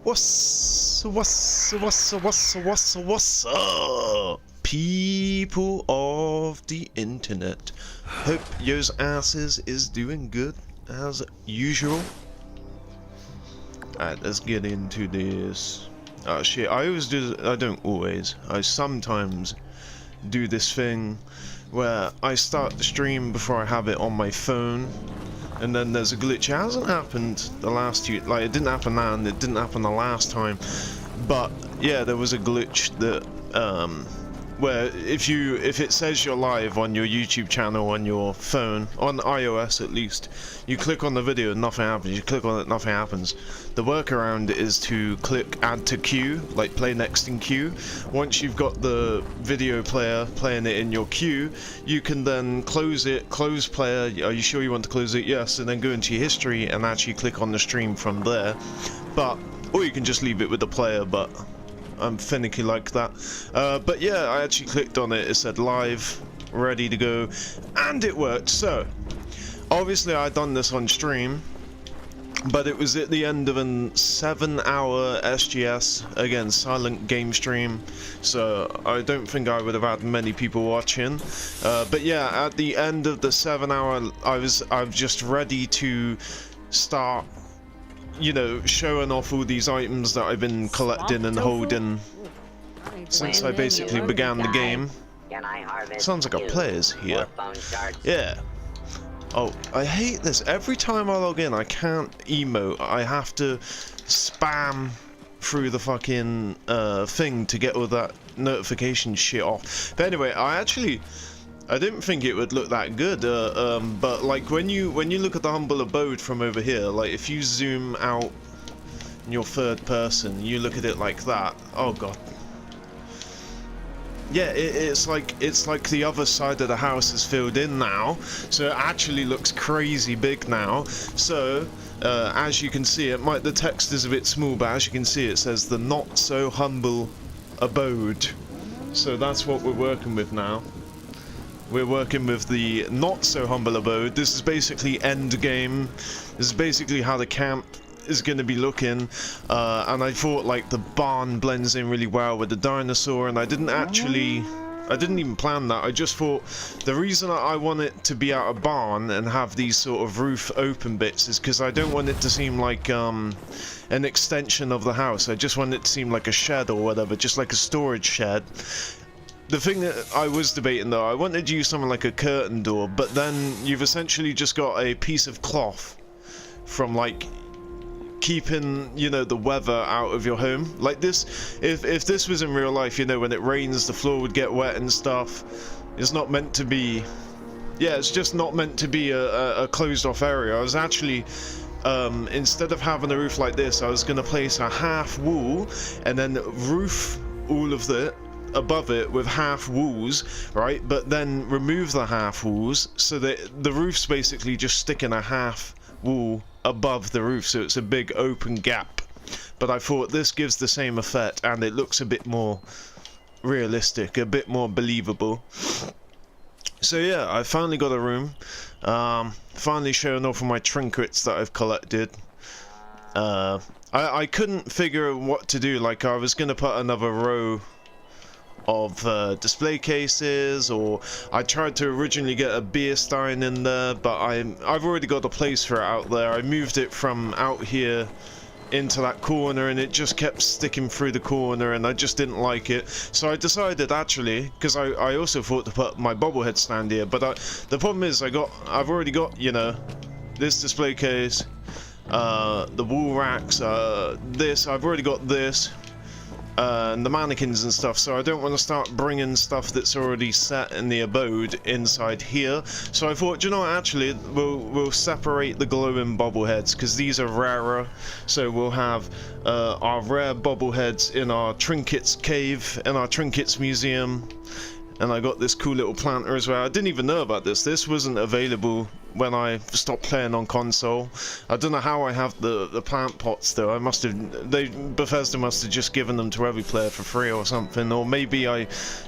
What's up, people of the internet? Hope yours asses is doing good as usual. Alright, let's get into this. Oh shit, I don't always. I sometimes do this thing where I start the stream before I have it on my phone. And then there's a glitch. It hasn't happened the last few, like it didn't happen now and it didn't happen the last time. But yeah, there was a glitch that where if it says you're live on your YouTube channel on your phone, on iOS at least, you click on the video and nothing happens. You click on it, nothing happens. The workaround is to click add to queue, like play next in queue. Once you've got the video player playing it in your queue, you can then close it, close player, are you sure you want to close it? Yes, and then go into your history and actually click on the stream from there. Or you can just leave it with the player, but I'm finicky like that. But yeah, I actually clicked on it, it said live, ready to go, and it worked. So, obviously I'd done this on stream, but it was at the end of a 7-hour SGS, again, silent game stream, so I don't think I would have had many people watching. But yeah, at the end of the 7-hour, I'm just ready to start, you know, showing off all these items that I've been collecting and holding since I basically began the game. Sounds like a player's here. Yeah. Oh, I hate this. Every time I log in, I can't emote. I have to spam through the fucking thing to get all that notification shit off. But anyway, I didn't think it would look that good, but like when you look at the humble abode from over here, like if you zoom out in your third person, you look at it like that. Oh god. Yeah, it's like the other side of the house is filled in now, so it actually looks crazy big now. So as you can see, the text is a bit small, but as you can see, it says the not so humble abode. So that's what we're working with now. We're working with the not so humble abode. This is basically end game. This is basically how the camp is going to be looking, and I thought like the barn blends in really well with the dinosaur, and I didn't even plan that. I just thought the reason I want it to be out a barn and have these sort of roof open bits is because I don't want it to seem like an extension of the house. I just want it to seem like a shed or whatever, just like a storage shed. The thing that I was debating though, I wanted to use something like a curtain door, but then you've essentially just got a piece of cloth from like keeping, you know, the weather out of your home. Like this, if this was in real life, you know, when it rains the floor would get wet and stuff. It's not meant to be, yeah, it's just not meant to be a closed off area. I was actually instead of having a roof like this, I was going to place a half wall and then roof all of it above it with half walls, right? But then remove the half walls so that the roof's basically just sticking a half wall above the roof, so it's a big open gap. But I thought this gives the same effect and it looks a bit more realistic, a bit more believable. So yeah, I finally got a room, finally showing off all my trinkets that I've collected. I couldn't figure what to do. Like I was gonna put another row of display cases, or I tried to originally get a beer stein in there, but I've already got a place for it out there. I moved it from out here into that corner and it just kept sticking through the corner and I just didn't like it. So I decided actually, because I also thought to put my bobblehead stand here, but the problem is I've already got, you know, this display case, the wall racks, I've already got this, and the mannequins and stuff, so I don't want to start bringing stuff that's already set in the abode inside here. So I thought, you know what, actually we'll separate the glowing bobbleheads because these are rarer, so we'll have our rare bobbleheads in our trinkets cave, in our trinkets museum. And I got this cool little planter as well. I didn't even know about this. This wasn't available when I stopped playing on console. I don't know how I have the plant pots though. Bethesda must have just given them to every player for free or something, or maybe I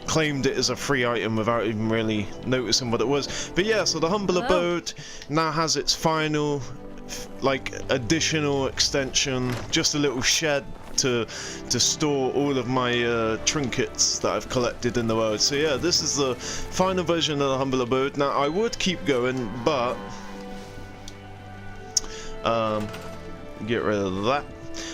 claimed it as a free item without even really noticing what it was. But yeah, so the humble abode now has its final like additional extension, just a little shed to store all of my trinkets that I've collected in the world. So yeah, this is the final version of the humble abode. Now I would keep going, but get rid of that.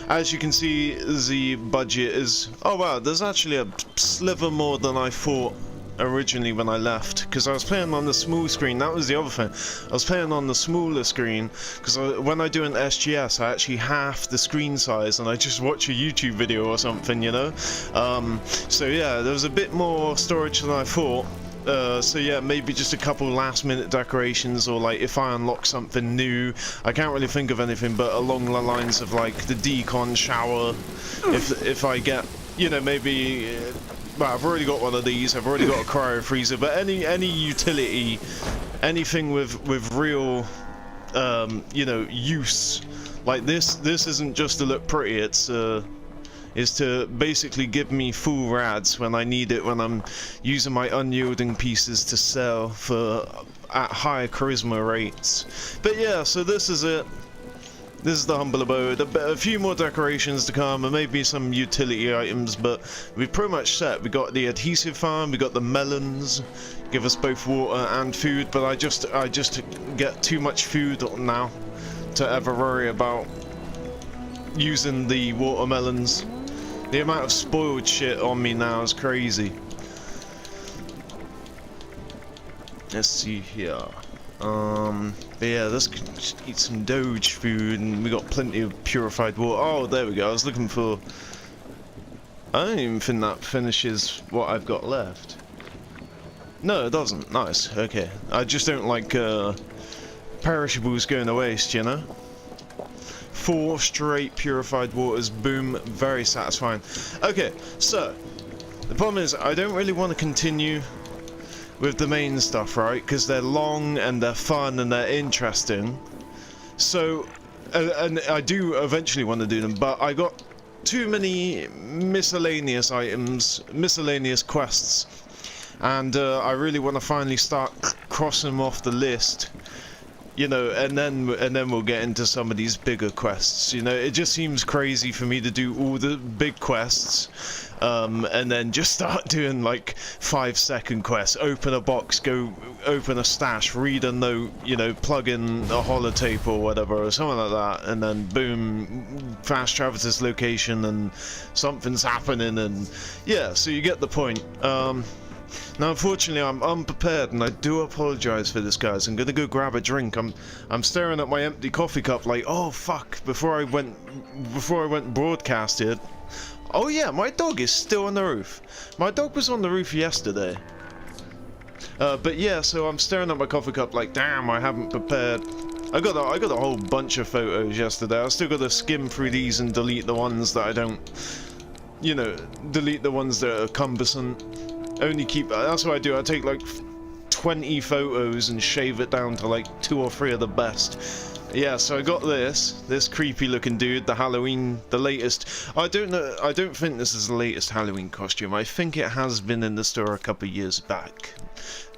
As you can see, the budget is, oh wow, there's actually a sliver more than I thought originally when I left, because I was playing on the small screen. That was the other thing, I was playing on the smaller screen, because when I do an SGS I actually half the screen size and I just watch a YouTube video or something, you know. So yeah, there was a bit more storage than I thought. So yeah, maybe just a couple last minute decorations, or like if I unlock something new. I can't really think of anything but along the lines of like the decon shower, if I get, you know, maybe well, I've already got one of these, I've already got a cryo freezer, but any utility, anything with real you know, use, like this isn't just to look pretty, it's is to basically give me full rads when I need it, when I'm using my unyielding pieces to sell for at higher charisma rates. But yeah, so this is it. This is the humble abode. A few more decorations to come, and maybe some utility items, but we've pretty much set. We got the adhesive farm, we got the melons, give us both water and food, but I just get too much food now to ever worry about using the watermelons. The amount of spoiled shit on me now is crazy. Let's see here. But yeah, let's just eat some Doge food, and we got plenty of purified water. Oh, there we go. I was looking for. I don't even think that finishes what I've got left. No, it doesn't. Nice. Okay. I just don't like perishables going to waste, you know. 4 straight purified waters. Boom. Very satisfying. Okay, so the problem is I don't really want to continue with the main stuff, right? Because they're long and they're fun and they're interesting. So, and I do eventually want to do them, but I got too many miscellaneous items, miscellaneous quests, and I really want to finally start crossing them off the list. You know, and then we'll get into some of these bigger quests. You know, it just seems crazy for me to do all the big quests, and then just start doing like 5-second quests. Open a box, go open a stash, read a note, you know, plug in a holotape or whatever, or something like that, and then boom, fast travel to this location and something's happening, and yeah, so you get the point. Now, unfortunately, I'm unprepared, and I do apologize for this, guys. I'm gonna go grab a drink. I'm staring at my empty coffee cup, like, oh fuck! Before I went broadcasted. Oh yeah, my dog is still on the roof. My dog was on the roof yesterday. But yeah, so I'm staring at my coffee cup, like, damn, I haven't prepared. I got a whole bunch of photos yesterday. I still got to skim through these and delete the ones that I don't. You know, delete the ones that are cumbersome. Only keep, that's what I do, I take like 20 photos and shave it down to like 2 or 3 of the best. Yeah, so I got this creepy looking dude, the Halloween, the latest. I don't know, I don't think this is the latest Halloween costume. I think it has been in the store a couple of years back,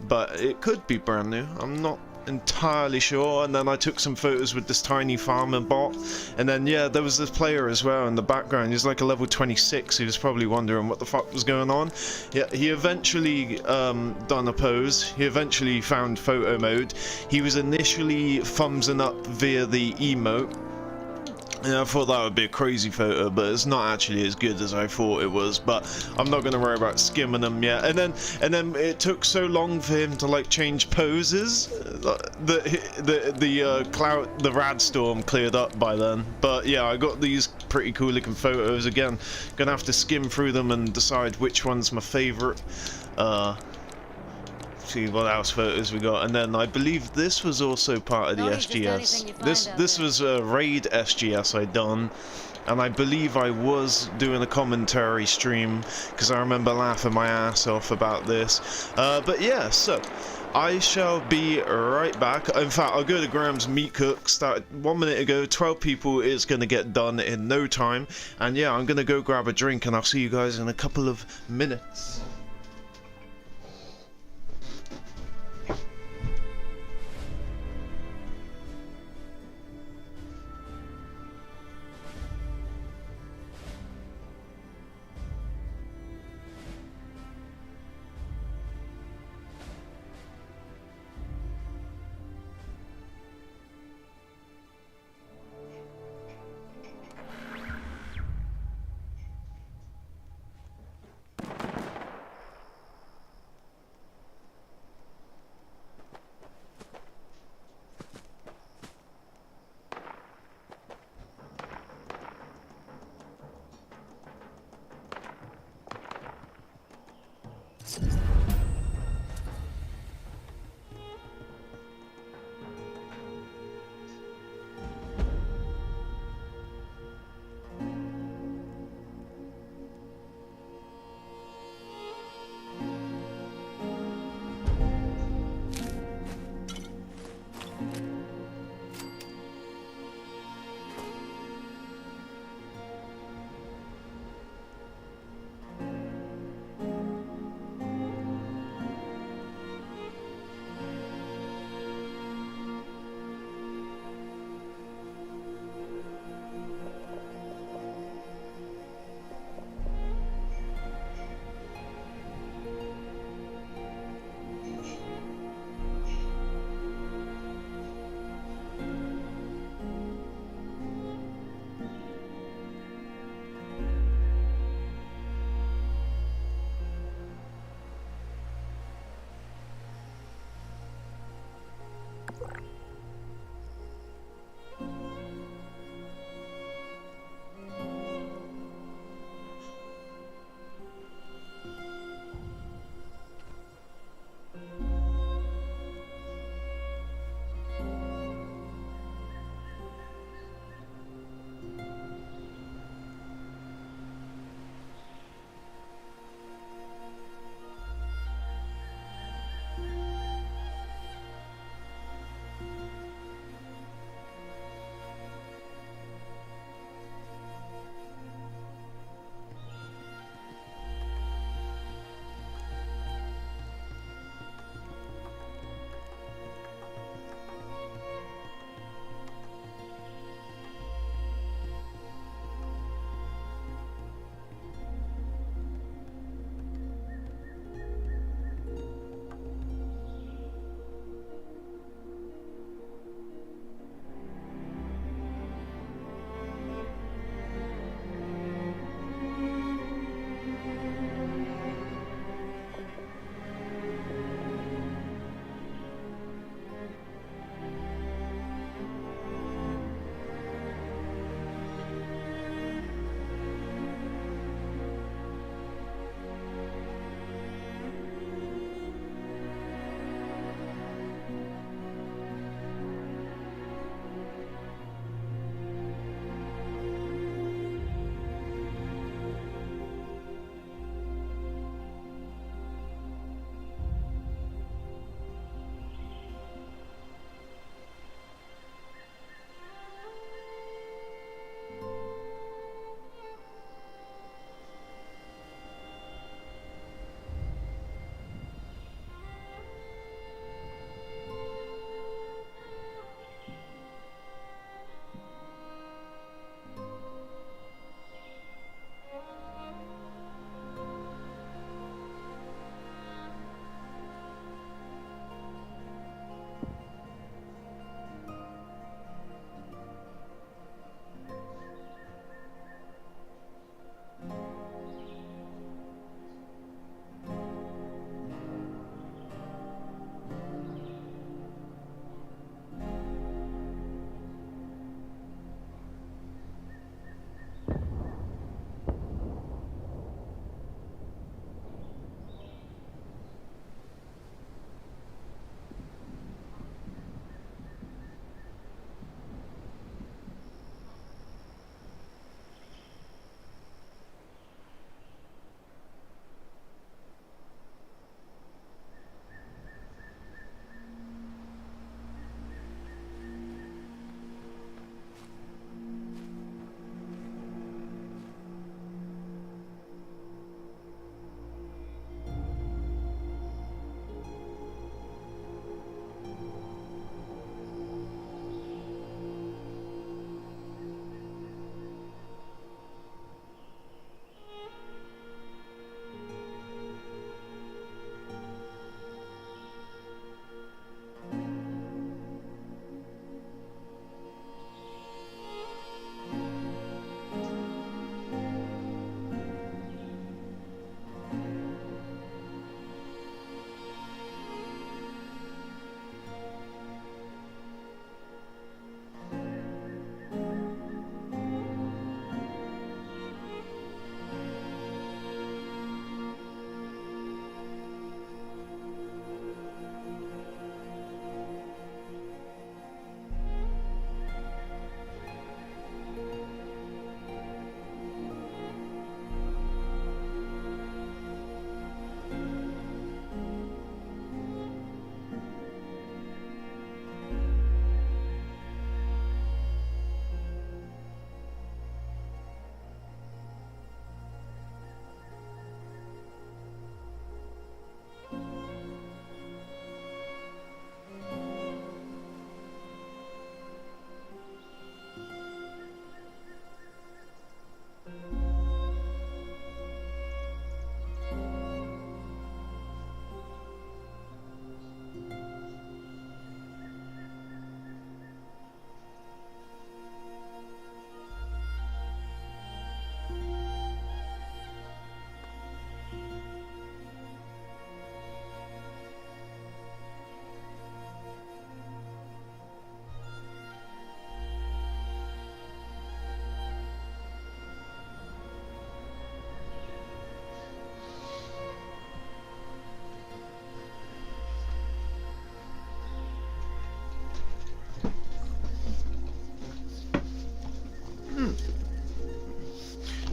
but it could be brand new. I'm not entirely sure. And then I took some photos with this tiny farmer bot, and then yeah, there was this player as well in the background. He's like a level 26. He was probably wondering what the fuck was going on. Yeah, he eventually done a pose. He eventually found photo mode. He was initially thumbsing up via the emote. Yeah, I thought that would be a crazy photo, but it's not actually as good as I thought it was. But I'm not going to worry about skimming them yet. And then it took so long for him to like change poses that the rad storm cleared up by then. But yeah, I got these pretty cool looking photos. Again, gonna have to skim through them and decide which one's my favorite. See what else photos we got, and then I believe this was also part of the SGS. This was a raid SGS I done, and I believe I was doing a commentary stream because I remember laughing my ass off about this. But yeah, so I shall be right back. In fact, I'll go to Graham's Meat Cook. Started 1 minute ago. 12 people is going to get done in no time, and yeah, I'm going to go grab a drink, and I'll see you guys in a couple of minutes.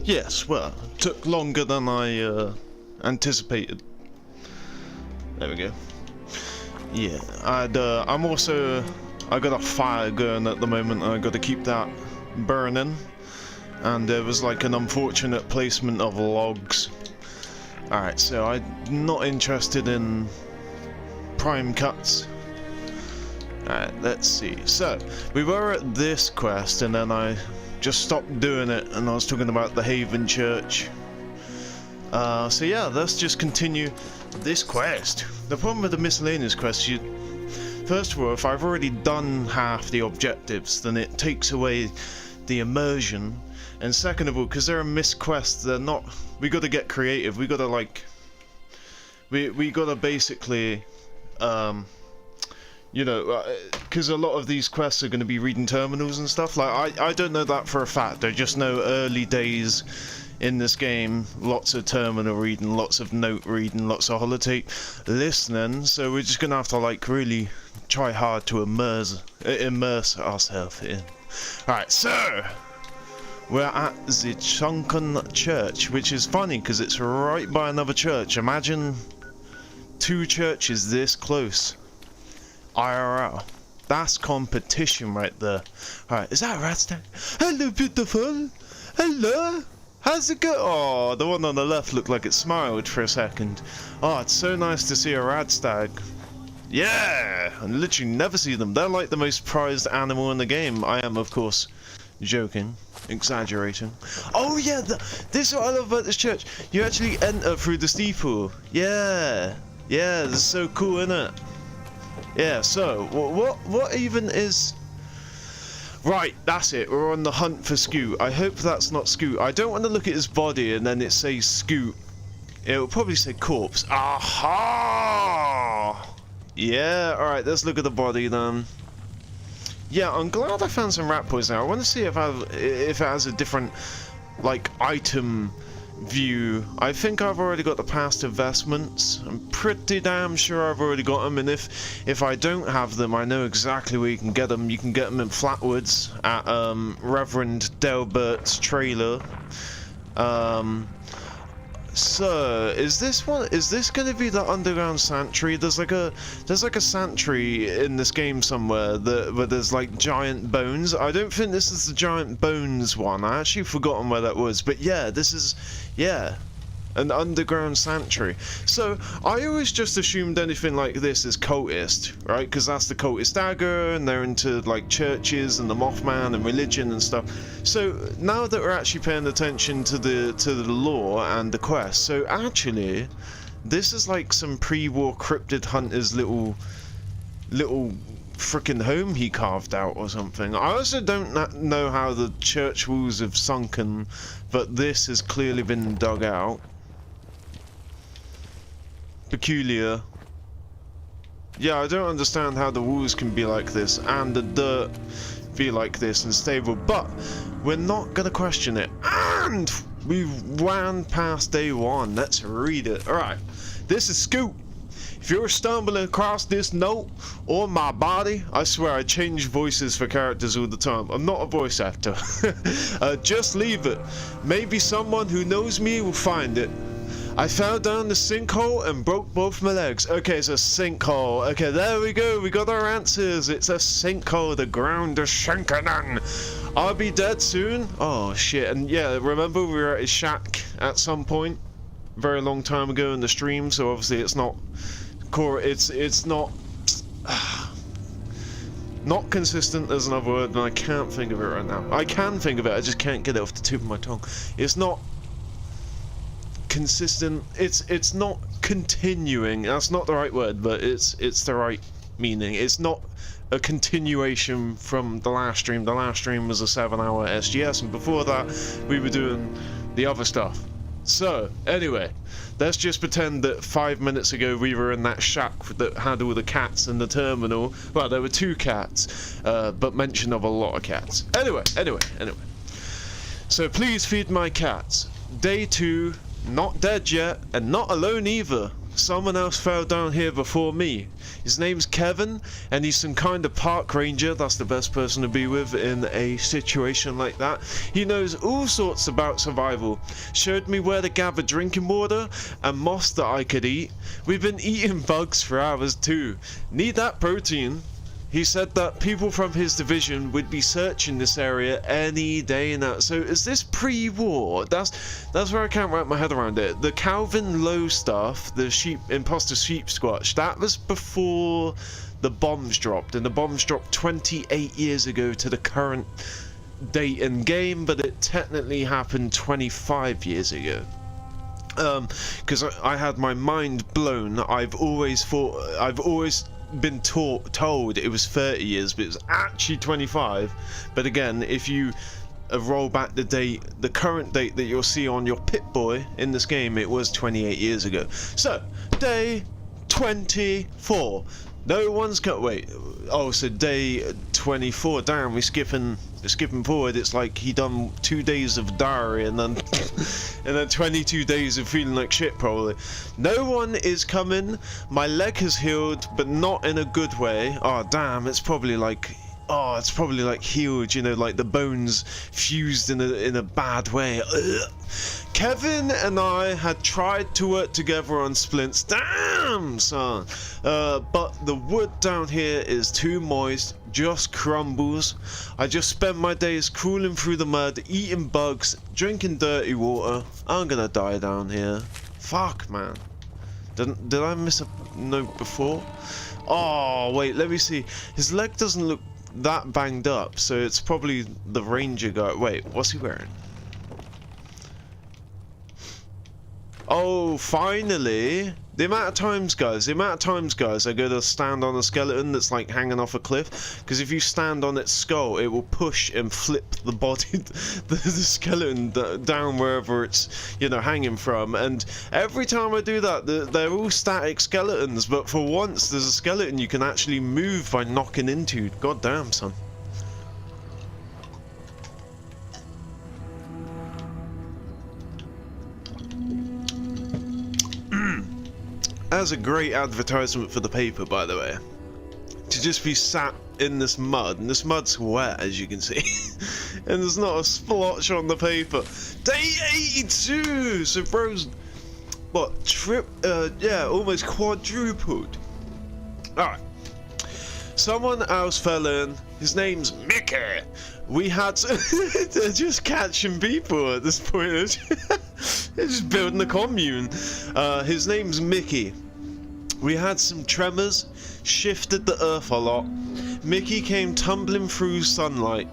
Yes, well, took longer than I anticipated. There we go. Yeah, I'm also, I got a fire going at the moment, and I got to keep that burning. And there was like an unfortunate placement of logs. Alright, so I'm not interested in prime cuts. Alright, let's see. So, we were at this quest, and then I just stopped doing it, and I was talking about the Haven Church. So yeah, let's just continue this quest. The problem with the miscellaneous quest, first of all, if I've already done half the objectives, then it takes away the immersion. And second of all, because they're a Misc quests, they're not. We got to get creative. We got to like. We got to basically, you know, because a lot of these quests are going to be reading terminals and stuff. Like I don't know that for a fact. I just know early days in this game, lots of terminal reading, lots of note reading, lots of holotape listening. So we're just gonna have to like really try hard to immerse ourselves in. All right, so. We're at the Sunken Church, which is funny because it's right by another church. Imagine 2 churches this close. IRL. That's competition right there. Alright, is that a rat stag? Hello, beautiful. Hello. How's it go? Oh, the one on the left looked like it smiled for a second. Oh, it's so nice to see a rad stag. Yeah! I literally never see them. They're like the most prized animal in the game. I am, of course, joking. Exaggerating. Oh yeah, this is what I love about this church. You actually enter through the steeple. Yeah, yeah, this is so cool, isn't it? Yeah. So what even is? Right, that's it. We're on the hunt for Scoot. I hope that's not Scoot. I don't want to look at his body and then it says Scoot. It'll probably say corpse. Aha! Yeah. All right. Let's look at the body then. Yeah, I'm glad I found some rat poison. I want to see if it has a different, like, item view. I think I've already got the past investments. I'm pretty damn sure I've already got them, and if I don't have them, I know exactly where you can get them. You can get them in Flatwoods at Reverend Delbert's trailer. So is this going to be the underground sanctuary? There's like a sanctuary in this game somewhere where there's like giant bones. I don't think this is the giant bones one. I actually forgotten where that was, but yeah, this is, yeah, an underground sanctuary. So I always just assumed anything like this is cultist, right? Because that's the cultist dagger, and they're into like churches and the Mothman and religion and stuff. So now that we're actually paying attention to the lore and the quest, so actually this is like some pre-war cryptid hunter's little freaking home he carved out or something. I also don't know how the church walls have sunken, but this has clearly been dug out. Peculiar. Yeah, I don't understand how the walls can be like this and the dirt be like this and stable, but we're not gonna question it. And we ran past day 1. Let's read it. Alright, this is Scoot. If you're stumbling across this note or my body, I swear I change voices for characters all the time. I'm not a voice actor. Just leave it. Maybe someone who knows me will find it. I fell down the sinkhole and broke both my legs. Okay, it's a sinkhole. Okay, there we go. We got our answers. It's a sinkhole. The ground is sinking in. I'll be dead soon. Oh, shit. And yeah, remember we were at his shack at some point? Very long time ago in the stream, so obviously it's not... It's not... not consistent as another word, and I can't think of it right now. I can think of it, I just can't get it off the tip of my tongue. It's not... consistent. It's not continuing. That's not the right word, but it's the right meaning. It's not a continuation from the last stream. The last stream was a 7-hour SGS, and before that we were doing the other stuff. So anyway, let's just pretend that 5 minutes ago we were in that shack that had all the cats in the terminal. Well, there were 2 cats, but mention of a lot of cats. Anyway. So please feed my cats. Day 2. Not dead yet, and not alone either. Someone else fell down here before me. His name's Kevin, and he's some kind of park ranger. That's the best person to be with in a situation like that. He knows all sorts about survival. Showed me where to gather drinking water and moss that I could eat. We've been eating bugs for hours too. Need that protein. He said that people from his division would be searching this area any day now. So is this pre-war? That's where I can't wrap my head around it. The Calvin Lowe stuff, the imposter sheep squatch, that was before the bombs dropped, and the bombs dropped 28 years ago to the current date in game, but it technically happened 25 years ago. Because I had my mind blown. I've always been told it was 30 years, but it was actually 25. But again, if you roll back the current date that you'll see on your Pip-Boy in this game, it was 28 years ago. So day 24. No one's got. Wait. Oh, so day 24. Damn, we're skipping forward. It's like he done 2 days of diary and then and then 22 days of feeling like shit probably. No one is coming. My leg has healed, but not in a good way. Oh damn, it's probably like. Oh, it's probably like healed, you know, like the bones fused in a bad way. Ugh. Kevin and I had tried to work together on splints. Damn, son. But the wood down here is too moist, just crumbles. I just spend my days crawling through the mud, eating bugs, drinking dirty water. I'm gonna die down here. Fuck, man. Did I miss a note before? Oh, wait, let me see. His leg doesn't look that banged up, so it's probably the ranger guy. Wait, what's he wearing? Oh, finally! The amount of times, guys, I go to stand on a skeleton that's like hanging off a cliff, because if you stand on its skull, it will push and flip the body, the skeleton down wherever it's, you know, hanging from. And every time I do that, they're all static skeletons, but for once there's a skeleton you can actually move by knocking into. God damn, son. That's a great advertisement for the paper, by the way. To just be sat in this mud, and this mud's wet, as you can see. And there's not a splotch on the paper. Day 82! So bro's, what, yeah, almost quadrupled. Alright. Someone else fell in. His name's Mickey. We had to... They're just catching people at this point. They're just building a commune. His name's Mickey. We had some tremors, shifted the earth a lot. Mickey came tumbling through sunlight.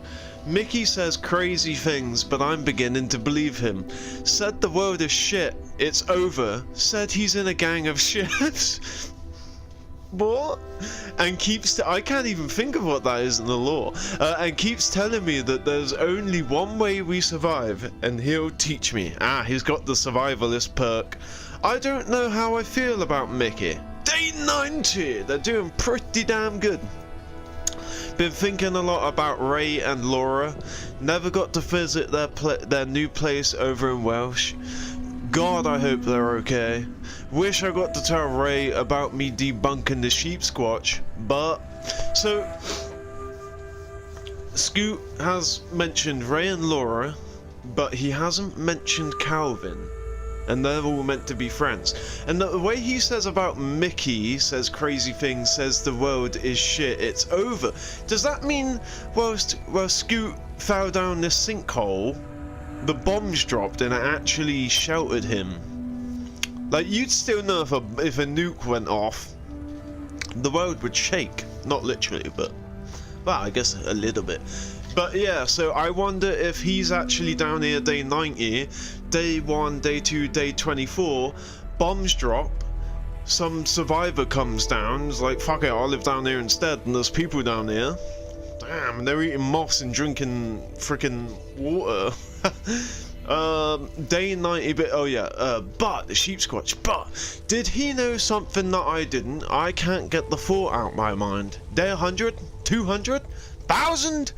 Mickey says crazy things, but I'm beginning to believe him. Said the world is shit, it's over. Said he's in a gang of shits. What? And keeps I can't even think of what that is in the lore. And keeps telling me that there's only one way we survive, and he'll teach me. Ah, he's got the survivalist perk. I don't know how I feel about Mickey. Day 90! They're doing pretty damn good. Been thinking a lot about Ray and Laura. Never got to visit their new place over in Welsh. God, I hope they're okay. Wish I got to tell Ray about me debunking the sheep squatch, but... So... Scoot has mentioned Ray and Laura, but he hasn't mentioned Calvin. And they're all meant to be friends. And the way he says about Mickey, says crazy things, says the world is shit, it's over. Does that mean while Scoot fell down this sinkhole, the bombs dropped and it actually sheltered him? Like, you'd still know if a nuke went off, the world would shake. Not literally, but... well, I guess a little bit. But yeah, so I wonder if he's actually down here day 90, day 1, day 2, day 24, bombs drop, some survivor comes down, is like, fuck it, I'll live down here instead, and there's people down here. Damn, they're eating moss and drinking freaking water. Day 90 bit, oh yeah, but, the sheep squatch, but, did he know something that I didn't? I can't get the thought out my mind. Day 100? 200? 1,000?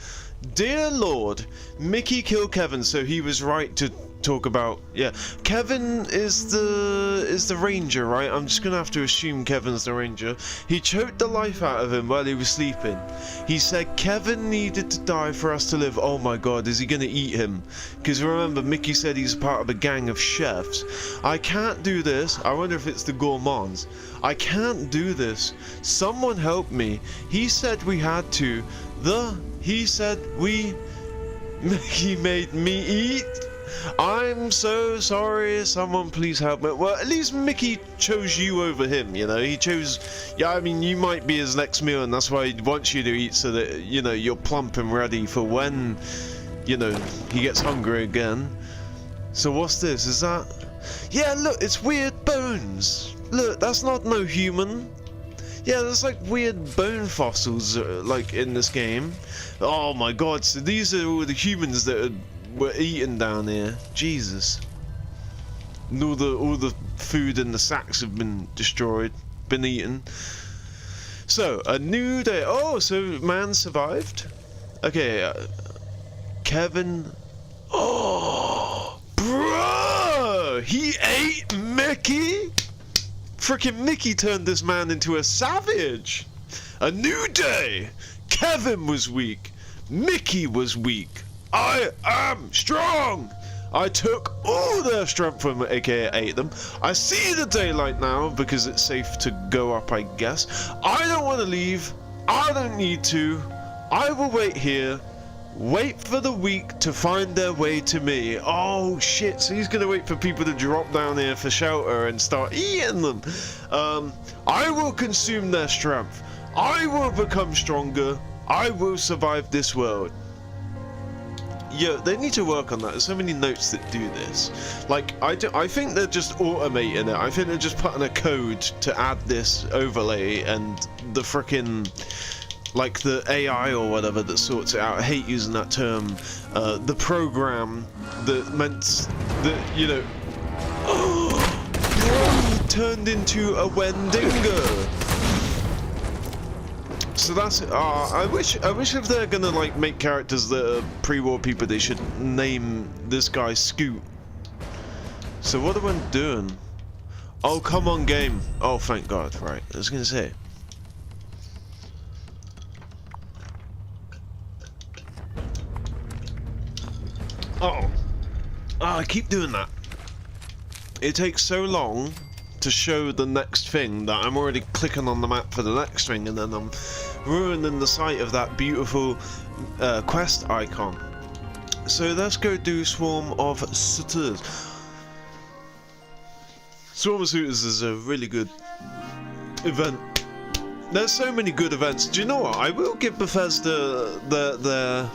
Dear Lord, Mickey killed Kevin, so he was right to talk about, yeah, Kevin is the ranger, right? I'm just gonna have to assume Kevin's the ranger. He choked the life out of him while he was sleeping. He said Kevin needed to die for us to live. Oh my god, is he gonna eat him? Because remember, Mickey said he's part of a gang of chefs. I can't do this. I wonder if it's the gourmands. I can't do this. Someone help me. He said we had to. He said Mickey made me eat. I'm so sorry, someone please help me. Well, at least Mickey chose you over him, you know, he chose, yeah, I mean, you might be his next meal, and that's why he wants you to eat, so that, you know, you're plump and ready for when, you know, he gets hungry again. So what's this, is that, yeah, look, it's weird bones. Look, that's not no human. Yeah, there's like weird bone fossils, like, in this game. Oh my god, so these are all the humans that were eaten down here. Jesus. And all the food in the sacks have been destroyed, been eaten. So, a new day. Oh, so man survived? Okay, Kevin. Oh, bro! He ate Mickey? Frickin' Mickey turned this man into a savage. A new day. Kevin was weak. Mickey was weak. I am strong! I took all their strength from them, aka ate them. I see the daylight now because it's safe to go up, I guess. I don't want to leave. I don't need to. I will wait here. Wait for the weak to find their way to me. Oh shit, so he's gonna wait for people to drop down here for shelter and start eating them. I will consume their strength. I will become stronger. I will survive this world. Yeah, they need to work on that. There's so many notes that do this. Like, I think they're just automating it. I think they're just putting a code to add this overlay, and the frickin', like, the AI or whatever that sorts it out. I hate using that term. The program that meant that, you know, he turned into a Wendigo. So that's I wish if they're gonna like make characters that are pre-war people, they should name this guy Scoot. So what am I doing? Oh, come on, game. Oh, thank God. Right, I was gonna say. Oh, I keep doing that. It takes so long to show the next thing that I'm already clicking on the map for the next thing, and then I'm ruining the sight of that beautiful quest icon. So let's go do Swarm of Suitors. Swarm of Suitors is a really good event. There's so many good events. Do you know what? I will give Bethesda their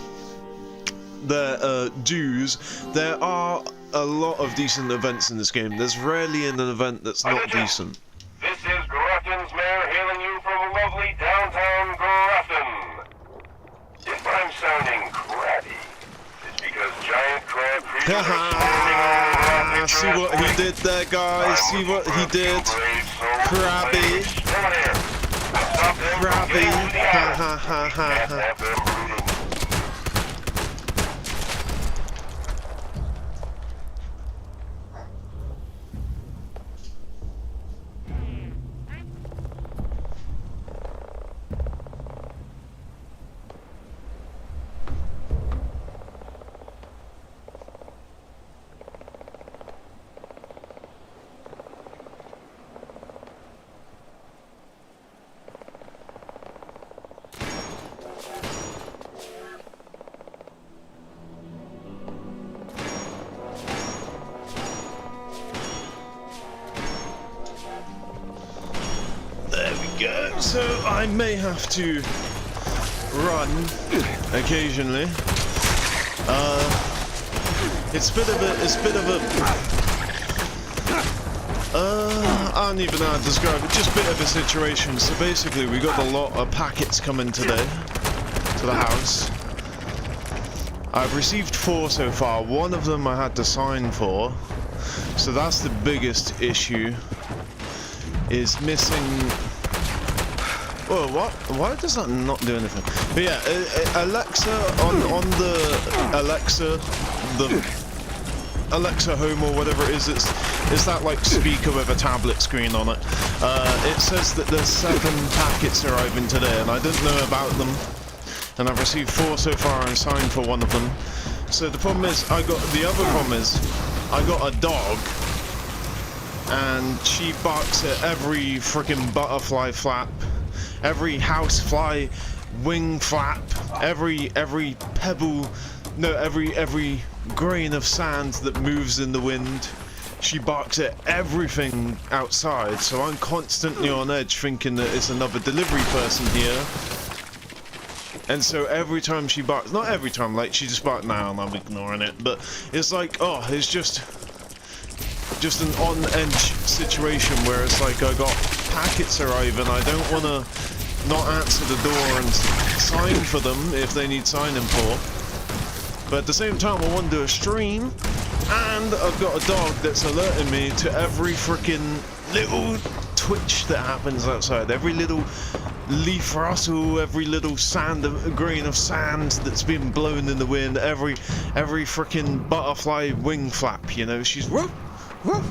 dues. There are a lot of decent events in this game. There's rarely an event that's not decent. This is Grafton's mayor hailing you from lovely downtown Grafton. If I'm sounding crabby, it's because giant crab creatures are swarming all around. See what he did there, guys? See what he did? Crabby. Crabby. Ha ha ha ha ha. So I may have to run occasionally. It's a bit of a I don't even know how to describe it, just a bit of a situation. So basically we got a lot of packets coming today to the house. I've received 4 so far. One of them I had to sign for. So that's the biggest issue, is missing. Whoa, what? Why does that not do anything? But yeah, Alexa, on the Alexa, Alexa Home or whatever it is. It's that like speaker with a tablet screen on it. It says that there's 7 packets arriving today, and I didn't know about them. And I've received 4 so far and signed for 1 of them. So the problem is, I got a dog, and she barks at every freaking butterfly flap, every housefly wing flap, every pebble, no, every grain of sand that moves in the wind. She barks at everything outside, so I'm constantly on edge thinking that it's another delivery person here. And so every time she barks, not every time, like she just barked now and I'm ignoring it, but it's like, oh, it's just an on-edge situation where it's like I got packets arriving, I don't want to not answer the door and sign for them if they need signing for. But at the same time, I want to do a stream, and I've got a dog that's alerting me to every freaking little twitch that happens outside, every little leaf rustle, every little grain of sand that's been blown in the wind, every freaking butterfly wing flap, you know, she's woof, woof,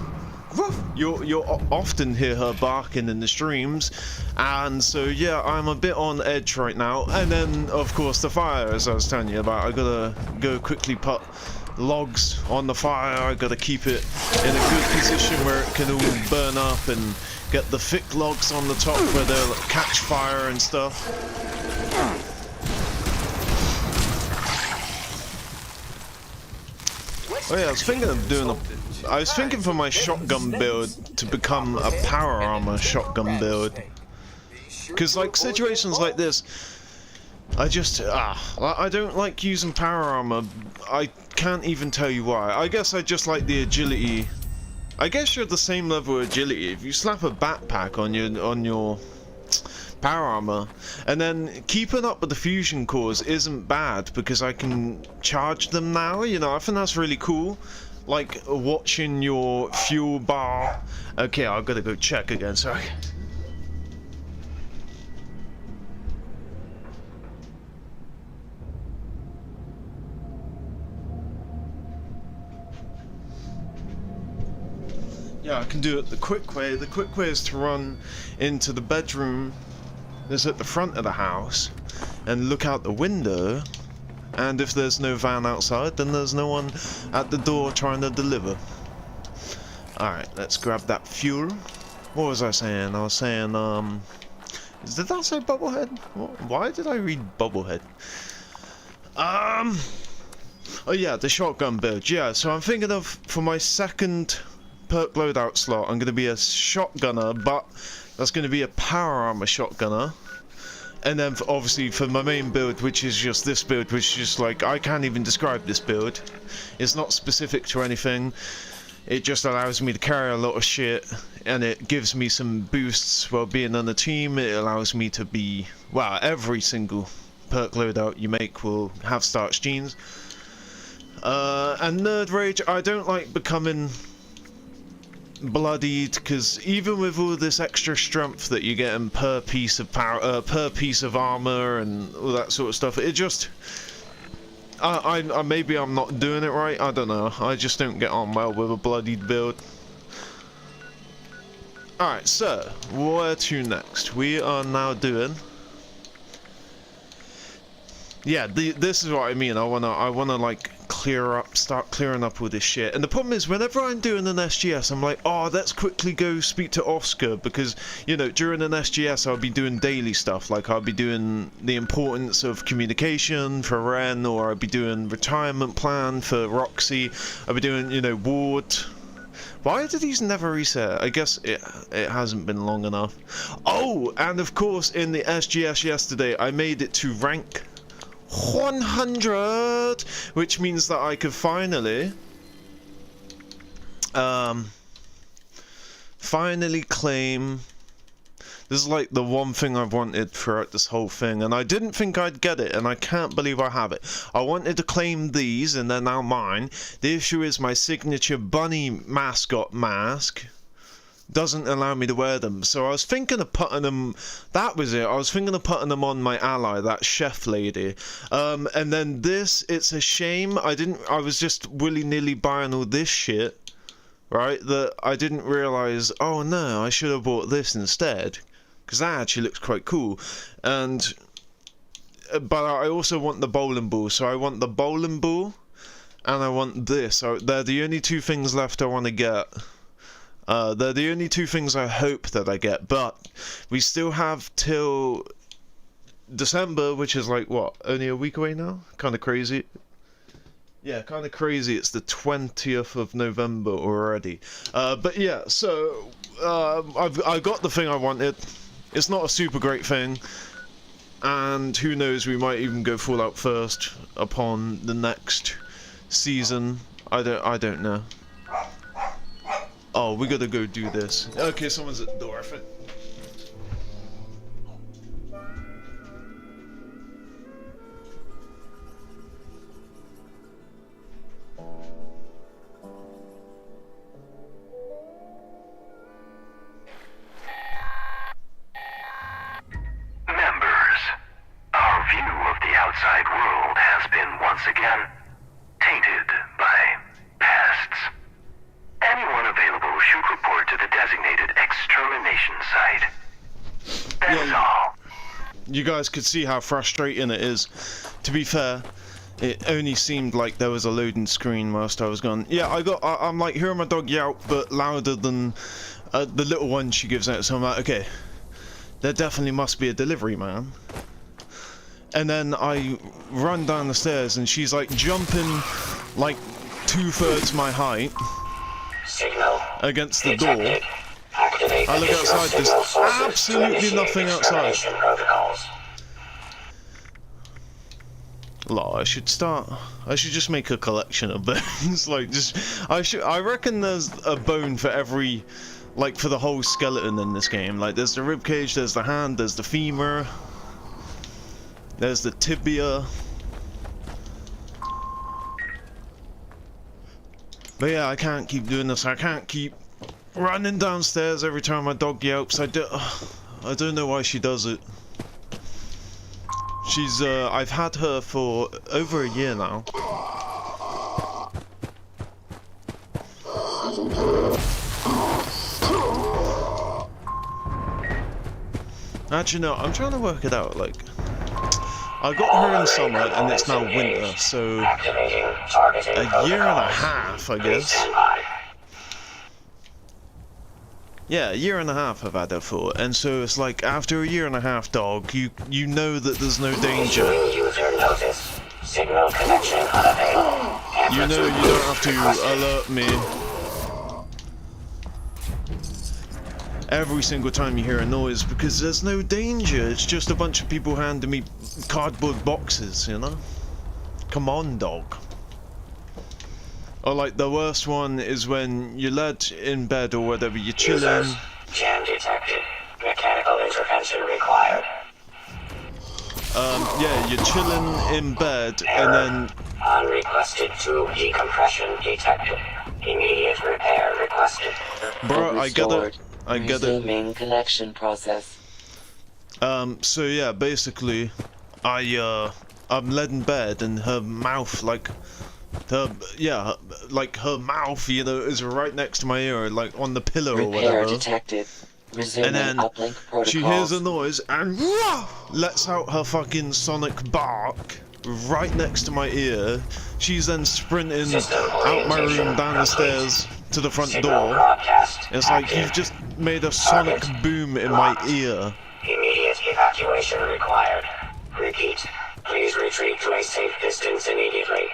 woof. You'll often hear her barking in the streams, and so yeah, I'm a bit on edge right now. And then of course the fire, as I was telling you about, I gotta go quickly put logs on the fire. I gotta keep it in a good position where it can all burn up, and get the thick logs on the top where they'll catch fire and stuff. Oh yeah, I was thinking for my shotgun build to become a power armor shotgun build. Because like situations like this, I don't like using power armor. I can't even tell you why. I guess I just like the agility. I guess you're the same level of agility. If you slap a backpack on your power armor, and then keeping up with the fusion cores isn't bad because I can charge them now, you know, I think that's really cool. Like watching your fuel bar. Okay, I've got to go check again, sorry. Yeah, I can do it the quick way. The quick way is to run into the bedroom that's at the front of the house and look out the window, and if there's no van outside, then there's no one at the door trying to deliver. Alright, let's grab that fuel. What was I saying? I was saying, did I say bubblehead? Why did I read bubblehead? Oh yeah, the shotgun build. Yeah, so I'm thinking of, for my second perk loadout slot, I'm going to be a shotgunner, but that's going to be a power armor shotgunner. And then obviously for my main build, which is just this build, which is just like, I can't even describe this build. It's not specific to anything. It just allows me to carry a lot of shit, and it gives me some boosts while being on the team. It allows me to be, well, every single perk loadout you make will have starch genes. And Nerd Rage, I don't like becoming bloodied, because even with all this extra strength that you get in per piece of power, per piece of armor and all that sort of stuff, it just, maybe I'm not doing it right, I don't know, I just don't get on well with a bloodied build. Alright, so where to next? We are now doing, yeah, this is what I mean. I wanna like start clearing up all this shit. And the problem is, whenever I'm doing an SGS, I'm like, oh, let's quickly go speak to Oscar, because, you know, during an SGS I'll be doing daily stuff, like I'll be doing the importance of communication for Ren, or I'll be doing retirement plan for Roxy, I'll be doing, you know, Ward. Why do these never reset? I guess it hasn't been long enough. Oh, and of course in the SGS yesterday I made it to rank 100, which means that I could finally claim, this is like the one thing I've wanted throughout this whole thing, and I didn't think I'd get it, and I can't believe I have it. I wanted to claim these, and they're now mine. The issue is my signature bunny mascot mask doesn't allow me to wear them. So I was thinking of putting them, that was it, I was thinking of putting them on my ally, that chef lady. And then this, it's a shame, I was just willy-nilly buying all this shit, right, that I didn't realise, oh no, I should have bought this instead, because that actually looks quite cool. And, but I also want the bowling ball, so I want the bowling ball, and I want this. So they're the only two things left I want to get. They're the only two things I hope that I get, but we still have till December, which is like, what, only a week away now? Kind of crazy. Yeah, kind of crazy. It's the 20th of November already. But yeah, so I got the thing I wanted. It's not a super great thing, and who knows, we might even go Fallout first upon the next season. I don't know. Oh, we gotta go do this. Okay, someone's at the door, I think. Members, our view of the outside world has been once again tainted by pests. Anyone available should report to the designated extermination site. That's all. You guys could see how frustrating it is. To be fair, it only seemed like there was a loading screen whilst I was gone. Yeah, I'm like hearing my dog yelp, but louder than the little one she gives out. So I'm like, okay, there definitely must be a delivery man. And then I run down the stairs, and she's like jumping like 2/3 my height Signal against the door. detected. Activate I look additional outside, there's signal sources to absolutely initiate nothing outside. extermination protocols. I should just make a collection of bones. Like, I reckon there's a bone for every, like, for the whole skeleton in this game. Like, there's the ribcage, there's the hand, there's the femur, there's the tibia. But yeah, I can't keep doing this. I can't keep running downstairs every time my dog yelps. I don't know why she does it. She's, I've had her for over a year now. Actually, no, I'm trying to work it out, like, I got her in summer, and it's now winter, so a year and a half, I guess. Yeah, a year and a half I've had her for, and so it's like, after a year and a half, dog, you know that there's no danger. User notice. Signal connection unavailable. You know you don't have to alert me every single time you hear a noise, because there's no danger. It's just a bunch of people handing me cardboard boxes, you know? Come on, dog. Or like the worst one is when you're led in bed or whatever, you're chilling. Jam detected. Mechanical intervention required. Yeah, you're chilling in bed and then Unrequested tube decompression detected. Immediate repair requested. bro, I get it. Resuming connection process. So yeah, basically, I'm led in bed and her mouth, like, her mouth, you know, is right next to my ear, like on the pillow or Repair whatever. detected. Resuming And then uplink protocols. she hears a noise and lets out her fucking sonic bark right next to my ear. She's then sprinting out my room, down the stairs to the front door. It's like you've just made a sonic boom in my ear. Immediate evacuation required. Repeat. Please retreat to a safe distance immediately.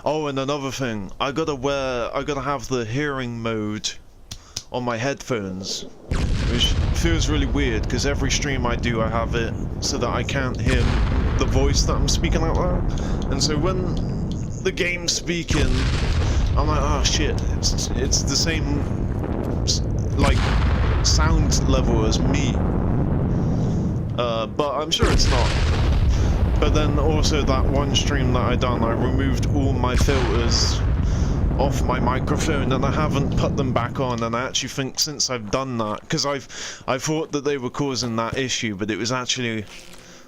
Oh, and another thing, I gotta have the hearing mode on my headphones, which feels really weird because every stream I do I have it so that I can't hear the voice that I'm speaking out loud. And so when the game's speaking, I'm like, oh shit, it's the same like sound level as me. But I'm sure it's not. But then also that one stream that I done, I removed all my filters off my microphone and I haven't put them back on, and I actually think since I've done that, because I thought that they were causing that issue, but it was actually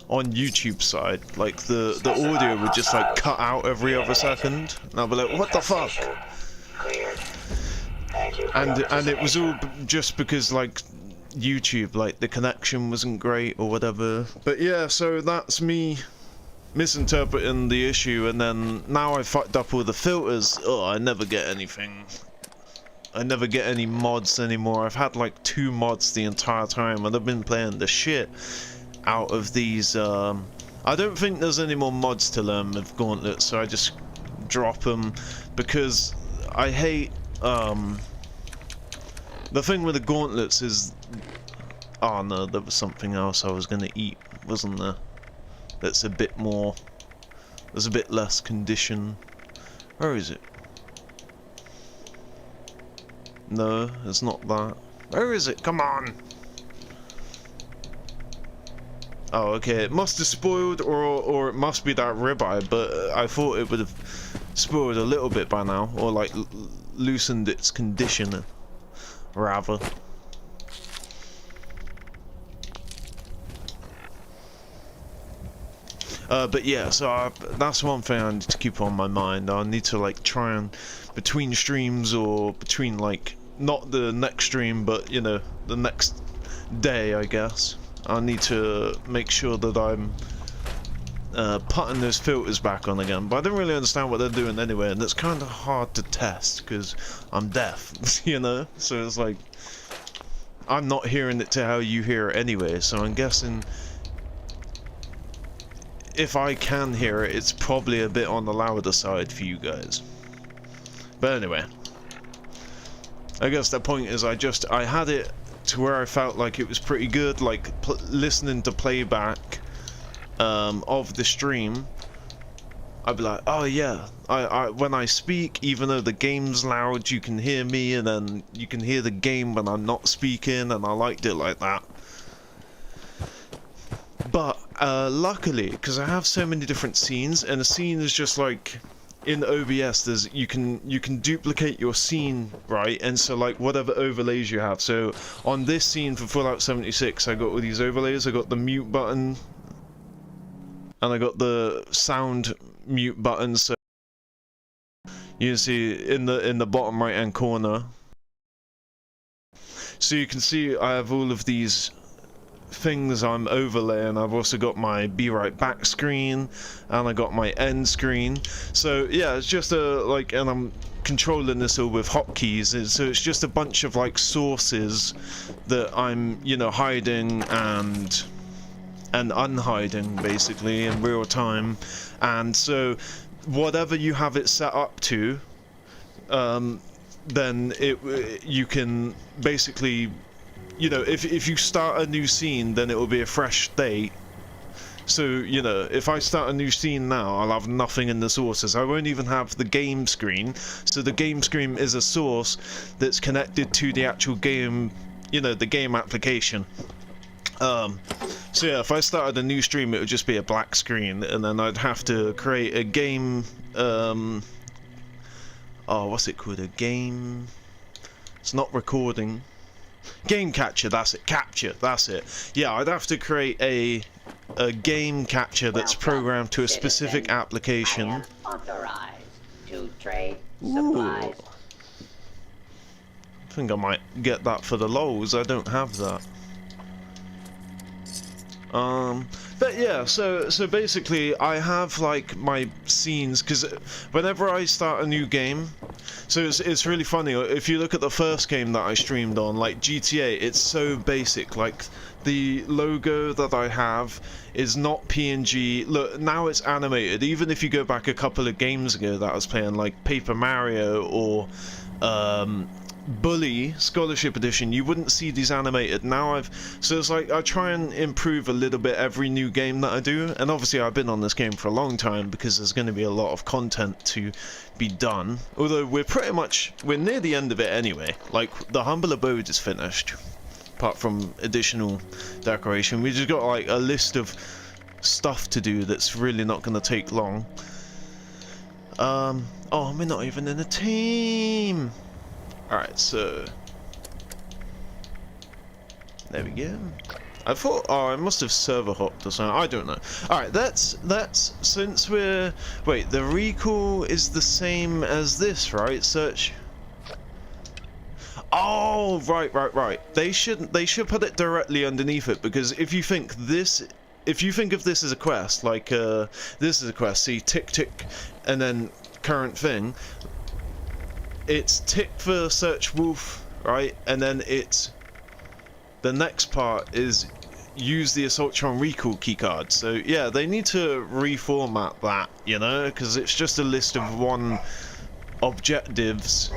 on YouTube side, like the audio would just like cut out every other second, and I'll be like, what the fuck? And it was all just because like YouTube, like the connection wasn't great or whatever. But yeah, so that's me misinterpreting the issue, and then now I fucked up all the filters. Oh, I never get anything. I never get any mods anymore. I've had like 2 mods the entire time, and I've been playing the shit out of these. I don't think there's any more mods to learn with Gauntlet, so I just drop them because I hate. The thing with the Gauntlets is. Oh no, there was something else I was gonna eat, wasn't there? That's a bit more. There's a bit less condition. Where is it? No, it's not that. Where is it? Come on! Oh, okay. It must have spoiled, or it must be that ribeye, but I thought it would have spoiled a little bit by now, or like loosened its condition, rather. But yeah, so that's one thing I need to keep on my mind. I need to like try and between streams, or between like not the next stream, but you know, the next day, I guess. I need to make sure that I'm putting those filters back on again. But I don't really understand what they're doing anyway, and it's kind of hard to test because I'm deaf, you know. So it's like I'm not hearing it to how you hear it anyway. So I'm guessing. If I can hear it, it's probably a bit on the louder side for you guys. But anyway, I guess the point is I had it to where I felt like it was pretty good, like listening to playback of the stream. I'd be like, oh yeah, I when I speak, even though the game's loud, you can hear me, and then you can hear the game when I'm not speaking, and I liked it like that. But luckily, because I have so many different scenes, and a scene is just like in OBS, there's you can duplicate your scene, right? And so like whatever overlays you have. So on this scene for Fallout 76, I got all these overlays. I got the mute button, and I got the sound mute button. So you can see in the bottom right hand corner. So you can see I have all of these things I'm overlaying. I've also got my be right back screen, and I got my end screen. So yeah, it's just a like, and I'm controlling this all with hotkeys. So it's just a bunch of like sources that I'm, you know, hiding and unhiding basically in real time. And so whatever you have it set up to, then you can basically, you know, if you start a new scene, then it will be a fresh state. So, you know, if I start a new scene now, I'll have nothing in the sources. I won't even have the game screen. So the game screen is a source that's connected to the actual game, you know, the game application. So yeah, if I started a new stream, it would just be a black screen, and then I'd have to create a game, oh, what's it called? A game... It's not recording. Game capture, that's it. Capture, that's it. Yeah, I'd have to create a game capture that's programmed to a specific application. I am authorized to trade supplies. I think I might get that for the lols. I don't have that. But yeah, so basically I have like my scenes, because whenever I start a new game, so it's really funny. If you look at the first game that I streamed on, like GTA, it's so basic. Like the logo that I have is not PNG. Look, now it's animated. Even if you go back a couple of games ago that I was playing, like Paper Mario or Bully Scholarship Edition, you wouldn't see these animated. Now so it's like I try and improve a little bit every new game that I do, and obviously I've been on this game for a long time because there's going to be a lot of content to be done, although we're near the end of it anyway. Like the Humble Abode is finished, apart from additional decoration. We just got like a list of stuff to do that's really not going to take long. Oh, we're not even in a team. Alright, so there we go. I thought, oh, I must have server hopped or something. I don't know. Alright, that's since we're, wait, the recall is the same as this, right? Search. Oh, right. They should put it directly underneath it, because if you think of this as a quest, like this is a quest, see, tick, and then current thing, it's tick for search wolf, right? And then it's, the next part is use the Assaultron recall keycard. So yeah, they need to reformat that, you know, because it's just a list of one objectives.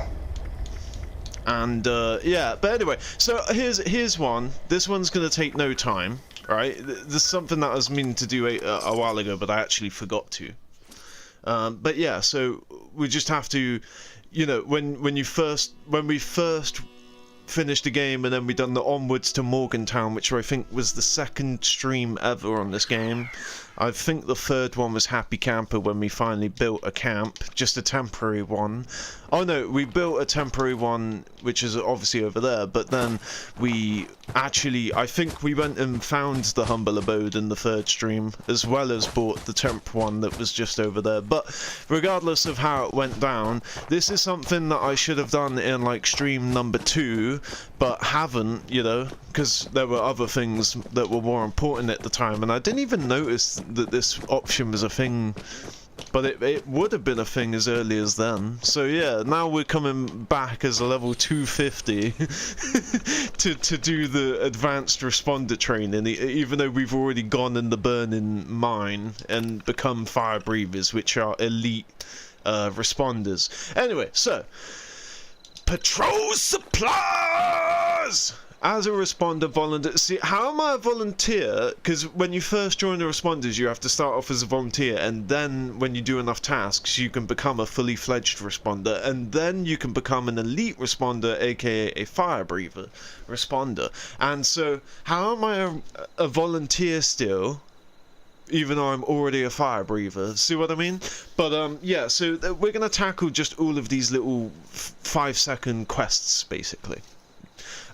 And yeah, but anyway, so here's one. This one's gonna take no time, right? This is something that I was meaning to do a while ago, but I actually forgot to. But yeah, so we just have to, you know, when we first finished the game, and then we done the onwards to Morgantown, which I think was the second stream ever on this game. I think the third one was Happy Camper, when we finally built a camp, just a temporary one. Oh no, we built a temporary one, which is obviously over there, but then we actually, I think we went and found the humble abode in the third stream, as well as bought the temp one that was just over there. But regardless of how it went down, this is something that I should have done in like stream number 2, but haven't, you know, because there were other things that were more important at the time, and I didn't even notice that this option was a thing. But it would have been a thing as early as then. So yeah, now we're coming back as a level 250 to do the advanced responder training, even though we've already gone in the burning mine and become fire breathers, which are elite responders. Anyway, so patrol supplies! As a responder volunteer, see, how am I a volunteer? Because when you first join the responders, you have to start off as a volunteer, and then when you do enough tasks, you can become a fully fledged responder, and then you can become an elite responder, aka a fire breather responder. And so, how am I a volunteer still, even though I'm already a fire breather? See what I mean? But yeah, so we're gonna tackle just all of these little 5-second quests, basically.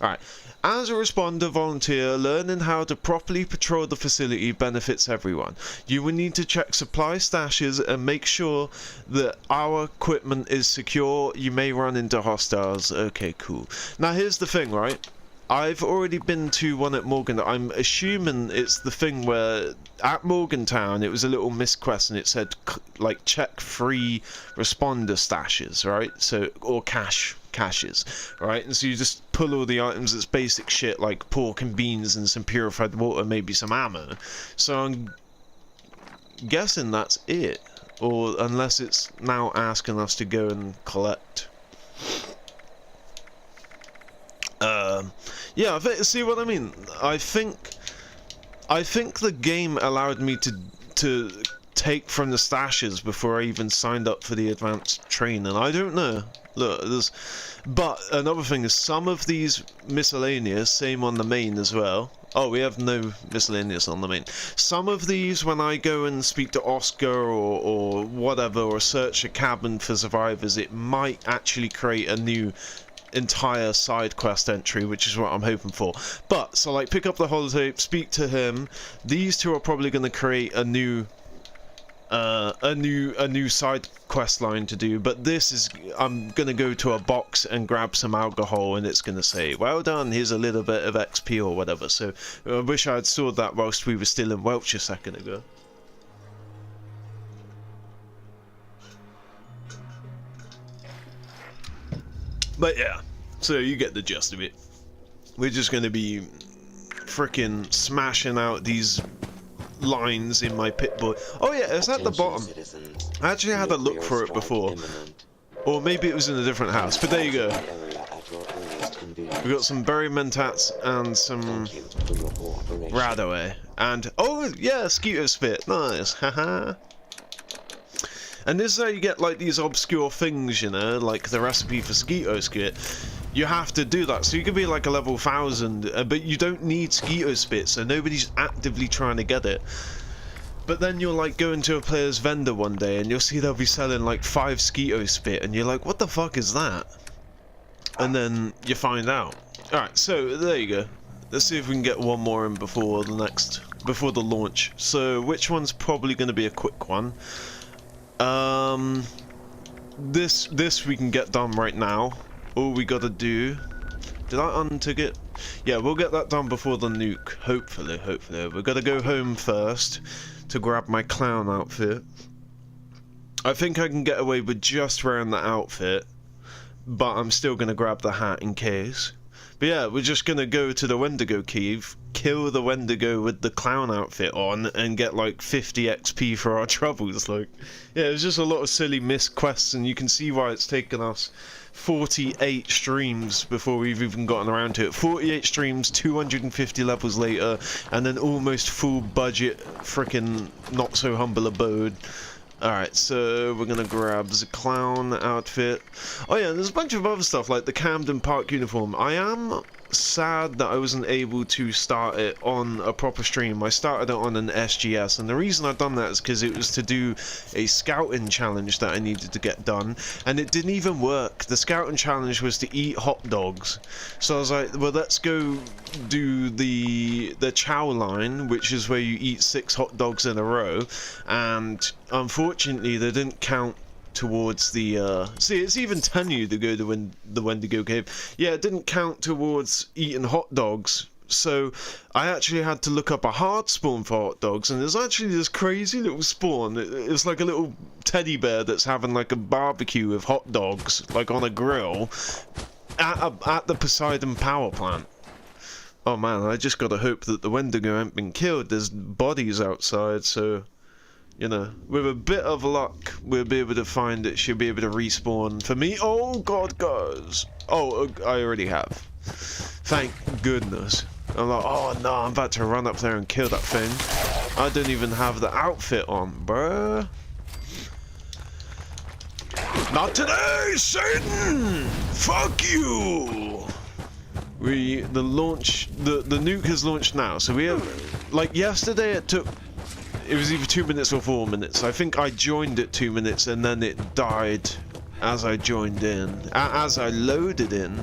Alright. As a responder volunteer, learning how to properly patrol the facility benefits everyone. You will need to check supply stashes and make sure that our equipment is secure. You may run into hostiles. Okay, cool. Now here's the thing, right? I've already been to one at Morgan. I'm assuming it's the thing where at Morgantown it was a little Misc quest, and it said like check free responder stashes, right? So, or caches, right? And so you just pull all the items that's basic shit like pork and beans and some purified water, maybe some ammo. So I'm guessing that's it, or unless it's now asking us to go and collect. Yeah, see what I mean? I think the game allowed me to take from the stashes before I even signed up for the advanced training. I don't know. Look, but another thing is some of these miscellaneous, same on the main as well. Oh, we have no miscellaneous on the main. Some of these, when I go and speak to Oscar or whatever, or search a cabin for survivors, it might actually create a new entire side quest entry, which is what I'm hoping for. But so like pick up the holotape, speak to him. These two are probably going to create a new side quest line to do, but this is, I'm gonna go to a box and grab some alcohol, and it's gonna say well done, here's a little bit of XP or whatever. So I wish I had saw that whilst we were still in Welch a second ago. But yeah, so you get the gist of it. We're just gonna be frickin' smashing out these lines in my pit boy. Oh yeah, it's at the bottom. I actually had a look for it before, or maybe it was in a different house, but there you go. We've got some berry mentats and some radaway, and oh yeah, skeeto spit, nice, haha. And this is how you get like these obscure things, you know, like the recipe for skeeto skit. You have to do that, so you can be like a level 1000, but you don't need skeeto spit, so nobody's actively trying to get it. But then you'll like go into a player's vendor one day and you'll see they'll be selling like 5 Skeeto spit and you're like, what the fuck is that? And then you find out. Alright, so there you go. Let's see if we can get one more in before the launch. So which one's probably going to be a quick one? This we can get done right now. All we gotta do... Did I untick it? Yeah, we'll get that done before the nuke. Hopefully. We're gonna go home first to grab my clown outfit. I think I can get away with just wearing the outfit, but I'm still gonna grab the hat in case. But yeah, we're just gonna go to the Wendigo cave, kill the Wendigo with the clown outfit on, and get like 50 XP for our troubles. Like, yeah, it's just a lot of silly Misc quests, and you can see why it's taken us 48 streams before we've even gotten around to it. 48 streams, 250 levels later, and then almost full budget frickin' not so humble abode. Alright, so we're gonna grab the clown outfit. Oh yeah, there's a bunch of other stuff like the Camden Park uniform. I am sad that I wasn't able to start it on a proper stream. I started it on an SGS, and the reason I've done that is because it was to do a scouting challenge that I needed to get done, and it didn't even work. The scouting challenge was to eat hot dogs. So I was like, well, let's go do the chow line, which is where you eat 6 hot dogs in a row, and unfortunately they didn't count towards the see, it's even telling you to go to the Wendigo cave. Yeah, it didn't count towards eating hot dogs, so I actually had to look up a hard spawn for hot dogs, and there's actually this crazy little spawn. It's like a little teddy bear that's having like a barbecue with hot dogs, like on a grill at the Poseidon power plant. Oh man, I just gotta hope that the Wendigo ain't been killed. There's bodies outside, so you know, with a bit of luck, we'll be able to find it. She'll be able to respawn for me. Oh god, guys. Oh, I already have. Thank goodness. I'm like, oh no, I'm about to run up there and kill that thing. I don't even have the outfit on, bruh. Not today, Satan! Fuck you! The nuke has launched now, so we have, like yesterday it was either 2 minutes or 4 minutes. I think I joined at 2 minutes and then it died as I joined in, as I loaded in.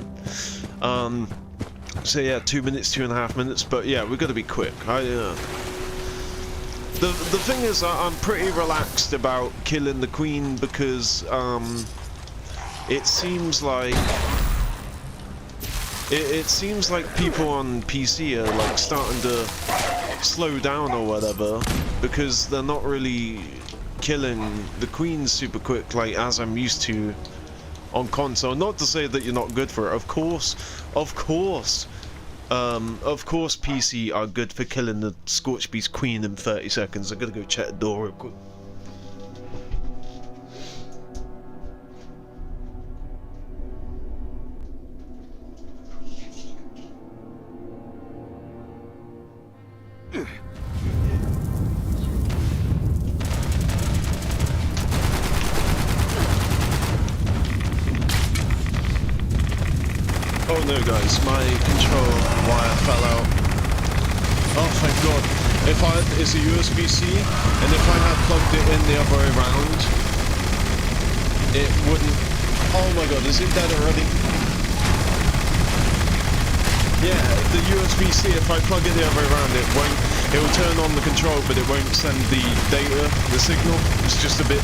So yeah, 2 minutes, 2.5 minutes, but yeah, we've got to be quick. The thing is, I'm pretty relaxed about killing the queen because it seems like people on PC are like starting to slow down or whatever, because they're not really killing the queens super quick like as I'm used to on console. Not to say that you're not good for it, of course PC are good for killing the Scorch Beast queen in 30 seconds. I gotta go check the door real quick. Oh no guys, my control wire fell out. Oh thank god. It's a USB-C, and if I had plugged it in the other way around, it wouldn't... Oh my god, is it dead already? Yeah, the USB-C, if I plug it the other way around, it will turn on the control, but it won't send the data, the signal. It's just a bit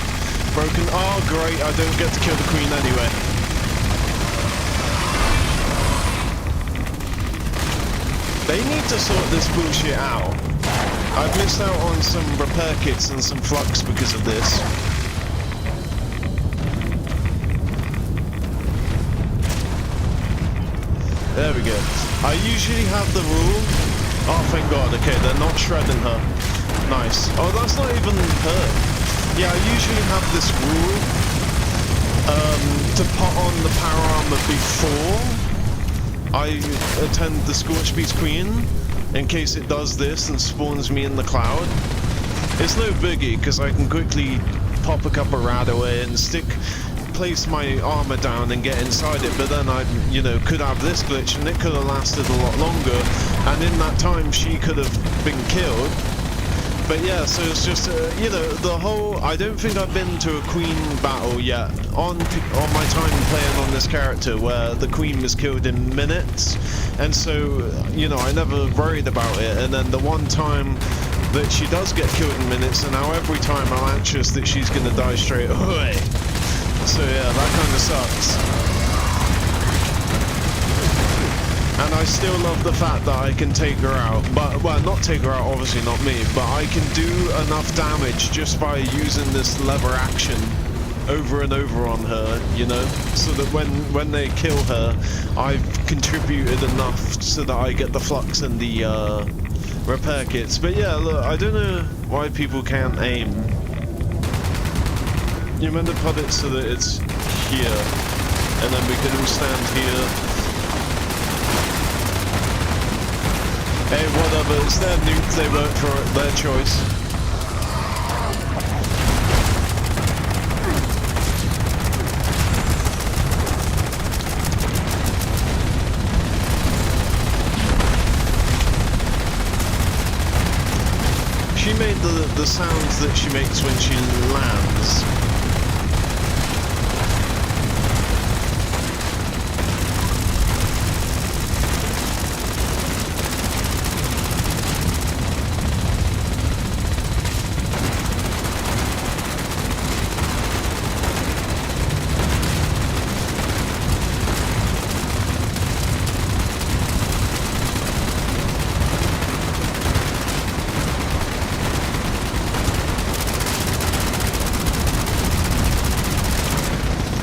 broken. Oh great, I don't get to kill the queen anyway. They need to sort this bullshit out. I've missed out on some repair kits and some flux because of this. There we go. I usually have the rule... Oh, thank god. Okay, they're not shredding her. Nice. Oh, that's not even her. Yeah, I usually have this rule to put on the power armor before I attend the Scorch Beast Queen, in case it does this and spawns me in the cloud. It's no biggie, because I can quickly pop a couple rad away and place my armor down and get inside it, but then I, could have this glitch and it could have lasted a lot longer, and in that time she could have been killed, But yeah, so it's just, you know, the whole... I don't think I've been to a queen battle yet on my time playing on this character where the queen was killed in minutes. And so, you know, I never worried about it. And then the one time that she does get killed in minutes, and now every time I'm anxious that she's going to die straight away. So yeah, that kind of sucks. And I still love the fact that I can take her out, but, well, not take her out, obviously not me, but I can do enough damage just by using this lever action over and over on her, you know, so that when they kill her, I've contributed enough so that I get the flux and the repair kits. But yeah, look, I don't know why people can't aim. You meant to put it so that it's here, and then we can all stand here. Hey, whatever, it's their nukes, they work for it, their choice. She made the sounds that she makes when she lands.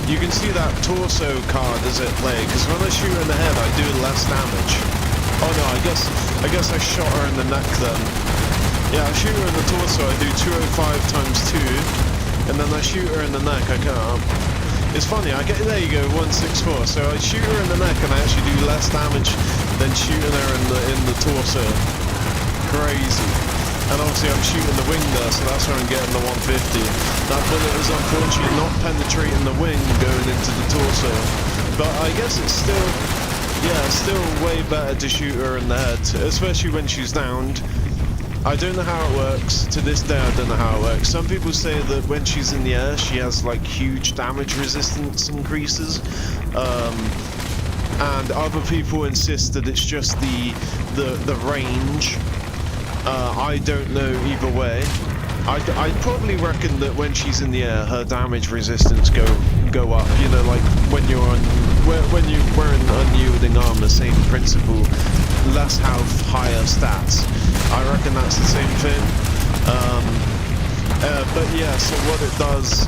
You can see that torso card as it play, because when I shoot her in the head, I do less damage. Oh no, I guess I shot her in the neck then. Yeah, I shoot her in the torso, I do 205 times 2, and then I shoot her in the neck, I can't. It's funny, there you go, 164. So I shoot her in the neck and I actually do less damage than shooting her in the torso. Crazy. And obviously I'm shooting the wing there, so that's where I'm getting the 150. That bullet is unfortunately not penetrating the wing going into the torso. But I guess it's still, yeah, it's still way better to shoot her in the head, especially when she's downed. I don't know how it works. To this day, I don't know how it works. Some people say that when she's in the air, she has like huge damage resistance increases. And other people insist that it's just the range. I don't know either way. I'd probably reckon that when she's in the air, her damage resistance go up. You know, like when you're wearing unyielding armor, same principle. Less health, higher stats. I reckon that's the same thing. But yeah, so what it does.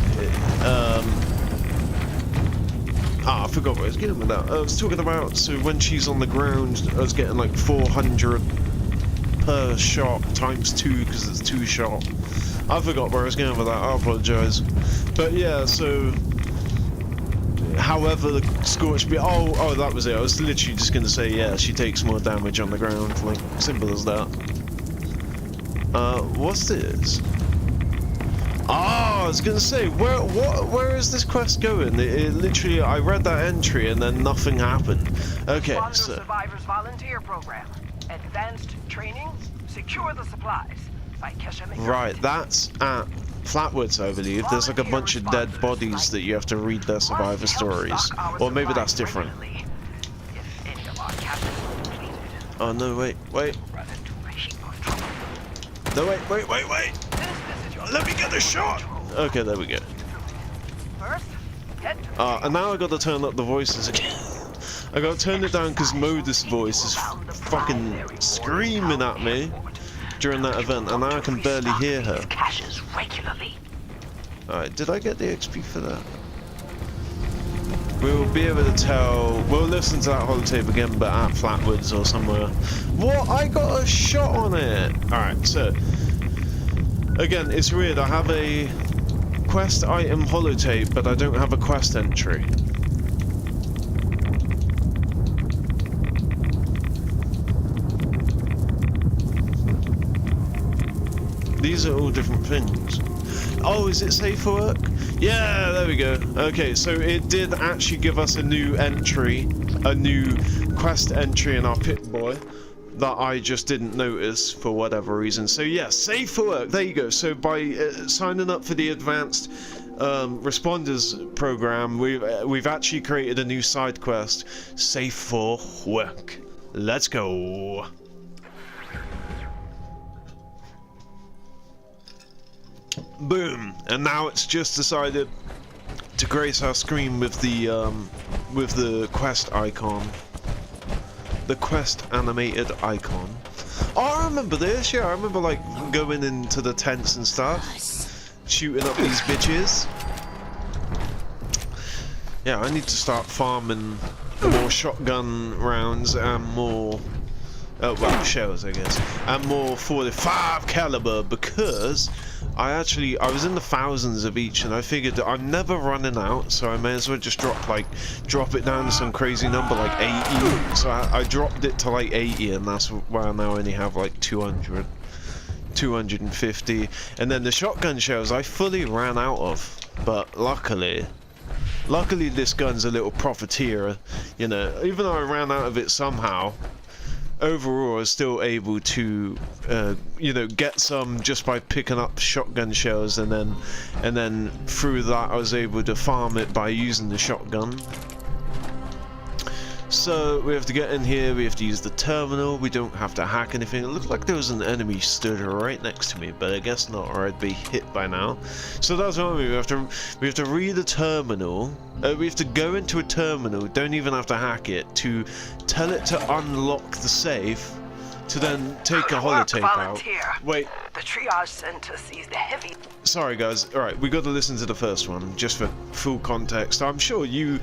I forgot what I was getting with that. I was talking about, so when she's on the ground, I was getting like 400 per shot times 2 because it's 2 shot. I forgot where I was going with that, I apologise. But yeah, so however the Scorch be oh that was it. I was literally just gonna say yeah, she takes more damage on the ground, like simple as that. What's this? I was gonna say, where is this quest going? It literally, I read that entry and then nothing happened. Okay, so Survivors Volunteer Program. Advanced training, secure the supplies. Right, that's at Flatwoods, I believe. There's like a bunch of dead bodies that you have to read their survivor stories. Or maybe that's different. Oh no, wait. No, wait. Let me get a shot! Okay, there we go. And now I gotta turn up the voices again. I gotta turn it down because Modus' voice is fucking screaming at me during that event, and now I can barely hear her. Alright, did I get the XP for that? We'll be able to tell. We'll listen to that holotape again, but at Flatwoods or somewhere. What? I got a shot on it! Alright, so again, it's weird. I have a quest item holotape, but I don't have a quest entry. These are all different things. Oh, is it safe for work? Yeah, there we go. Okay, so it did actually give us a new entry, a new quest entry in our Pit-Boy. that I just didn't notice for whatever reason. So yeah, safe for work. There you go. So by signing up for the advanced responders program, we've actually created a new side quest, safe for work. Let's go. Boom. And now it's just decided to grace our screen with the quest icon. The quest animated icon. Oh, I remember this. Yeah, I remember like going into the tents and stuff, shooting up these bitches. Yeah, I need to start farming more shotgun rounds and more, well, shells, I guess, and more 45 caliber, because I was in the thousands of each, and I figured that I'm never running out, so I may as well just drop it down to some crazy number like 80. So I dropped it to like 80, and that's why I now only have like 200, 250, and then the shotgun shells I fully ran out of, but luckily this gun's a little profiteer, you know. Even though I ran out of it somehow, overall I was still able to you know, get some just by picking up shotgun shells, and then through that I was able to farm it by using the shotgun. So we have to get in here, we have to use the terminal, we don't have to hack anything. It looked like there was an enemy stood right next to me, but I guess not, or I'd be hit by now. So that's what I mean, we have to read the terminal, we have to go into a terminal, don't even have to hack it, to tell it to unlock the safe, to then take a holotape out. Wait. The triage center sees the heavy... Sorry guys, alright, we got to listen to the first one, just for full context. I'm sure you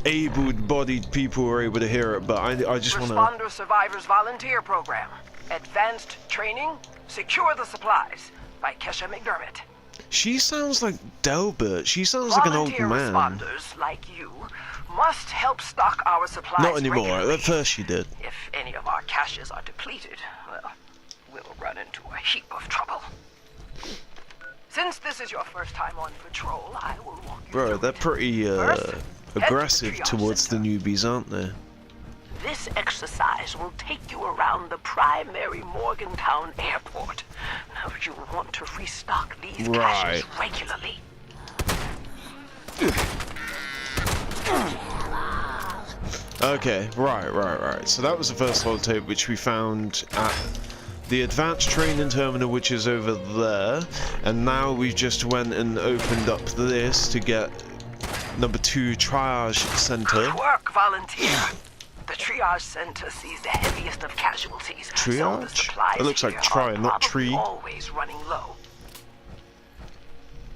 able-bodied people were able to hear it, but I just want to... Responder Survivors Volunteer Program. Advanced Training, Secure the Supplies, by Kesha McDermott. She sounds like Delbert. She sounds like an old man. Responders like you must help stock our supplies. Not anymore. Regularly. At first she did. If any of our caches are depleted, well, we'll run into a heap of trouble. Since this is your first time on patrol, I will walk you Bro, through they're it. pretty First, aggressive head to towards the Triage newbies, aren't they? This exercise will take you around the primary Morgantown airport. Now you'll want to restock these caches regularly. Okay, right. So that was the first holotape, which we found at the advanced training terminal, which is over there. And now we've just went and opened up this to get number 2 triage center. Good work, volunteer. The triage center sees the heaviest of casualties. Triage? So the supplies It looks like here try, are not probably tree. always running low.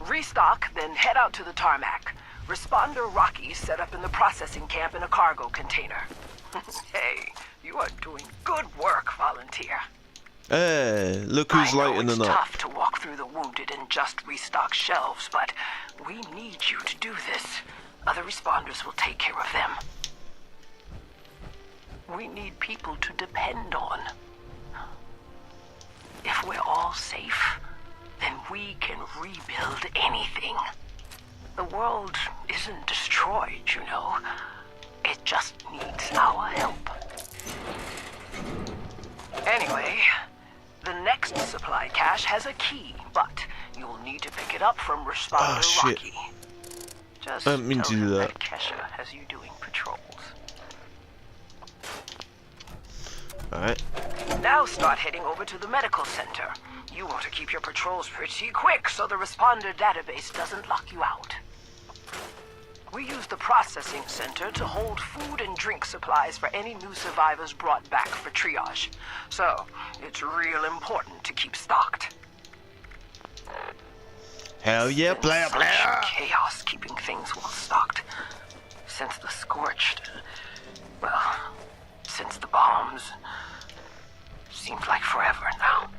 Restock, then head out to the tarmac. Responder Rocky set up in the processing camp in a cargo container. Hey, you are doing good work, volunteer. Hey, look who's lighting it's it up. tough to walk through the wounded and just restock shelves, but we need you to do this. Other responders will take care of them. We need people to depend on. If we're all safe, then we can rebuild anything. The world isn't destroyed, you know. It just needs our help. Anyway, the next supply cache has a key, but you'll need to pick it up from Responder Rocky. Just I didn't mean to do that. Kesha has you doing patrols. Alright. Now start heading over to the medical center. You want to keep your patrols pretty quick so the responder database doesn't lock you out. We use the processing center to hold food and drink supplies for any new survivors brought back for triage. So, it's real important to keep stocked. Hell yeah, Been player, such player! chaos keeping things well stocked. Since the scorched, well, since the bombs. Seems like forever now.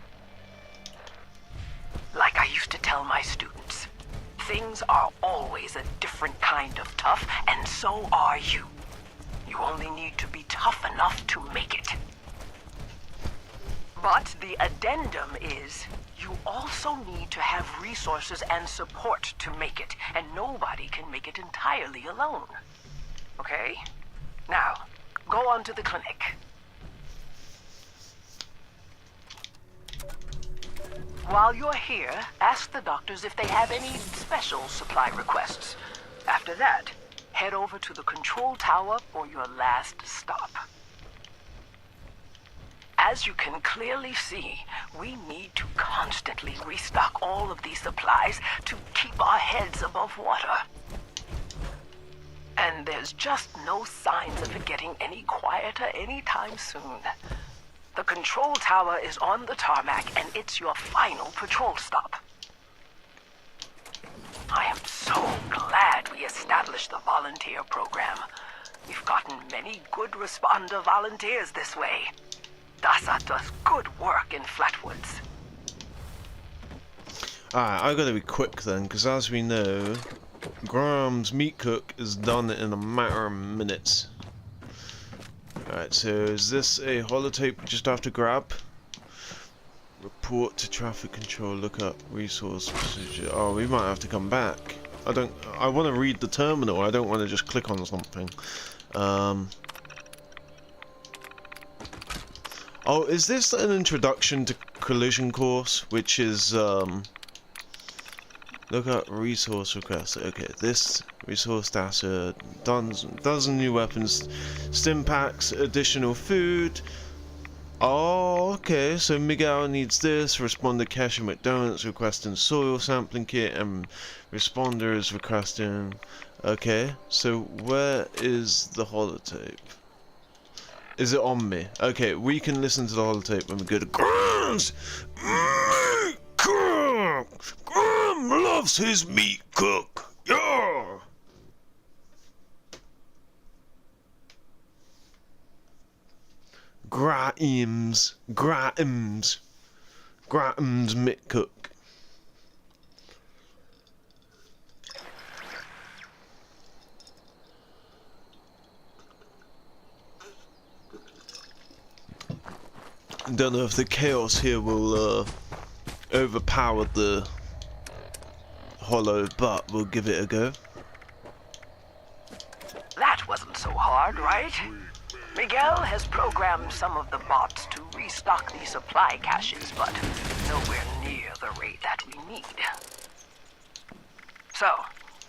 Like I used to tell my students, things are always a different kind of tough, and so are you. You only need to be tough enough to make it. But the addendum is, you also need to have resources and support to make it, and nobody can make it entirely alone. Okay? Now, go on to the clinic. While you're here, ask the doctors if they have any special supply requests. After that, head over to the control tower for your last stop. As you can clearly see, we need to constantly restock all of these supplies to keep our heads above water. And there's just no signs of it getting any quieter anytime soon. The control tower is on the tarmac, and it's your final patrol stop. I am so glad we established the volunteer program. We've gotten many good responder volunteers this way. DASA does good work in Flatwoods. Alright, I gotta be quick then, because as we know, Graham's meat cook is done in a matter of minutes. Alright, so is this a holotape we just have to grab? Report to traffic control, look up resource procedure. Oh, we might have to come back. I want to read the terminal, I don't want to just click on something. Oh, is this an introduction to collision course, which is, look up resource request. Okay, this resource data, dozen new weapons, stim packs, additional food. Oh, okay, so Miguel needs this, responder cache at McDonald's requesting soil sampling kit, and responder is requesting... Okay, so where is the holotape? Is it on me? Okay, we can listen to the holotape when we go to Graham's meat cook! Graham loves his meat cook! Yeah! Graham's meat cook. I don't know if the chaos here will overpower the holo, but we'll give it a go. That wasn't so hard, right? Miguel has programmed some of the bots to restock the supply caches, but nowhere near the rate that we need. So,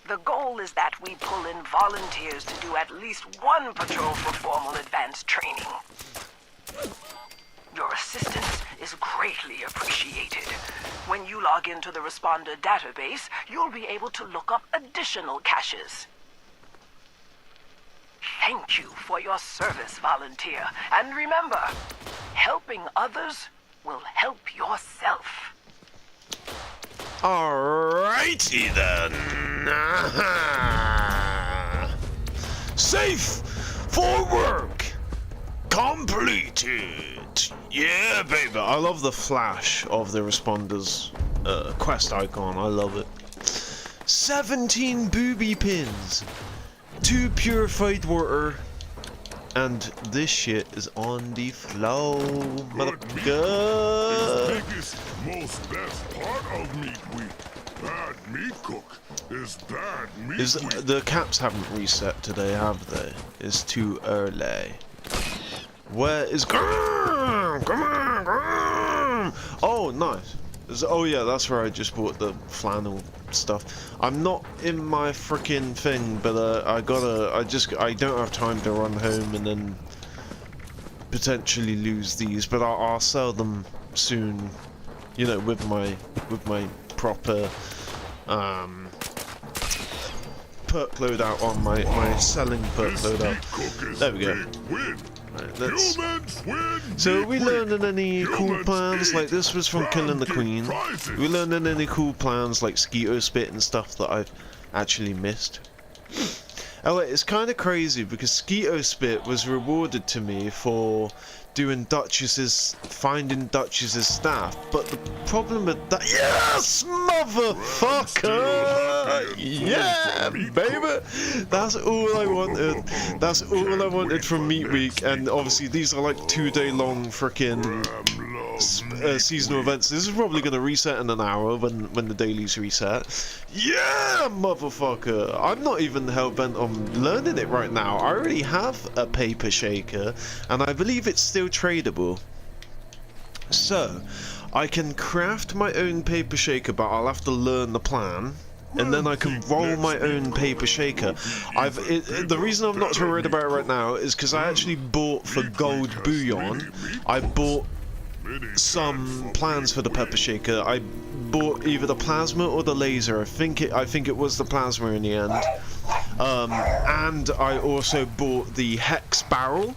the goal is that we pull in volunteers to do at least one patrol for formal advanced training. Your assistance is greatly appreciated. When you log into the responder database, you'll be able to look up additional caches. Thank you for your service, volunteer. And remember, helping others will help yourself. Alrighty then. Safe for work completed. Yeah, baby. I love the flash of the responder's quest icon. I love it. 17 booby pins. 2 purified water, and this shit is on the flow, motherfucker. Is biggest, most best part of meat week. Bad meat cook is bad meat week. The caps haven't reset today, have they? It's too early. Where is Graham? Come on, Graham! Oh, nice. Oh yeah, that's where I just bought the flannel stuff. I'm not in my freaking thing, but I don't have time to run home and then potentially lose these, but I'll sell them soon, you know, with my proper perk loadout on my selling perk loadout. There we go. Right, so are we learning any cool plans? Like, this was from Killing the Queen. Are we learning any cool plans like Skeeto Spit and stuff that I've actually missed? Oh wait, it's kind of crazy because Skeeto Spit was rewarded to me for finding Duchess's staff, but the problem with that— yes, motherfucker! Yeah, baby! That's all I wanted. That's all I wanted from Meat Week, and obviously these are like 2-day long frickin' seasonal events. This is probably gonna reset in an hour when the dailies reset. Yeah, motherfucker! I'm not even hell-bent on learning it right now. I already have a paper shaker, and I believe it's still tradable. So, I can craft my own paper shaker, but I'll have to learn the plan. And then I can roll my own paper shaker. The reason I'm not so worried about it right now is because I actually bought for gold bullion. I bought some plans for the pepper shaker. I bought either the plasma or the laser. I think it was the plasma in the end. And I also bought the hex barrel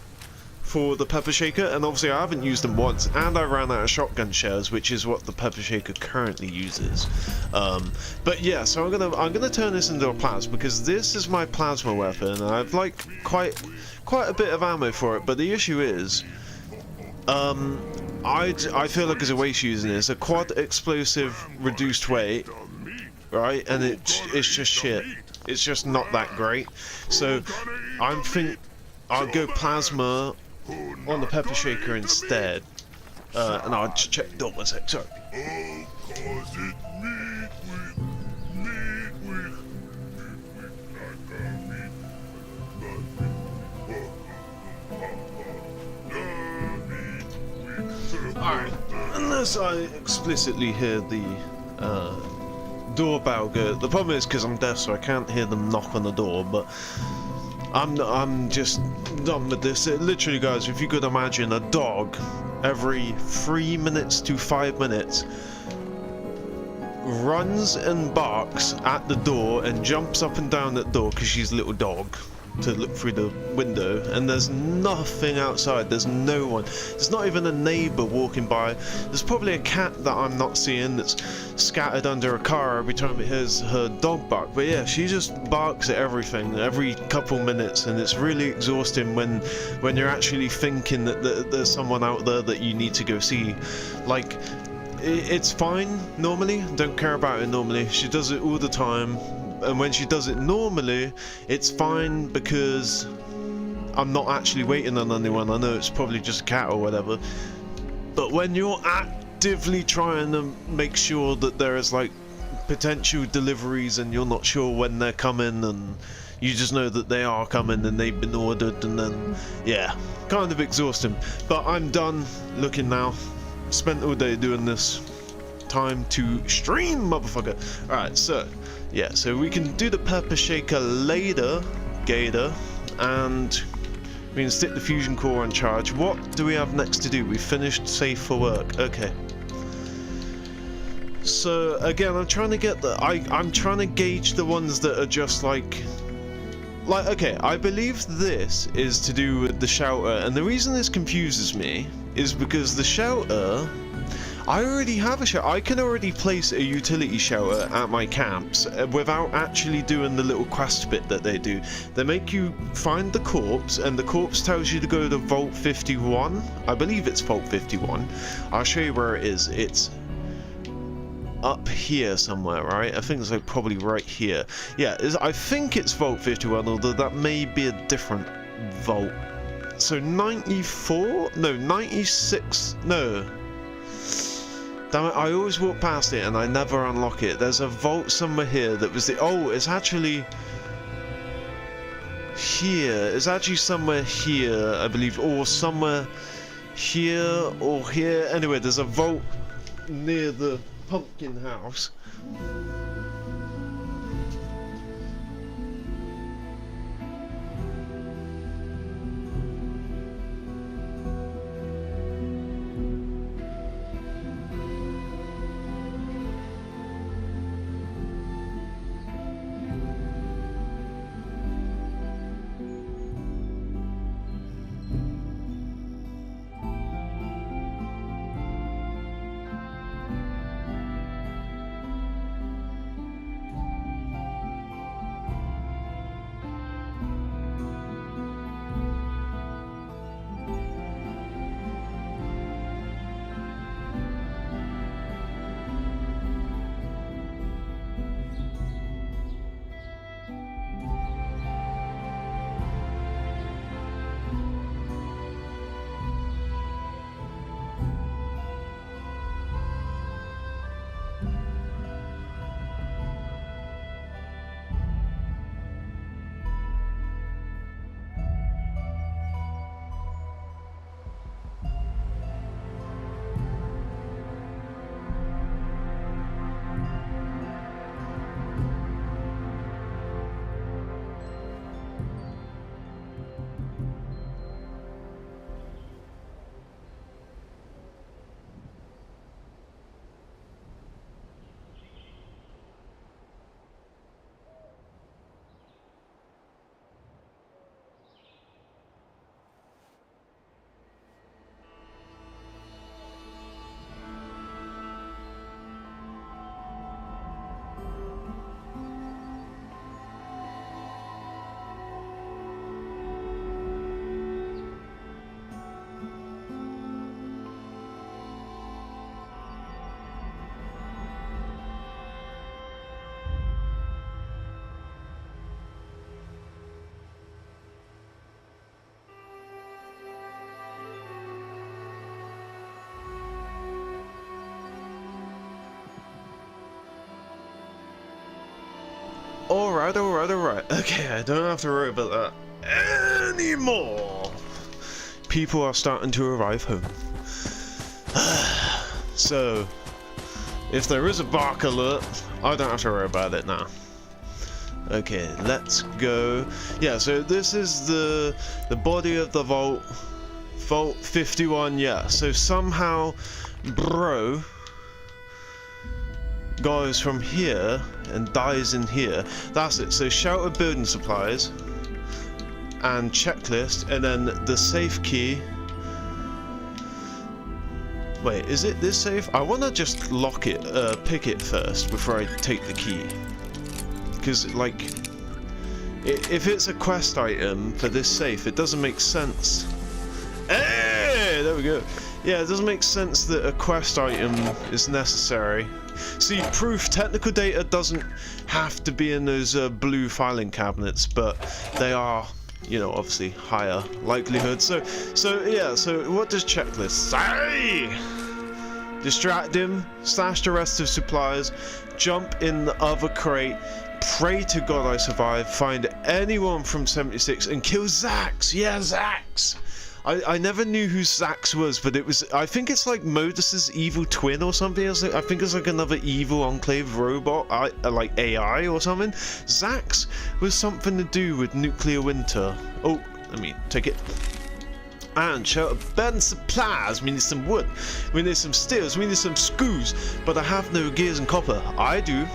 for the pepper shaker, and obviously I haven't used them once, and I ran out of shotgun shells, which is what the pepper shaker currently uses. But yeah, so I'm gonna turn this into a plasma, because this is my plasma weapon, and I've like quite a bit of ammo for it. But the issue is, I feel like it's a waste using this. A quad explosive reduced weight, right? And it's just shit. It's just not that great. So I'll go plasma on the pepper shaker instead. And I'll just check the door one sec, sorry. Alright, unless I explicitly hear the doorbell go. The problem is because I'm deaf, so I can't hear them knock on the door, but I'm just done with this. It literally, guys, if you could imagine a dog every 3 minutes to 5 minutes runs and barks at the door and jumps up and down that door because she's a little dog to look through the window, and there's nothing outside. There's no one. There's not even a neighbor walking by. There's probably a cat that I'm not seeing that's scattered under a car every time it hears her dog bark. But yeah, she just barks at everything every couple minutes, and it's really exhausting when you're actually thinking that there's someone out there that you need to go see. Like, it's fine normally, don't care about it normally. She does it all the time. And when she does it normally, it's fine because I'm not actually waiting on anyone. I know it's probably just a cat or whatever. But when you're actively trying to make sure that there is like potential deliveries and you're not sure when they're coming, and you just know that they are coming and they've been ordered, and then, yeah, kind of exhausting. But I'm done looking now. Spent all day doing this. Time to stream, motherfucker. Alright, so yeah, so we can do the pepper shaker later, Gator, and we can stick the fusion core on charge. What do we have next to do? We finished safe for work. Okay. So again, I'm trying to get I'm trying to gauge the ones that are just like okay, I believe this is to do with the shelter, and the reason this confuses me is because the shelter, I already have a shelter. I can already place a utility shelter at my camps without actually doing the little quest bit that they do. They make you find the corpse, and the corpse tells you to go to Vault 51. I believe it's Vault 51. I'll show you where it is. It's up here somewhere, right? I think it's like probably right here. Yeah, I think it's Vault 51, although that may be a different vault. So 94? No, 96? No. Damn it, I always walk past it and I never unlock it. There's a vault somewhere here that was the... Oh, it's actually... here. It's actually somewhere here, I believe. Or somewhere here or here. Anyway, there's a vault near the pumpkin house. Alright. Okay, I don't have to worry about that anymore. People are starting to arrive home. So, if there is a bark alert, I don't have to worry about it now. Okay, let's go. Yeah, so this is the body of the vault. Vault 51, yeah. So somehow, bro goes from here and dies in here. That's it. So shelter, building supplies, and checklist, and then the safe key. Wait, is it this safe? I want to just lock it, pick it first before I take the key. Because, like, if it's a quest item for this safe, it doesn't make sense. Hey, there we go. Yeah, it doesn't make sense that a quest item is necessary. See, proof technical data doesn't have to be in those blue filing cabinets, but they are, you know, obviously higher likelihood. So yeah, so what does checklist say? Distract him, stash the rest of supplies, jump in the other crate, pray to God I survive, find anyone from 76 and kill Zax. Yeah, Zax. I never knew who Zax was, but it was, I think it's like Modus's evil twin or something. I think it's like another evil Enclave robot, like AI or something. Zax was something to do with nuclear winter. Oh, let me take it. And shelter, burn supplies. We need some wood, we need some steels, we need some screws, but I have no gears and copper. I do.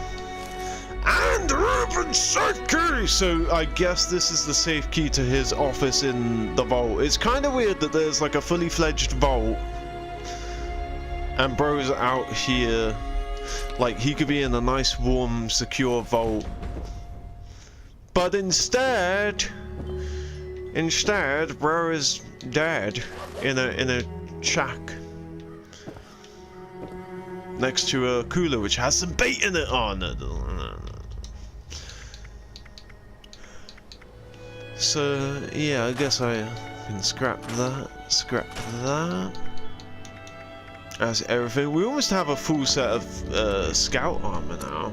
And Ruben safe key! So I guess this is the safe key to his office in the vault. It's kind of weird that there's like a fully fledged vault and bro's out here. Like he could be in a nice warm secure vault, but instead bro is dead in a shack next to a cooler which has some bait in it. Oh no. So yeah, I guess I can scrap that. That's everything. We almost have a full set of scout armor now.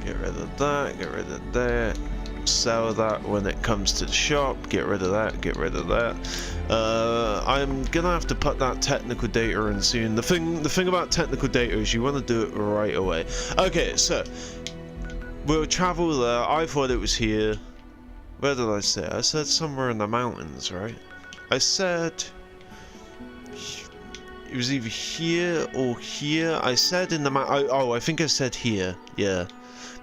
Get rid of that, get rid of that. Sell that when it comes to the shop. Get rid of that, get rid of that. I'm gonna have to put that technical data in soon. The thing about technical data is you want to do it right away. Okay, so we'll travel there. I thought it was here. Where did I say? I said somewhere in the mountains, right? I said it was either here or here. I said in the I think I said here. Yeah,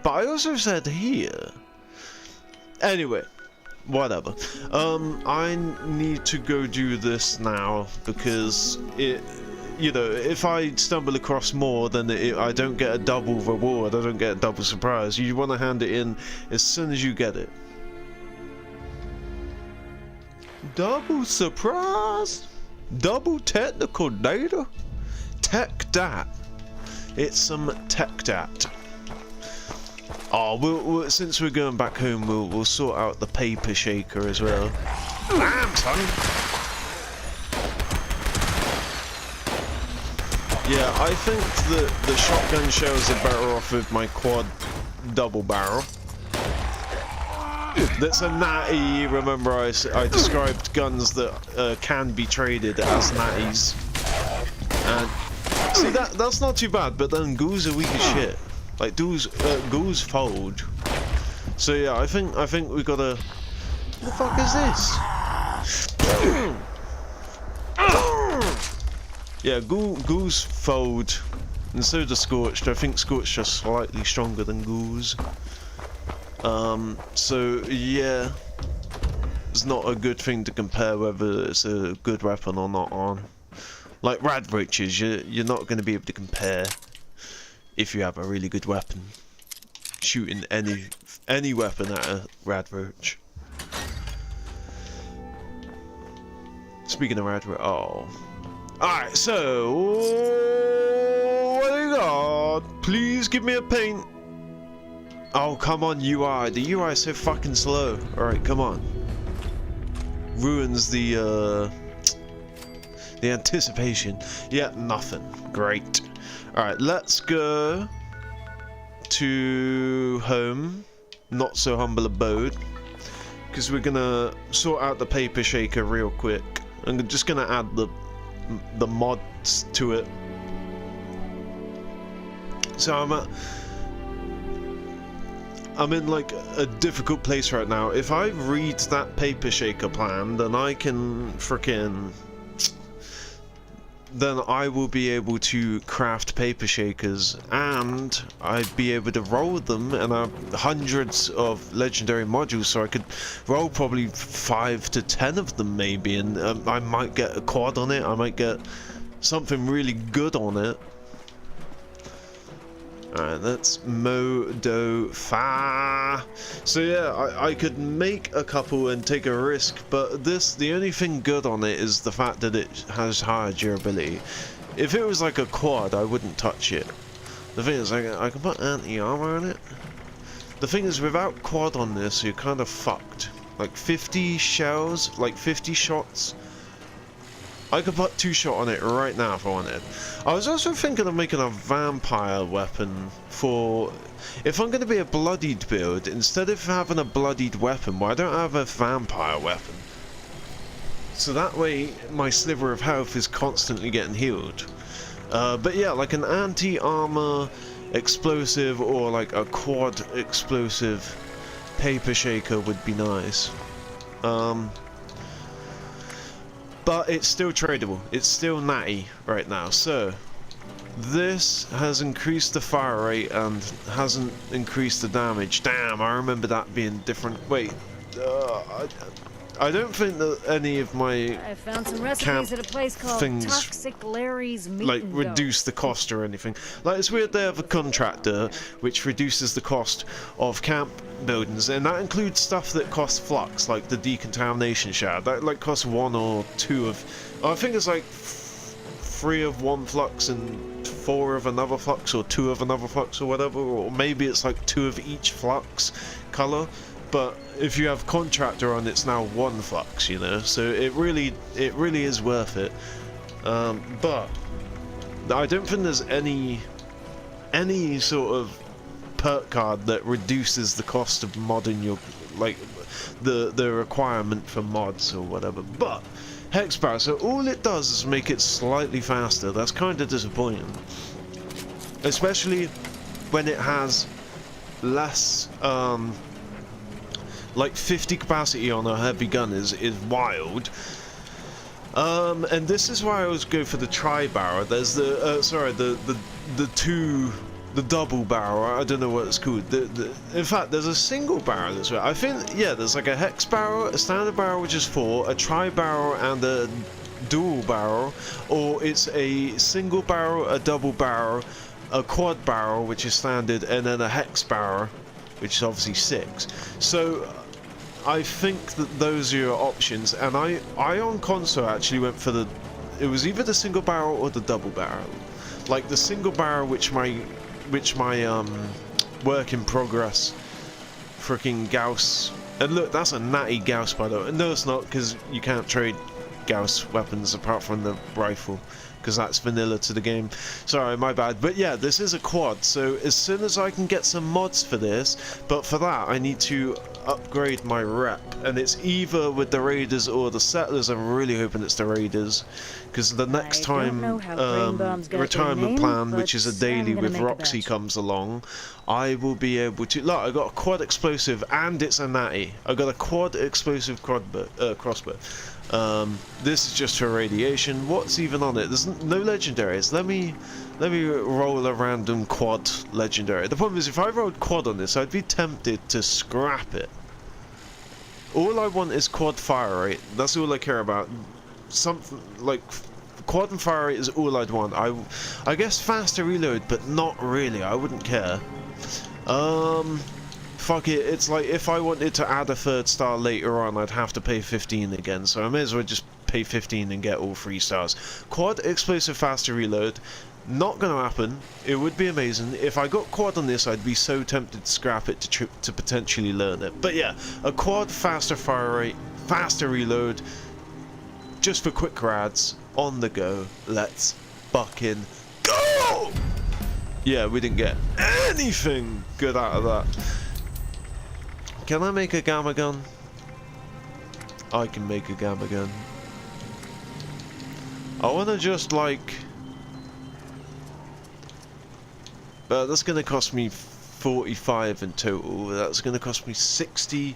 but I also said here. Anyway, whatever. I need to go do this now because it, you know, if I stumble across more, then I don't get a double reward. I don't get a double surprise. You want to hand it in as soon as you get it. Double surprise? Double technical data? Tech dat. It's some tech dat. Oh, we'll, since we're going back home, we'll sort out the paper shaker as well. Damn, son! Yeah, I think that the shotgun shells are better off with my quad double barrel. That's a natty. Remember, I described guns that can be traded as natties. And see, that's not too bad, but then ghouls are weak as shit. Like ghouls fold. So yeah, I think we gotta. What the fuck is this? Yeah, ghouls fold, and so does Scorched. I think Scorched are slightly stronger than ghouls. So yeah, it's not a good thing to compare whether it's a good weapon or not on. Like rad roaches, you're not going to be able to compare. If you have a really good weapon, shooting any weapon at a rad roach. Speaking of rad roach, oh. Alright, so what do you got? Please give me a paint. Oh, come on, UI. The UI is so fucking slow. Alright, come on. Ruins the The anticipation. Yet nothing. Great. Alright, let's go to home. Not so humble abode. Because we're gonna sort out the paper shaker real quick. I'm just gonna add the mods to it. So I'm in like a difficult place right now. If I read that paper shaker plan, then I can frickin'... then I will be able to craft paper shakers, and I'd be able to roll them, and I have hundreds of legendary modules, so I could roll probably 5 to 10 of them maybe, and I might get a quad on it, I might get something really good on it. Alright, that's Mo-Do-Fa. So yeah, I could make a couple and take a risk, but the only thing good on it is the fact that it has higher durability. If it was like a quad, I wouldn't touch it. The thing is, I can put anti-armor on it. The thing is, without quad on this, you're kind of fucked. Like 50 shells, like 50 shots. I could put 2 shot on it right now if I wanted. I was also thinking of making a vampire weapon for... If I'm going to be a bloodied build, instead of having a bloodied weapon, why don't I have a vampire weapon? So that way my sliver of health is constantly getting healed. But yeah, like an anti-armor explosive or like a quad explosive paper shaker would be nice. But it's still tradable. It's still natty right now. So this has increased the fire rate and hasn't increased the damage. Damn, I remember that being different. Wait, I don't think that any of my I found some recipes at a place called things Toxic Larry's Meat like and reduce the cost or anything. Like it's weird they have a contractor which reduces the cost of camp buildings, and that includes stuff that costs flux, like the decontamination shard. That like costs 1 or 2 of... I think it's like 3 of one flux and 4 of another flux, or 2 of another flux or whatever, or maybe it's like 2 of each flux color. But if you have contractor on, it's now 1 flux, you know. So it really is worth it. But I don't think there's any sort of perk card that reduces the cost of modding your, like, the requirement for mods or whatever. But hex barrel, so all it does is make it slightly faster. That's kind of disappointing, especially when it has less like 50 capacity on a heavy gun is wild. And this is why I always go for the tri-barrel. There's the the double barrel. I don't know what it's called. In fact, there's a single barrel as well. I think, yeah, there's like a hex barrel, a standard barrel which is 4, a tri-barrel, and a dual barrel, or it's a single barrel, a double barrel, a quad barrel which is standard, and then a hex barrel which is obviously 6. So I think that those are your options, and I on console actually went for it was either the single barrel or the double barrel. Like the single barrel which my work in progress freaking Gauss, and look, that's a natty Gauss by the way. No, it's not, because you can't trade Gauss weapons apart from the rifle, because that's vanilla to the game. Sorry, my bad. But yeah, this is a quad, so as soon as I can get some mods for this, but for that I need to upgrade my rep, and it's either with the raiders or the settlers. I'm really hoping it's the raiders, because the next time retirement plan, which is a daily with Roxy, comes along, I will be able to... Look, I got a quad explosive and it's a natty. I got a quad explosive crossbow. This is just for radiation. What's even on it? There's no legendaries. Let me roll a random quad legendary. The problem is, if I rolled quad on this, I'd be tempted to scrap it. All I want is quad fire rate. That's all I care about. Something like quad and fire rate is all I'd want. I guess faster reload, but not really. I wouldn't care. Fuck it, it's like if I wanted to add a 3rd star later on, I'd have to pay 15 again, so I may as well just pay 15 and get all 3 stars. Quad explosive faster reload, not gonna happen. It would be amazing. If I got quad on this, I'd be so tempted to scrap it to potentially learn it. But yeah, a quad faster fire rate, faster reload, just for quick rads on the go. Let's fucking go! Yeah, we didn't get anything good out of that. Can I make a gamma gun? I can make a gamma gun. I wanna just like... that's gonna cost me 45 in total. That's gonna cost me 60.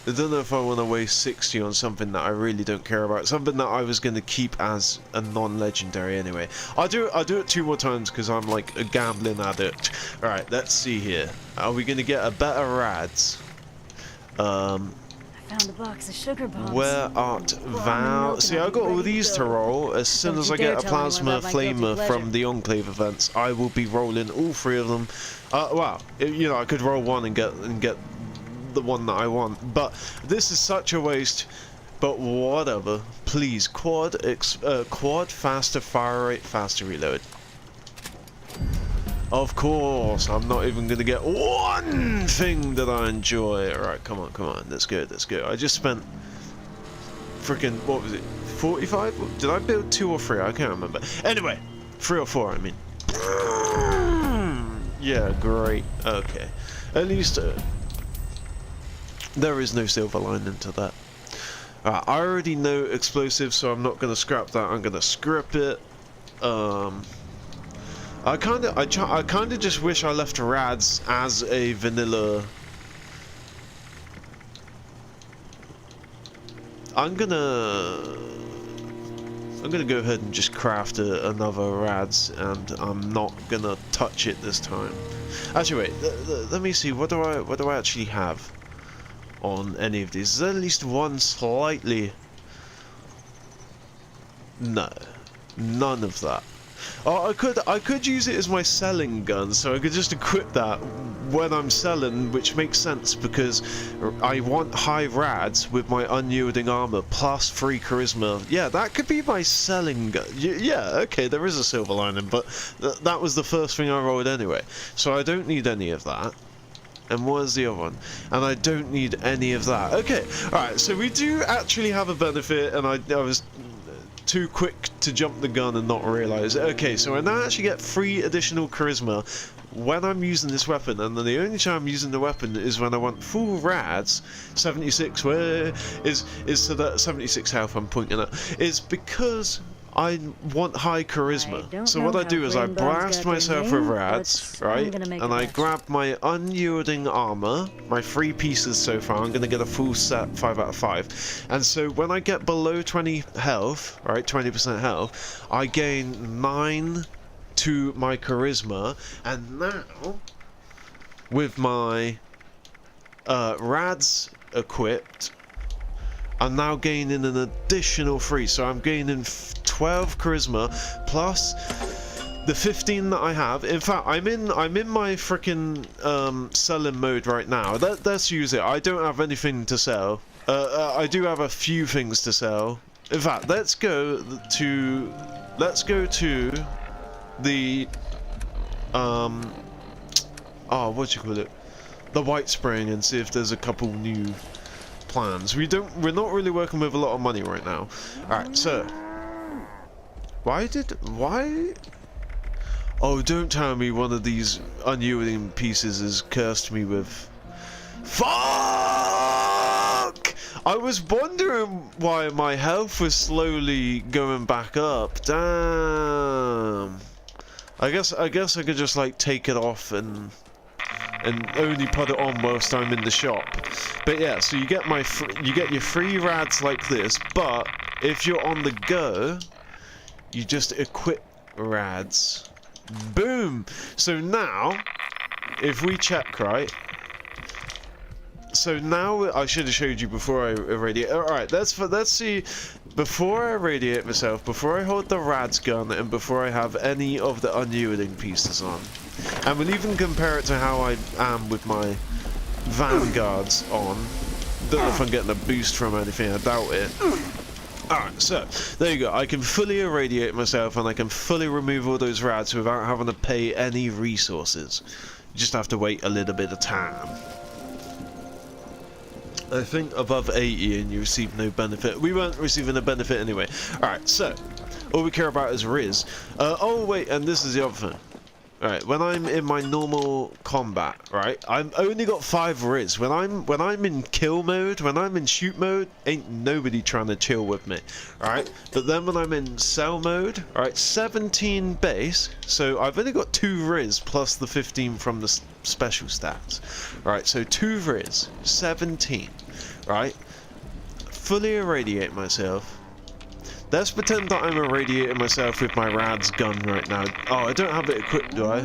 I don't know if I want to waste 60 on something that I really don't care about. Something that I was gonna keep as a non-legendary anyway. I'll do it 2 more times because I'm like a gambling addict. All right, let's see here. Are we gonna get a better rads? I found a box of sugar bombs. Where art thou? See, I got all these to roll. As soon Don't as you I get dare a tell anyone plasma about my guilty flamer pleasure. from the Enclave events, I will be rolling all 3 of them. Well, you know, I could roll one and get the one that I want, but this is such a waste. But whatever. Please, quad faster fire rate, faster reload. Of course, I'm not even gonna get one thing that I enjoy. Alright, come on, let's go. I just spent freaking, what was it, 45? Did I build 2 or 3? I can't remember. Anyway, 3 or 4, I mean. Yeah, great. Okay. At least there is no silver lining to that. I already know explosives, so I'm not gonna scrap that. I'm gonna script it. I kind of just wish I left rads as a vanilla. I'm gonna go ahead and just craft another rads, and I'm not gonna touch it this time. Actually, wait. Let me see. What do I actually have on any of these? Is there at least one slightly? No, none of that. Oh, I could use it as my selling gun, so I could just equip that when I'm selling, which makes sense because I want high rads with my unyielding armor plus 3 charisma. Yeah, that could be my selling gun. Yeah, okay, there is a silver lining, but that was the first thing I rolled anyway, so I don't need any of that. And where's the other one? And I don't need any of that. Okay, alright, so we do actually have a benefit, and I was too quick to jump the gun and not realize. Okay, so I now actually get 3 additional charisma when I'm using this weapon, and then the only time I'm using the weapon is when I want full rads. 76, where is so that 76 health I'm pointing at, is because I want high charisma. So what I do is I blast myself with rads, right? And I grab my unyielding armor, my 3 pieces so far. I'm gonna get a full set, 5 out of 5. And so when I get below 20 health, right, 20% health, I gain 9 to my charisma. And now, with my rads equipped, I'm now gaining an additional 3, so I'm gaining 12 charisma plus the 15 that I have. In fact, I'm in my freaking selling mode right now. Let's use it. I don't have anything to sell. I do have a few things to sell. In fact, let's go to the what do you call it? The White Spring, and see if there's a couple new plans. We're not really working with a lot of money right now. Alright, so why oh, don't tell me one of these unyielding pieces has cursed me with fuck. I was wondering why my health was slowly going back up. Damn. I guess I could just like take it off and only put it on whilst I'm in the shop. But yeah, so you get your 3 rads like this, but if you're on the go, you just equip rads. Boom! So now, if we check, right? So now, I should have showed you before I irradiate. Alright, let's see. Before I irradiate myself, before I hold the rads gun, and before I have any of the unyielding pieces on. And we'll even compare it to how I am with my vanguards on. Don't know if I'm getting a boost from anything, I doubt it. Alright, so, there you go. I can fully irradiate myself, and I can fully remove all those rads without having to pay any resources. You just have to wait a little bit of time. I think above 80 and you receive no benefit. We weren't receiving a benefit anyway. Alright, so all we care about is Riz. Oh wait, and this is the other thing. Alright, when I'm in my normal combat, right, I'm only got 5 Riz. When I'm in kill mode, when I'm in shoot mode, ain't nobody trying to chill with me. Alright, but then when I'm in cell mode, alright, 17 base, so I've only got 2 Riz plus the 15 from the special stats. Alright, so 2 Riz, 17, right, fully irradiate myself. Let's pretend that I'm irradiating myself with my Rad's gun right now. Oh, I don't have it equipped, do I?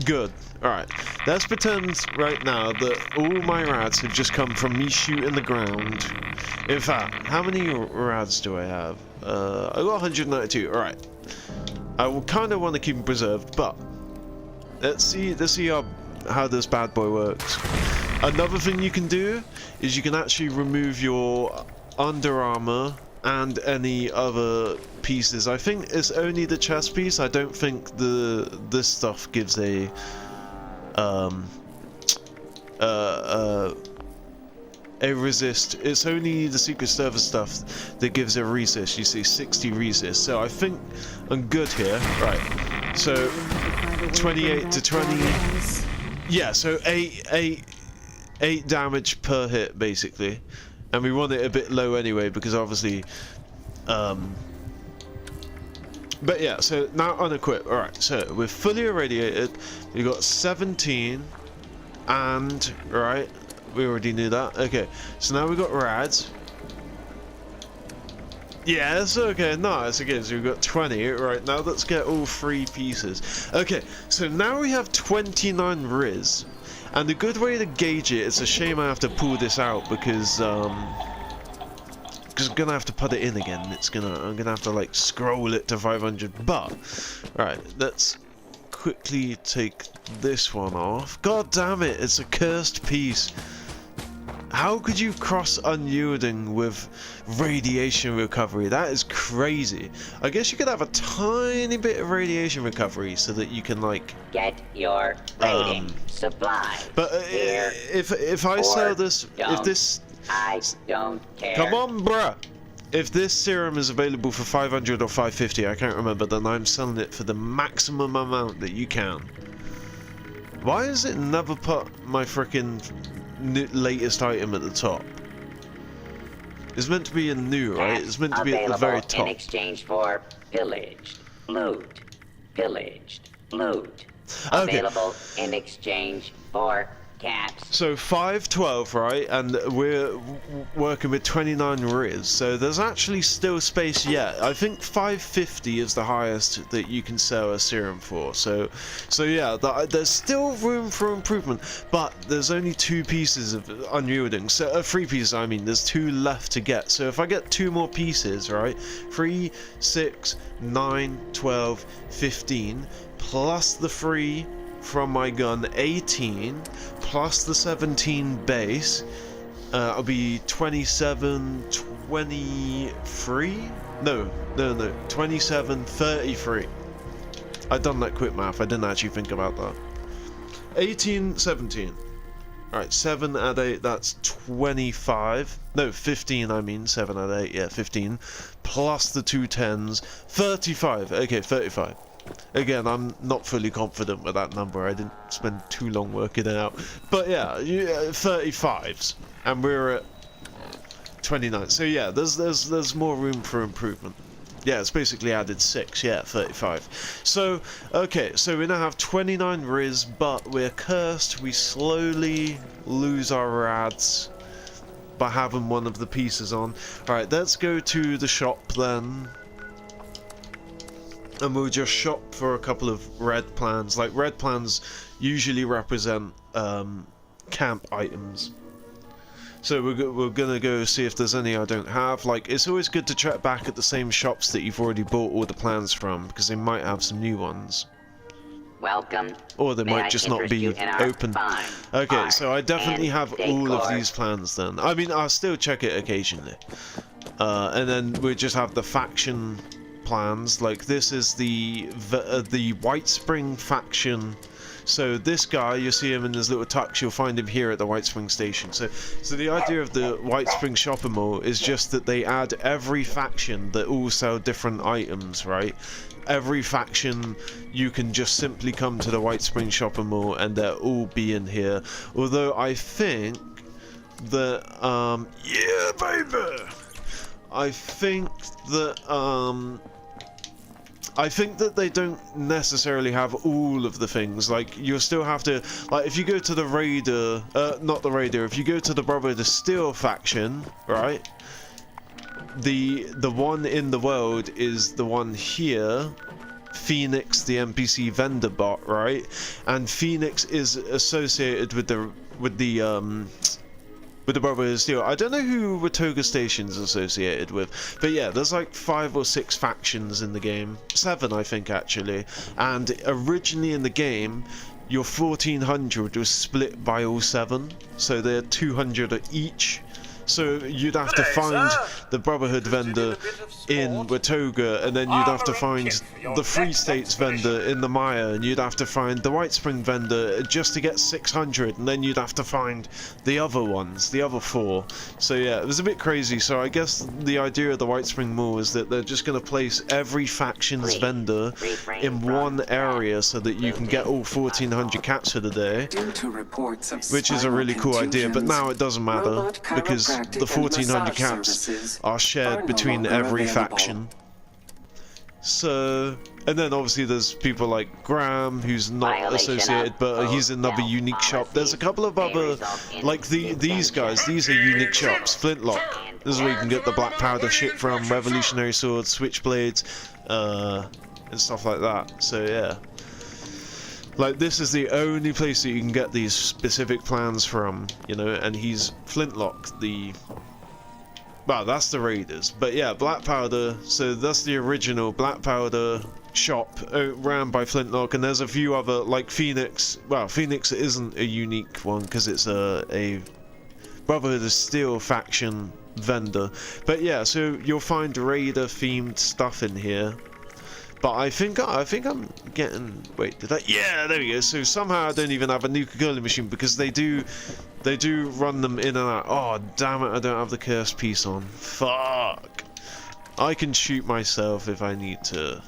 Good. Alright. Let's pretend right now that all my Rads have just come from me shooting the ground. In fact, how many Rads do I have? I got 192. Alright. I will kind of want to keep them preserved, but let's see how this bad boy works. Another thing you can do is you can actually remove your Under Armour and any other pieces. I think it's only the chest piece. I don't think this stuff gives a resist. It's only the Secret Service stuff that gives a resist. You see 60 resist. So I think I'm good here. Right. So 28 to 20. Yeah, so 8 damage per hit basically. And we want it a bit low anyway, because obviously, but yeah, so now unequipped. Alright, so we're fully irradiated. We got 17, and, right, we already knew that. Okay, so now we got Rads. Yes, okay, nice. Okay, so we've got 20. Right, now let's get all 3 pieces. Okay, so now we have 29 Riz. And a good way to gauge it, it's a shame I have to pull this out because I'm gonna have to put it in again. I'm gonna have to like scroll it to 500. But right, let's quickly take this one off. God damn it, it's a cursed piece. How could you cross unyielding with radiation recovery? That is crazy. I guess you could have a tiny bit of radiation recovery so that you can like Get your rating supply. But if I sell this, if this, I don't care. come on, bruh. If this serum is available for 500 or 550, I can't remember. Then I'm selling it for the maximum amount that you can. Why is it never put my frickin' latest item at the top? It's meant to be a new, right? It's meant to be at the very top. In exchange for pillaged, loot, pillaged, loot. Okay. Available in exchange for caps. So 512, right? And we're working with 29 Riz. So there's actually still space yet. I think 550 is the highest that you can sell a serum for. So yeah, there's still room for improvement. But there's only 2 pieces of unyielding. So 3 pieces, I mean. There's 2 left to get. So if I get 2 more pieces, right? 3, 6, 9, 12, 15, plus the 3 from my gun, 18, plus the 17 base, it'll be 27, 23? No, 27, 33. I done that quick math, I didn't actually think about that. 18, 17. Alright, 7 add 8, that's 25. No, 15 I mean, 7 add 8, yeah, 15. Plus the 2 10s, 35. Okay, 35. Again, I'm not fully confident with that number. I didn't spend too long working it out. But yeah, 35s, and we're at 29. So yeah, there's more room for improvement. Yeah, it's basically added 6. Yeah, 35. So okay, so we now have 29 Riz, but we're cursed. We slowly lose our Rads by having one of the pieces on. All right, let's go to the shop then. And we'll just shop for a couple of red plans. Like, red plans usually represent camp items. So we're gonna go see if there's any I don't have. Like, it's always good to check back at the same shops that you've already bought all the plans from, because they might have some new ones. Welcome. Or they May might I just not interest be you in our open. fine Okay, art so I definitely and have all of decor. these plans then. I mean, I'll still check it occasionally. And then we just have the faction plans. Like, this is the White Spring faction So this guy, you'll see him in his little tux, you'll find him here at the White Spring Station. So the idea of the White Spring Shopping Mall is just that they add every faction that all sell different items, right? Every faction, you can just simply come to the White Spring Shopping Mall and they'll all be in here. Although I think that, yeah, baby! I think that they don't necessarily have all of the things. Like, you'll still have to, like, if you go to the Raider, not the Raider, if you go to the Brotherhood of Steel faction, right? The one in the world is the one here, Phoenix, the NPC vendor bot, right? And Phoenix is associated with the Brotherhood of Steel. I don't know who Watoga Station's associated with, but yeah, there's like 5 or 6 factions in the game. 7, I think, actually. And originally in the game, your 1400 was split by all 7, so they're 200 each. So you'd have to find the Brotherhood vendor in Watoga, and then you'd have to find the Free States vendor in the Maya, and you'd have to find the White Spring vendor just to get 600, and then you'd have to find the other ones, the other 4. So yeah, it was a bit crazy. So I guess the idea of the White Spring Mall is that they're just going to place every faction's vendor in one area so that you can get all 1400 caps for the day, which is a really cool idea. But now it doesn't matter, because the 1400 caps are shared between every faction. So, and then obviously there's people like Graham, who's not associated, but he's another unique shop. There's a couple of other, like these guys, these are unique shops. Flintlock, this is where you can get the black powder shit from, revolutionary swords, switchblades, and stuff like that. So yeah. Like, this is the only place that you can get these specific plans from, you know, and he's Flintlock, the... Well, that's the Raiders. But yeah, Black Powder, so that's the original Black Powder shop ran by Flintlock, and there's a few other, like Phoenix. Well, Phoenix isn't a unique one, because it's a Brotherhood of Steel faction vendor. But yeah, so you'll find Raider-themed stuff in here. But I think I'm getting... Wait, did I... Yeah, there we go. So somehow I don't even have a nuka-cola machine, because they do run them in and out. Oh, damn it, I don't have the cursed piece on. Fuck. I can shoot myself if I need to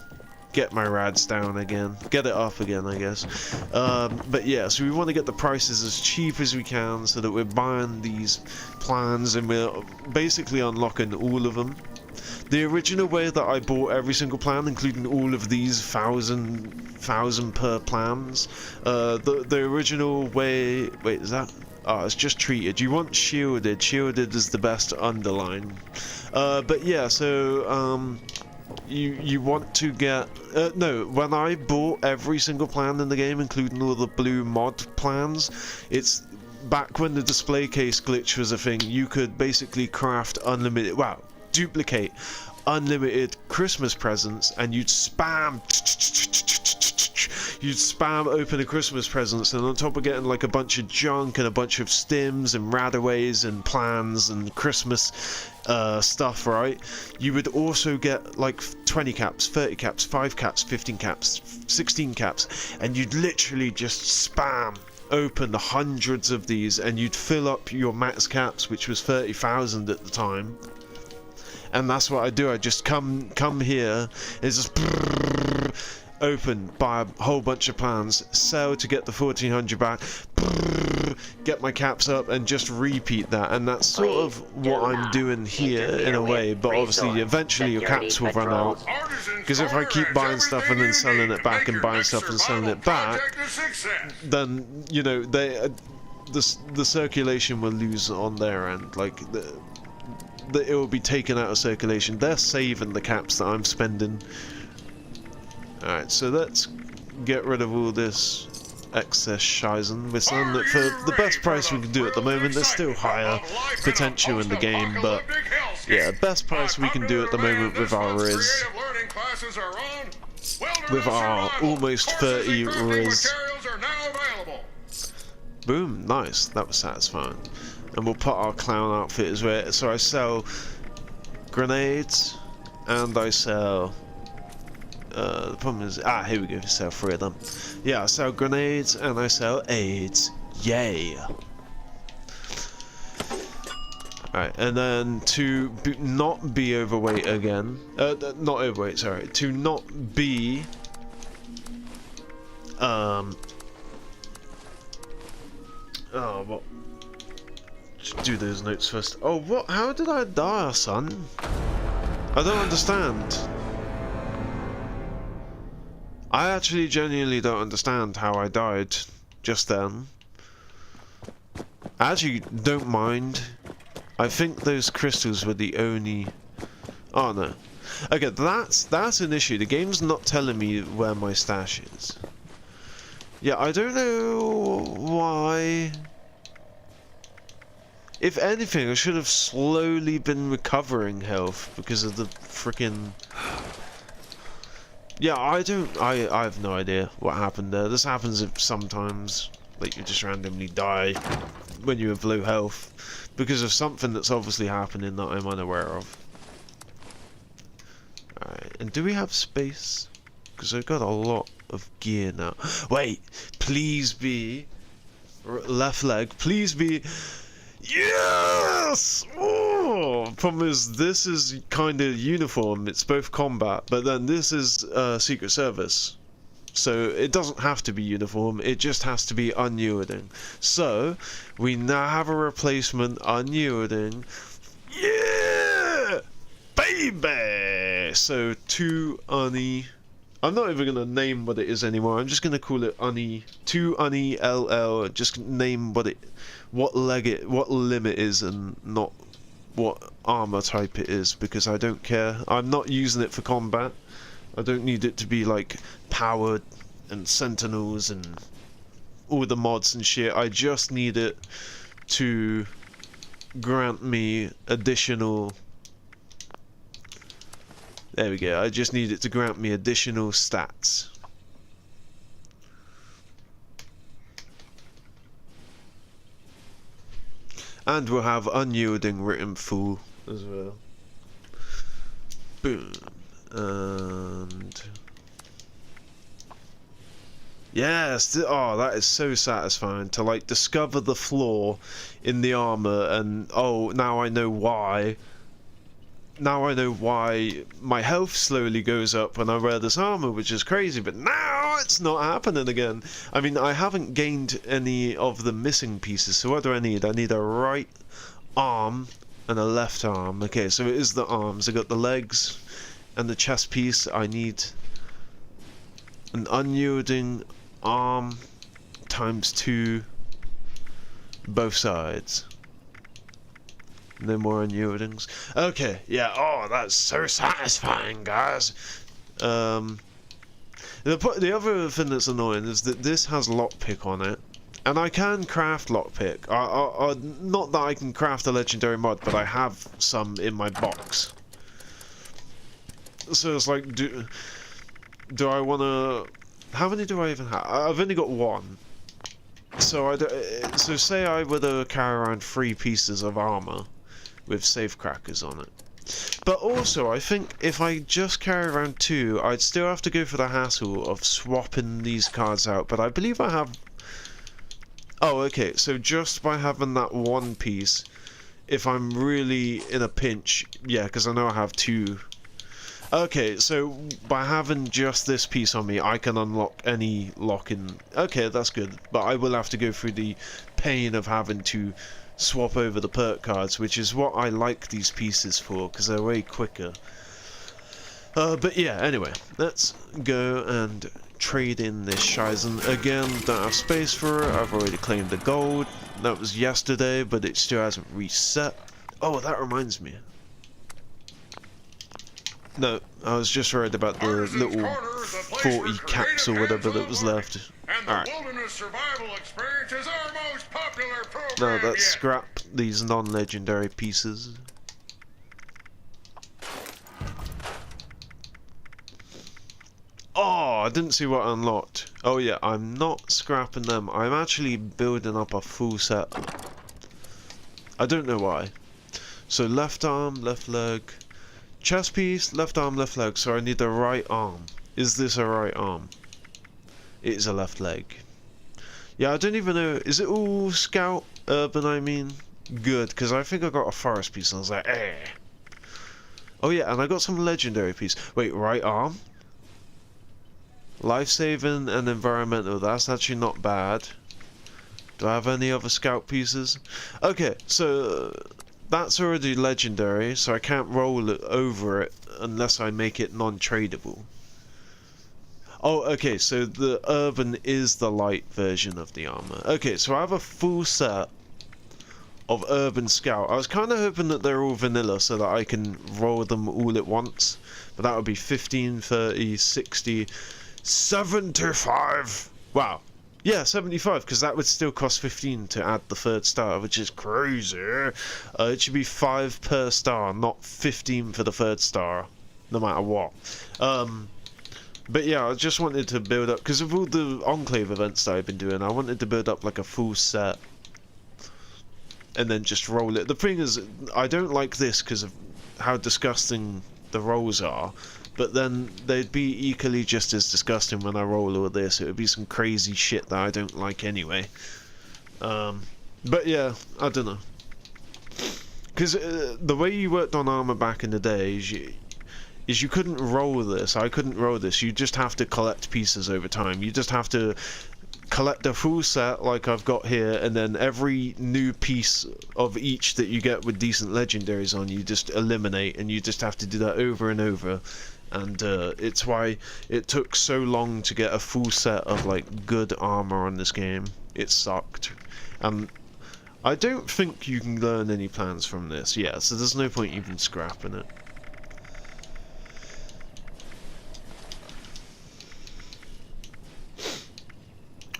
get my rads down again. Get it up again, I guess. But yeah, so we want to get the prices as cheap as we can so that we're buying these plans and we're basically unlocking all of them. The original way that I bought every single plan, including all of these thousand per plans, the original way... Wait, is that... Oh, it's just treated. You want shielded. Shielded is the best underline. But yeah, so you want to get... no, when I bought every single plan in the game, including all the blue mod plans, it's... Back when the display case glitch was a thing, you could basically craft unlimited... Wow. Duplicate unlimited Christmas presents, and you'd spam open a Christmas presents, and on top of getting like a bunch of junk and a bunch of stims and radaways and plans and Christmas stuff, right, you would also get like 20 caps, 30 caps, 5 caps, 15 caps, 16 caps, and you'd literally just spam open the hundreds of these, and you'd fill up your max caps, which was 30,000 at the time. And that's what I do. I just come here, it's just open, buy a whole bunch of plans, sell to get the 1400 back, get my caps up, and just repeat that. And that's sort of what I'm doing here in a way. But obviously, eventually your caps will run out, because if I keep buying stuff and then selling it back and buying stuff and selling it back, then you know the circulation will lose on their end. Like it will be taken out of circulation. They're saving the caps that I'm spending. Alright, so let's get rid of all this excess shizen. We're selling it for the best price we can do at the moment. There's still higher potential in the game, but yeah, best price we can do at the moment with our Riz. With our almost 30 Riz. Boom, nice. That was satisfying. And we'll put our clown outfit as well. So I sell grenades, and I sell The problem is, here we go. Sell 3 of them. Yeah, I sell grenades and I sell AIDS. Yay! Alright, and then to not be overweight again. Not overweight. Sorry. To not be. Oh, what? Do those notes first. Oh, what? How did I die, son? I don't understand. I actually genuinely don't understand how I died just then. I actually don't mind. I think those crystals were the only... Oh no. Okay, that's an issue. The game's not telling me where my stash is. Yeah, I don't know why. If anything, I should have slowly been recovering health because of the freaking... Yeah, I have no idea what happened there. This happens sometimes, like you just randomly die when you have low health because of something that's obviously happening that I'm unaware of. Alright, and do we have space? Because I've got a lot of gear now. Wait, please be... Left leg, please be... Yes! Oh, problem is, this is kind of uniform. It's both combat, but then this is Secret Service. So it doesn't have to be uniform, it just has to be unyielding. So, we now have a replacement unyielding. Yeah! Baby! So, 2 uni... I'm not even going to name what it is anymore, I'm just going to call it uni... 2 uni LL, just name what limb it is and not what armor type it is, because I don't care. I'm not using it for combat. I don't need it to be like powered and sentinels and all the mods and shit. I just need it to grant me additional... There we go. I just need it to grant me additional stats. And we'll have unyielding written full as well. Boom. And... Yes! Oh, that is so satisfying to like discover the flaw in the armor and oh, now I know why. Now I know why my health slowly goes up when I wear this armor, which is crazy, but now it's not happening again. I mean, I haven't gained any of the missing pieces, so what do I need? I need a right arm and a left arm. Okay, so it is the arms. I got the legs and the chest piece. I need an unyielding arm times 2 both sides. No more unyieldings. Okay, yeah, oh, that's so satisfying, guys. The other thing that's annoying is that this has lockpick on it. And I can craft lockpick. Not that I can craft a legendary mod, but I have some in my box. So it's like, do I want to... How many do I even have? I've only got 1. So, so say I were to carry around 3 pieces of armor with safe crackers on it. But also, I think if I just carry around 2, I'd still have to go for the hassle of swapping these cards out. But I believe I have... Oh, okay, so just by having that 1 piece, if I'm really in a pinch, yeah, because I know I have 2. Okay, so by having just this piece on me, I can unlock any lock-in. Okay, that's good, but I will have to go through the pain of having to swap over the perk cards, which is what I like these pieces for, because they're way quicker. But yeah, anyway, let's go and trade in this Shizen. Again, don't have space for it, I've already claimed the gold. That was yesterday, but it still hasn't reset. Oh, that reminds me. No, I was just worried about the little 40 caps or whatever that was left. Alright. No, let's scrap these non-legendary pieces. Oh, I didn't see what I unlocked. Oh yeah, I'm not scrapping them. I'm actually building up a full set. I don't know why. So left arm, left leg. Chest piece, left arm, left leg, so I need the right arm. Is this a right arm? It is a left leg. Yeah, I don't even know. Is it all scout? Urban, I mean? Good, because I think I got a forest piece and I was like, eh. Oh yeah, and I got some legendary piece. Wait, right arm? Life-saving and environmental. That's actually not bad. Do I have any other scout pieces? Okay, so that's already legendary, so I can't roll it over it unless I make it non-tradable. Oh, okay, so the urban is the light version of the armor. Okay, so I have a full set of urban scout. I was kind of hoping that they're all vanilla so that I can roll them all at once, but that would be 15, 30, 60, 75. Wow. Yeah, 75, because that would still cost 15 to add the third star, which is crazy. It should be 5 per star, not 15 for the third star, no matter what. But yeah, I just wanted to build up, because of all the Enclave events that I've been doing, I wanted to build up like a full set, and then just roll it. The thing is, I don't like this because of how disgusting the rolls are, but then they'd be equally just as disgusting when I roll all this. It would be some crazy shit that I don't like anyway. But yeah, I don't know. Because the way you worked on armor back in the day is you couldn't roll this. I couldn't roll this. You just have to collect pieces over time. You just have to collect a full set like I've got here, and then every new piece of each that you get with decent legendaries on, you just eliminate, and you just have to do that over and over. And it's why it took so long to get a full set of like good armor on this game. It sucked. I don't think you can learn any plans from this. Yeah, so there's no point even scrapping it.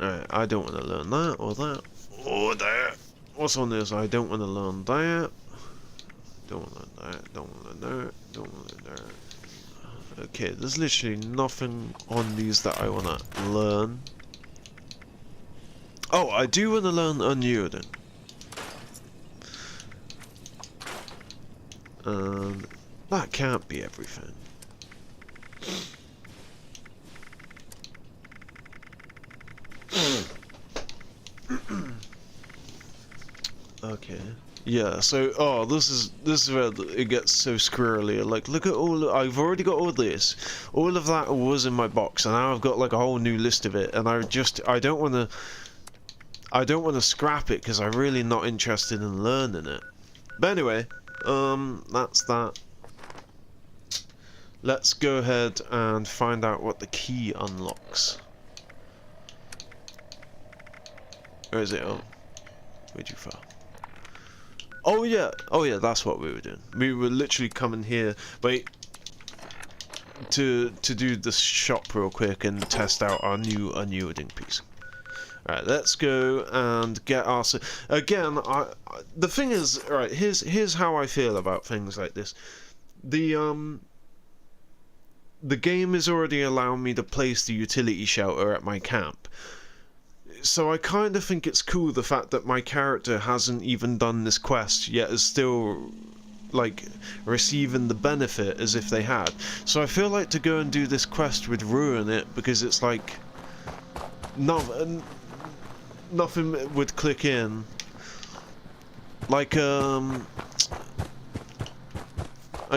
Alright, I don't want to learn that, or that, or that. What's on this? I don't want to learn that. Don't want to learn that. Don't want to learn that. Don't want to learn that. Okay, there's literally nothing on these that I want to learn. Oh, I do want to learn unyielding. That can't be everything. Okay. Yeah, so this is where it gets so squirrely. Like, look at all I've already got all this. All of that was in my box, and now I've got like a whole new list of it, and I don't want to scrap it because I'm really not interested in learning it. But anyway, that's that. Let's go ahead and find out what the key unlocks. Where is it? Oh, way too far. Oh yeah, that's what we were doing. We were literally coming here, wait, to do the shop real quick and test out our new unyielding piece. Alright, let's go and get our... Again, the thing is, alright, here's how I feel about things like this. The game is already allowing me to place the utility shelter at my camp. So I kind of think it's cool the fact that my character hasn't even done this quest yet is still like receiving the benefit as if they had. So I feel like to go and do this quest would ruin it because it's like nothing would click in. Like I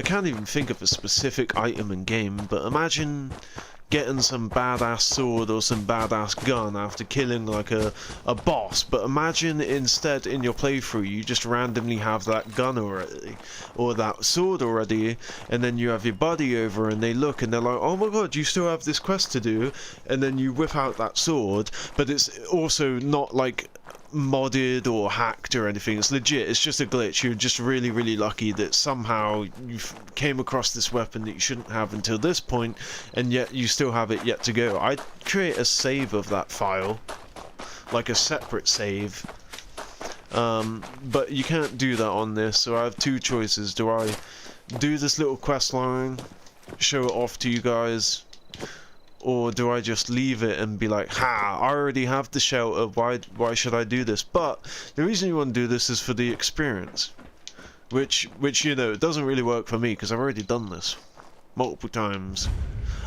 can't even think of a specific item in game, but imagine getting some badass sword or some badass gun after killing like a boss, but imagine instead in your playthrough you just randomly have that gun already or that sword already, and then you have your buddy over and they look and they're like, oh my god, you still have this quest to do, and then you whip out that sword, but it's also not like modded or hacked or anything. It's legit. It's just a glitch. You're just really, really lucky that somehow you came across this weapon that you shouldn't have until this point, and yet you still have it yet to go. I'd create a save of that file, like a separate save, but you can't do that on this, so I have two choices. Do I do this little quest line, show it off to you guys, or do I just leave it and be like, ha, I already have the shelter, why should I do this? But the reason you want to do this is for the experience, which you know, it doesn't really work for me because I've already done this multiple times.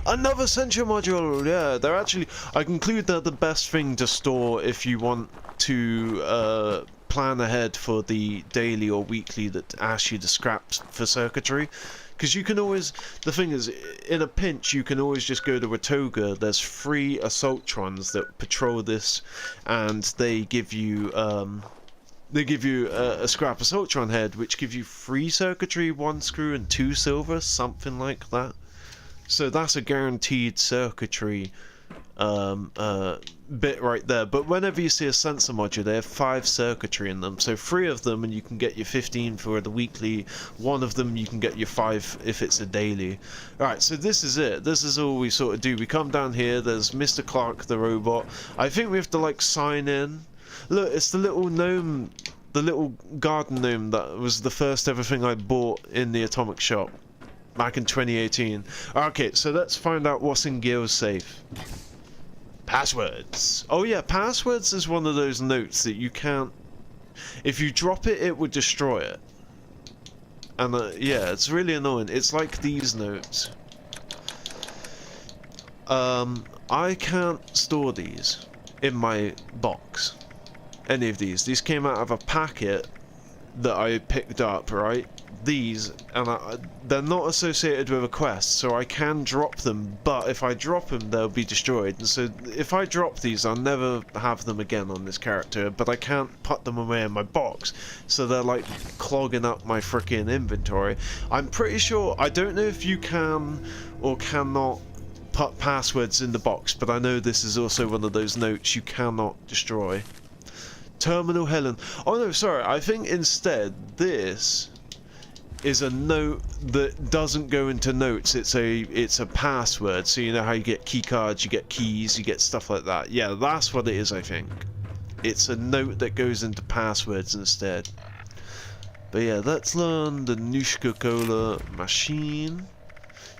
Another Sentry module! Yeah, they're actually... I conclude they're the best thing to store if you want to plan ahead for the daily or weekly that asks you to scrap for circuitry. Because you can always... The thing is, in a pinch, you can always just go to Ratoga. There's 3 Assaultrons that patrol this, and they give you... a scrap Assaultron head, which gives you 3 circuitry, 1 screw, and 2 silver, something like that. So that's a guaranteed circuitry bit right there. But whenever you see a sensor module, they have 5 circuitry in them. So 3 of them, and you can get your 15 for the weekly. 1 of them, you can get your 5 if it's a daily. Alright, so this is it. This is all we sort of do. We come down here. There's Mr. Clark, the robot. I think we have to, like, sign in. Look, it's the little gnome, the little garden gnome that was the first ever thing I bought in the Atomic Shop back in 2018. Okay, so let's find out what's in Gil's safe. Passwords. Oh yeah, passwords is one of those notes that you can't... If you drop it, it would destroy it. And yeah, it's really annoying. It's like these notes. I can't store these in my box. Any of these. These came out of a packet that I picked up, right? These, and they're not associated with a quest, so I can drop them, but if I drop them, they'll be destroyed. And so if I drop these, I'll never have them again on this character, but I can't put them away in my box, so they're like clogging up my freaking inventory. I'm pretty sure, I don't know if you can or cannot put passwords in the box, but I know this is also one of those notes you cannot destroy. Terminal Helen. Oh no, sorry, I think instead this is a note that doesn't go into notes. It's a password, so you know how you get key cards, you get keys, you get stuff like that. Yeah, that's what it is, I think. It's a note that goes into passwords instead. But yeah, let's learn the Nushka Cola machine.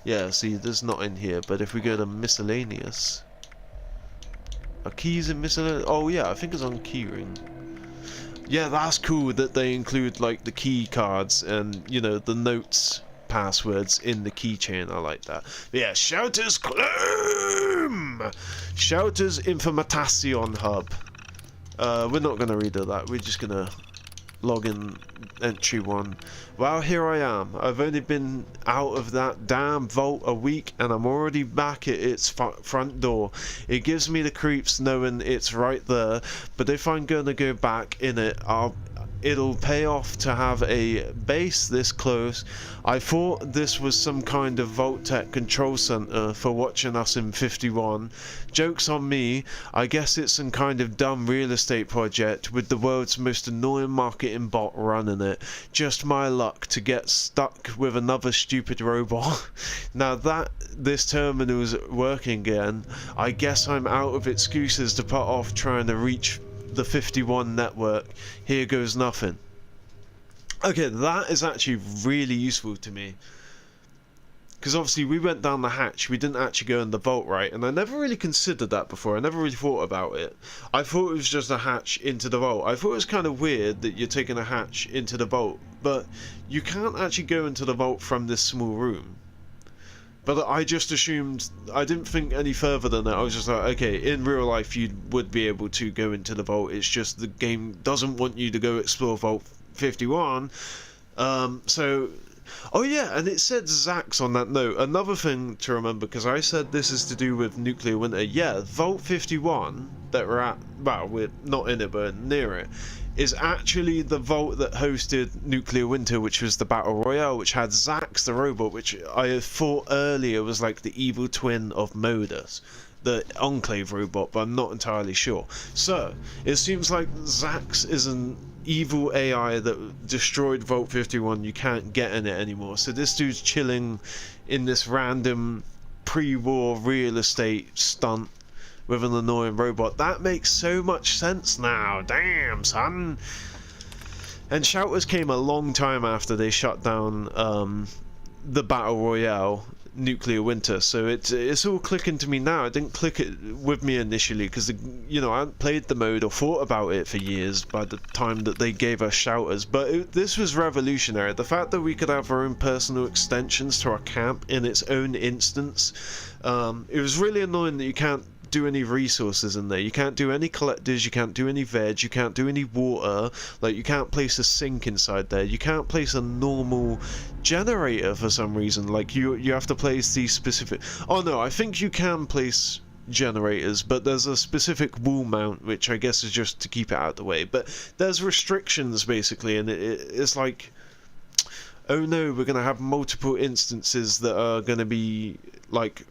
Yeah, see, there's not in here, but if we go to miscellaneous, are keys in miscellaneous? Oh yeah, I think it's on keyring. Yeah, that's cool that they include like the key cards and, you know, the notes passwords in the keychain. I like that. But yeah, Shouter's Claim! Shouter's Information Hub. We're not going to read all that. We're just going to log in entry 1. Well, here I am. I've only been out of that damn vault a week and I'm already back at its front door. It gives me the creeps knowing it's right there, but if I'm gonna go back in it, it'll pay off to have a base this close. I thought this was some kind of Vault-Tec control center for watching us in 51. Joke's on me, I guess it's some kind of dumb real estate project with the world's most annoying marketing bot running it. Just my luck to get stuck with another stupid robot. Now that this terminal's working again, I guess I'm out of excuses to put off trying to reach the 51 network. Here goes nothing. Okay, that is actually really useful to me, because obviously we went down the hatch, we didn't actually go in the vault, right? And I never really considered that before. I never really thought about it. I thought it was just a hatch into the vault. I thought it was kind of weird that you're taking a hatch into the vault, but you can't actually go into the vault from this small room. But I just assumed, I didn't think any further than that. I was just like, okay, in real life you would be able to go into the vault. It's just the game doesn't want you to go explore Vault 51. So, oh yeah, and it said Zax on that note. Another thing to remember, because I said this is to do with nuclear winter. Yeah, Vault 51 that we're at, well, we're not in it, but near it, is actually the vault that hosted Nuclear Winter, which was the Battle Royale, which had Zax the robot, which I thought earlier was like the evil twin of Modus, the Enclave robot, but I'm not entirely sure. So, it seems like Zax is an evil AI that destroyed Vault 51. You can't get in it anymore. So this dude's chilling in this random pre-war real estate stunt with an annoying robot. That makes so much sense now. Damn, son. And Shouters came a long time after they shut down the Battle Royale. nuclear winter, so it's all clicking to me now. It didn't click it with me initially because you know, I hadn't played the mode or thought about it for years by the time that they gave us shouters, but this was revolutionary. The fact that we could have our own personal extensions to our camp in its own instance. It was really annoying that you can't do any resources in there. You can't do any collectors, you can't do any veg, you can't do any water, like you can't place a sink inside there, you can't place a normal generator for some reason. Like you have to place these specific, oh no, I think you can place generators, but there's a specific wall mount which I guess is just to keep it out of the way, but there's restrictions basically, and it's like, oh no, we're gonna have multiple instances that are gonna be like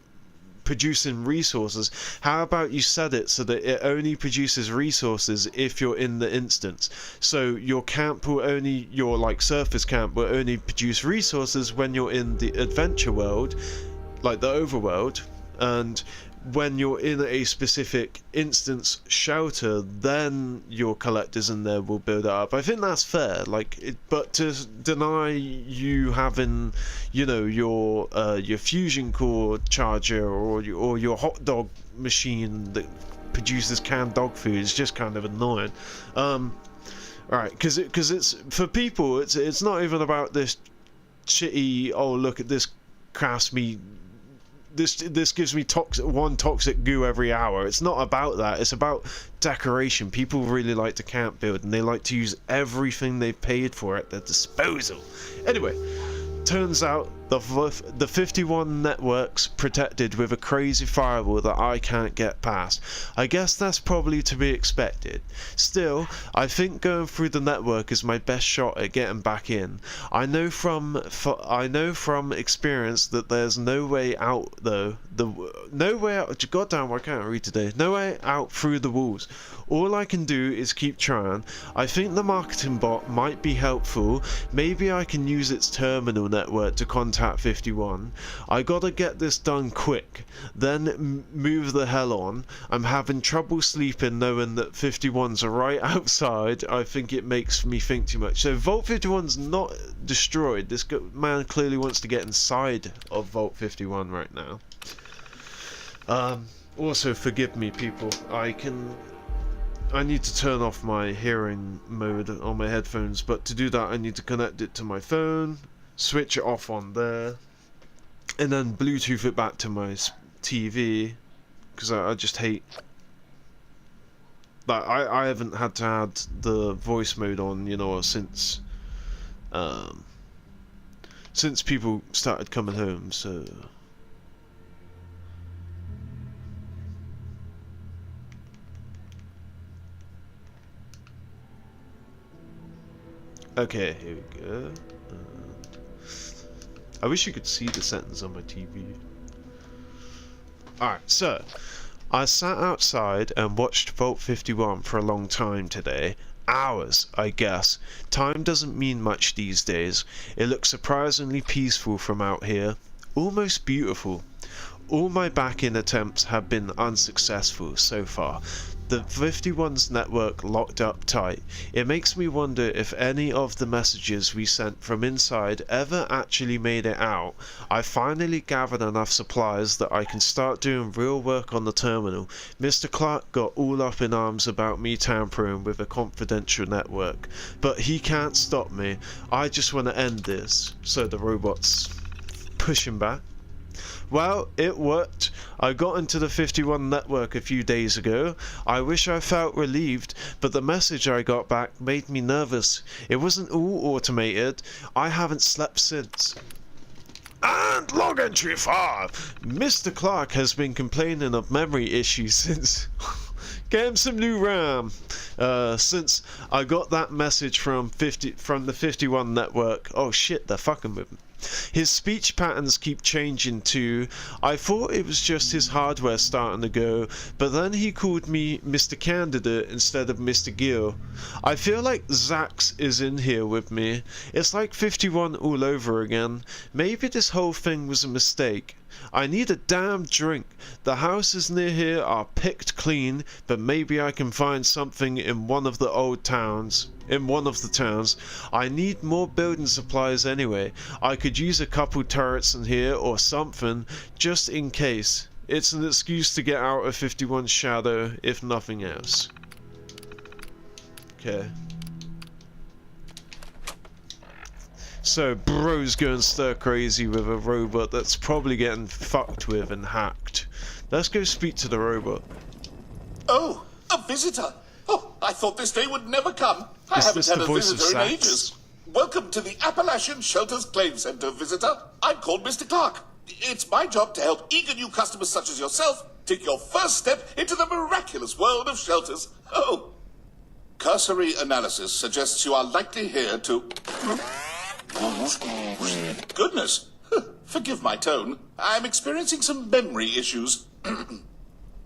producing resources. How about you set it so that it only produces resources if you're in the instance? So your camp will only, your like surface camp will only produce resources when you're in the adventure world, like the overworld, and when you're in a specific instance shelter, then your collectors in there will build it up. I think that's fair. Like, but to deny you having, you know, your fusion core charger or your hot dog machine that produces canned dog food is just kind of annoying. Right, because it's for people. It's not even about this shitty. Oh, look at this crafts me. This gives me one toxic goo every hour. It's not about that. It's about decoration. People really like to camp build, and they like to use everything they've paid for at their disposal. Anyway, turns out the 51 network's protected with a crazy firewall that I can't get past. I guess that's probably to be expected. Still, I think going through the network is my best shot at getting back in. I know from experience that there's no way out though. No way out. Goddamn, I can't read today. No way out through the walls. All I can do is keep trying. I think the marketing bot might be helpful. Maybe I can use its terminal network to contact 51. I gotta get this done quick, then move the hell on. I'm having trouble sleeping knowing that 51's right outside. I think it makes me think too much. So Vault 51's not destroyed. This man clearly wants to get inside of Vault 51 right now. Also, forgive me people, I need to turn off my hearing mode on my headphones, but to do that I need to connect it to my phone, switch it off on there, and then Bluetooth it back to my TV, because I just hate that. I haven't had to add the voice mode on, you know, since people started coming home, so... Okay, here we go. I wish you could see the settings on my TV. Alright, so I sat outside and watched Vault 51 for a long time today. Hours, I guess. Time doesn't mean much these days. It looks surprisingly peaceful from out here. Almost beautiful. All my back-in attempts have been unsuccessful so far. The 51's network locked up tight. It makes me wonder if any of the messages we sent from inside ever actually made it out. I finally gathered enough supplies that I can start doing real work on the terminal. Mr. Clark got all up in arms about me tampering with a confidential network, but he can't stop me. I just want to end this. So the robot's pushing back. Well, it worked. I got into the 51 network a few days ago. I wish I felt relieved, but the message I got back made me nervous. It wasn't all automated. I haven't slept since. And log entry 5! Mr. Clark has been complaining of memory issues since... Get him some new RAM. Since I got that message from the 51 network. Oh shit, they're fucking with him. His speech patterns keep changing too. I thought it was just his hardware starting to go, but then he called me Mr. Candidate instead of Mr. Gill. I feel like Zax is in here with me. It's like 51 all over again. Maybe this whole thing was a mistake. I need a damn drink. The houses near here are picked clean, but maybe I can find something in one of the towns. I need more building supplies anyway. I could use a couple turrets in here or something, just in case. It's an excuse to get out of 51's shadow, if nothing else. Okay. So, bro's going stir crazy with a robot that's probably getting fucked with and hacked. Let's go speak to the robot. Oh, a visitor. Oh, I thought this day would never come. I Is haven't this had the a voice of visitor in Sax? ages. Welcome to the Appalachian Shelters Claim Center, visitor. I'm called Mr. Clark. It's my job to help eager new customers such as yourself take your first step into the miraculous world of shelters. Oh. Cursory analysis suggests you are likely here to... Goodness. Forgive my tone. I'm experiencing some memory issues.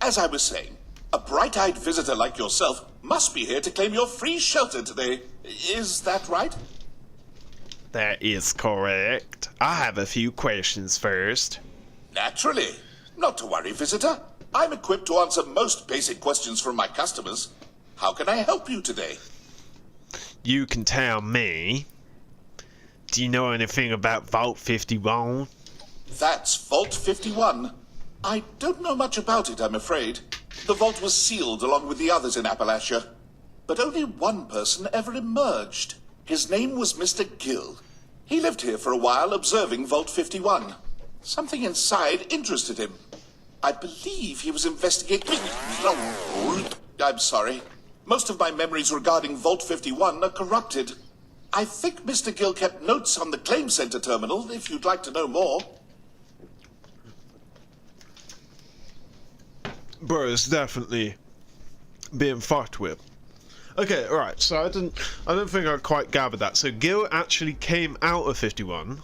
As I was saying, a bright-eyed visitor like yourself must be here to claim your free shelter today. Is that right? That is correct. I have a few questions first. Naturally. Not to worry, visitor. I'm equipped to answer most basic questions from my customers. How can I help you today? You can tell me. Do you know anything about Vault 51? That's Vault 51. I don't know much about it, I'm afraid. The vault was sealed along with the others in Appalachia. But only one person ever emerged. His name was Mr. Gill. He lived here for a while observing Vault 51. Something inside interested him. I believe he was investigating... I'm sorry. Most of my memories regarding Vault 51 are corrupted. I think Mr. Gill kept notes on the Claim Center terminal, if you'd like to know more. Bro, it's definitely being fucked with. Okay, alright, so I don't think I quite gathered that. So Gil actually came out of 51,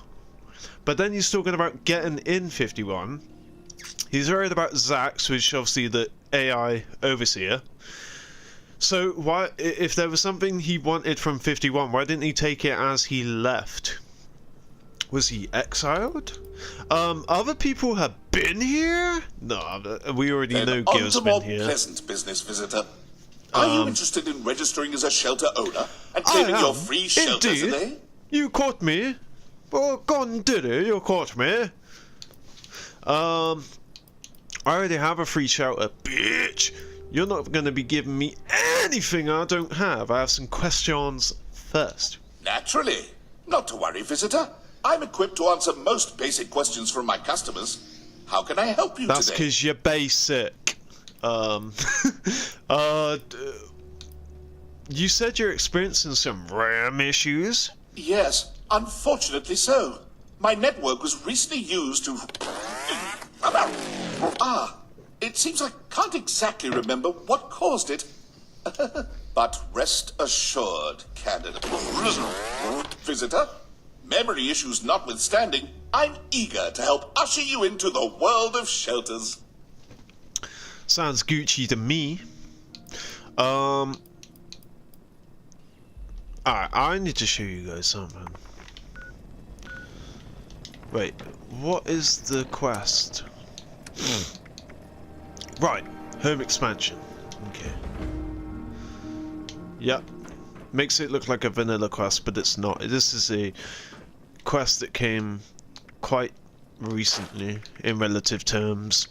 but then he's talking about getting in 51. He's worried about Zax, which is obviously the AI overseer. So why, if there was something he wanted from 51, why didn't he take it as he left? Was he exiled? Other people have been here? No, we already know Gil's been here. Pleasant business, visitor. Are you interested in registering as a shelter owner and claiming your free shelter Indeed. today? You caught me. Well, gone did it. You caught me. I already have a free shelter, bitch. You're not going to be giving me anything I don't have. I have some questions first. Naturally. Not to worry, visitor. I'm equipped to answer most basic questions from my customers. How can I help you That's today? because you're basic. You said you're experiencing some RAM issues? Yes, unfortunately so. My network was recently used to... it seems I can't exactly remember what caused it. But rest assured, candidate. Visitor, memory issues notwithstanding, I'm eager to help usher you into the world of shelters. Sounds Gucci to me. Alright, I need to show you guys something. Wait, what is the quest? Right, home expansion. Okay. Yep. Makes it look like a vanilla quest, but it's not. This is a quest that came quite recently, in relative terms.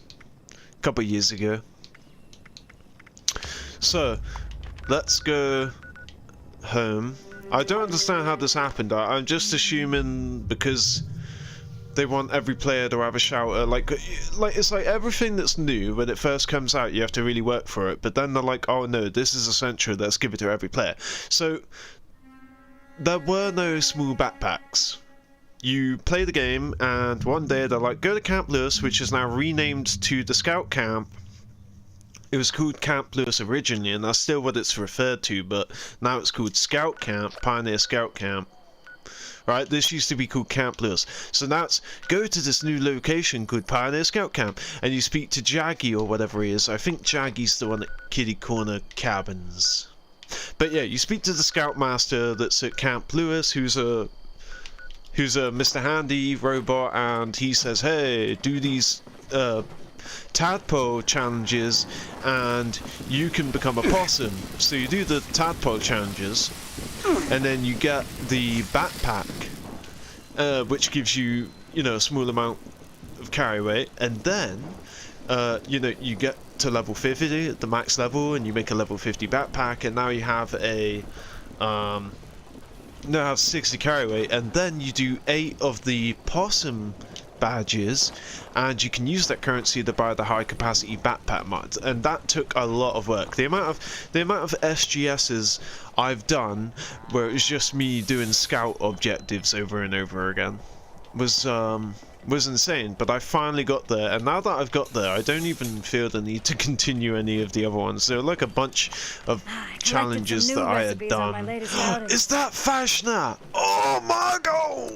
A couple of years ago. So, let's go home. I don't understand how this happened. I'm just assuming because they want every player to have a shelter. Like it's like everything that's new when it first comes out, you have to really work for it. But then they're like, oh no, this is essential. Let's give it to every player. So there were no small backpacks. You play the game, and one day they're like, go to Camp Lewis, which is now renamed to the Scout Camp. It was called Camp Lewis originally, and that's still what it's referred to, but now it's called Scout Camp, Pioneer Scout Camp. Right, this used to be called Camp Lewis. So now it's, go to this new location called Pioneer Scout Camp, and you speak to Jaggy or whatever he is. I think Jaggy's the one at Kitty Corner Cabins. But yeah, you speak to the Scoutmaster that's at Camp Lewis, who's a who's a Mr. Handy robot, and he says, hey, do these tadpole challenges and you can become a possum. So you do the tadpole challenges and then you get the backpack, which gives you, a small amount of carry weight, and then you get to level 50 at the max level and you make a level 50 backpack, and now you have now have 60 carry weight, and then you do 8 of the possum badges and you can use that currency to buy the high capacity backpack mods, and that took a lot of work. The amount of SGSs I've done where it was just me doing scout objectives over and over again was insane, but I finally got there, and now that I've got there I don't even feel the need to continue any of the other ones. There were like a bunch of challenges that I had done. Is that Fashna? Oh my god!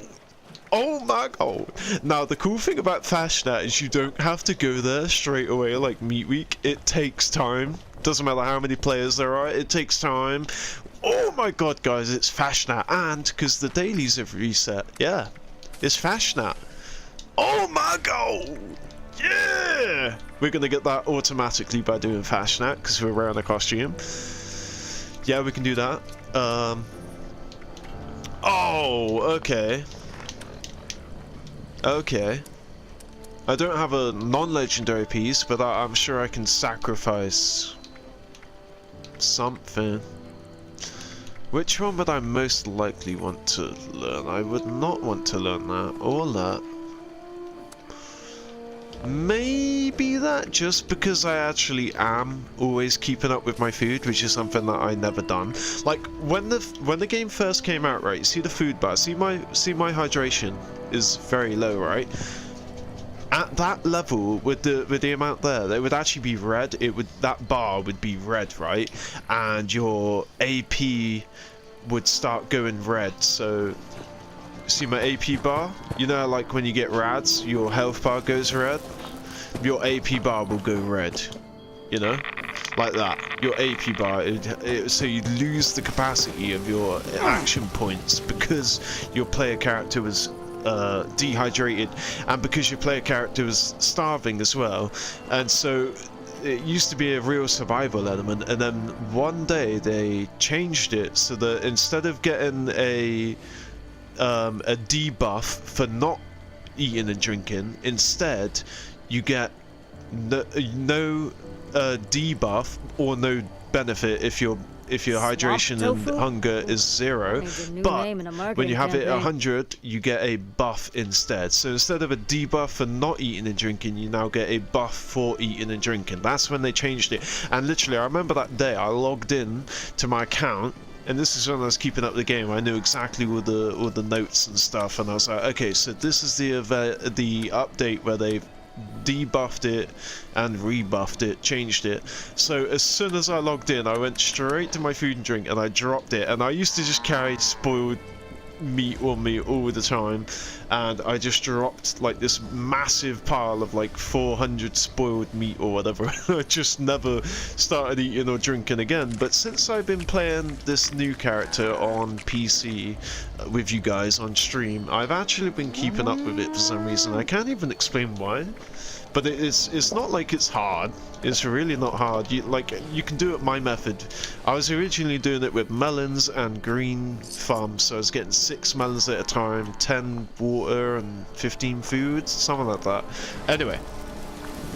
Oh my god! Now the cool thing about Fashnet is you don't have to go there straight away like Meat Week. It takes time. Doesn't matter how many players there are, it takes time. Oh my god, guys, it's Fashnet, and because the dailies have reset, yeah, it's Fashnet. Oh my god! Yeah! We're gonna get that automatically by doing Fashnet because we're wearing a costume. Yeah, we can do that. Oh, okay. Okay. I don't have a non-legendary piece, but I'm sure I can sacrifice something. Which one would I most likely want to learn? I would not want to learn that or that. Maybe that, just because I actually am always keeping up with my food, which is something that I never done. Like when the game first came out, right? See the food bar. See my hydration is very low, right? At that level, with the amount there, it would actually be red. That bar would be red, right? And your AP would start going red. So see my AP bar? You know, like when you get rads, your health bar goes red. Your AP bar will go red. You know, like that. Your AP bar. So you lose the capacity of your action points because your player character was dehydrated, and because your player character was starving as well. And so it used to be a real survival element, and then one day they changed it so that instead of getting a debuff for not eating and drinking, instead you get no debuff or no benefit if your hydration and hunger is 0, but when you have it at 100 you get a buff instead. So instead of a debuff for not eating and drinking, you now get a buff for eating and drinking. That's when they changed it, and literally I remember that day I logged in to my account, and this is when I was keeping up the game. I knew exactly all the notes and stuff, and I was like, okay, so this is the update where they've debuffed it and rebuffed it, changed it. So as soon as I logged in, I went straight to my food and drink and I dropped it. And I used to just carry spoiled meat on me all the time, and I just dropped like this massive pile of like 400 spoiled meat or whatever. I just never started eating or drinking again. But since I've been playing this new character on PC with you guys on stream, I've actually been keeping up with it for some reason. I can't even explain why, but it's not like it's hard. It's really not hard. You can do it my method. I was originally doing it with melons and green farms, so I was getting 6 melons at a time, 10 water and 15 foods, something like that. Anyway,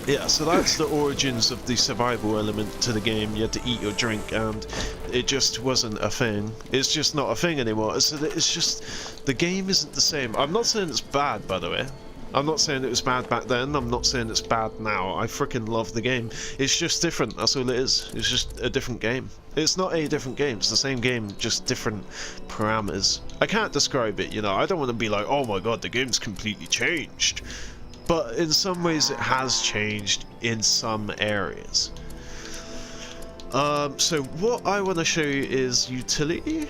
yeah, so that's the origins of the survival element to the game. You had to eat or drink, and it just wasn't a thing. It's just not a thing anymore. So it's just, the game isn't the same. I'm not saying it's bad, by the way. I'm not saying it was bad back then, I'm not saying it's bad now. I freaking love the game. It's just different, that's all it is. It's just a different game. It's not a different game, it's the same game, just different parameters. I can't describe it, I don't want to be like, oh my god, the game's completely changed. But in some ways it has changed in some areas. So what I want to show you is utility?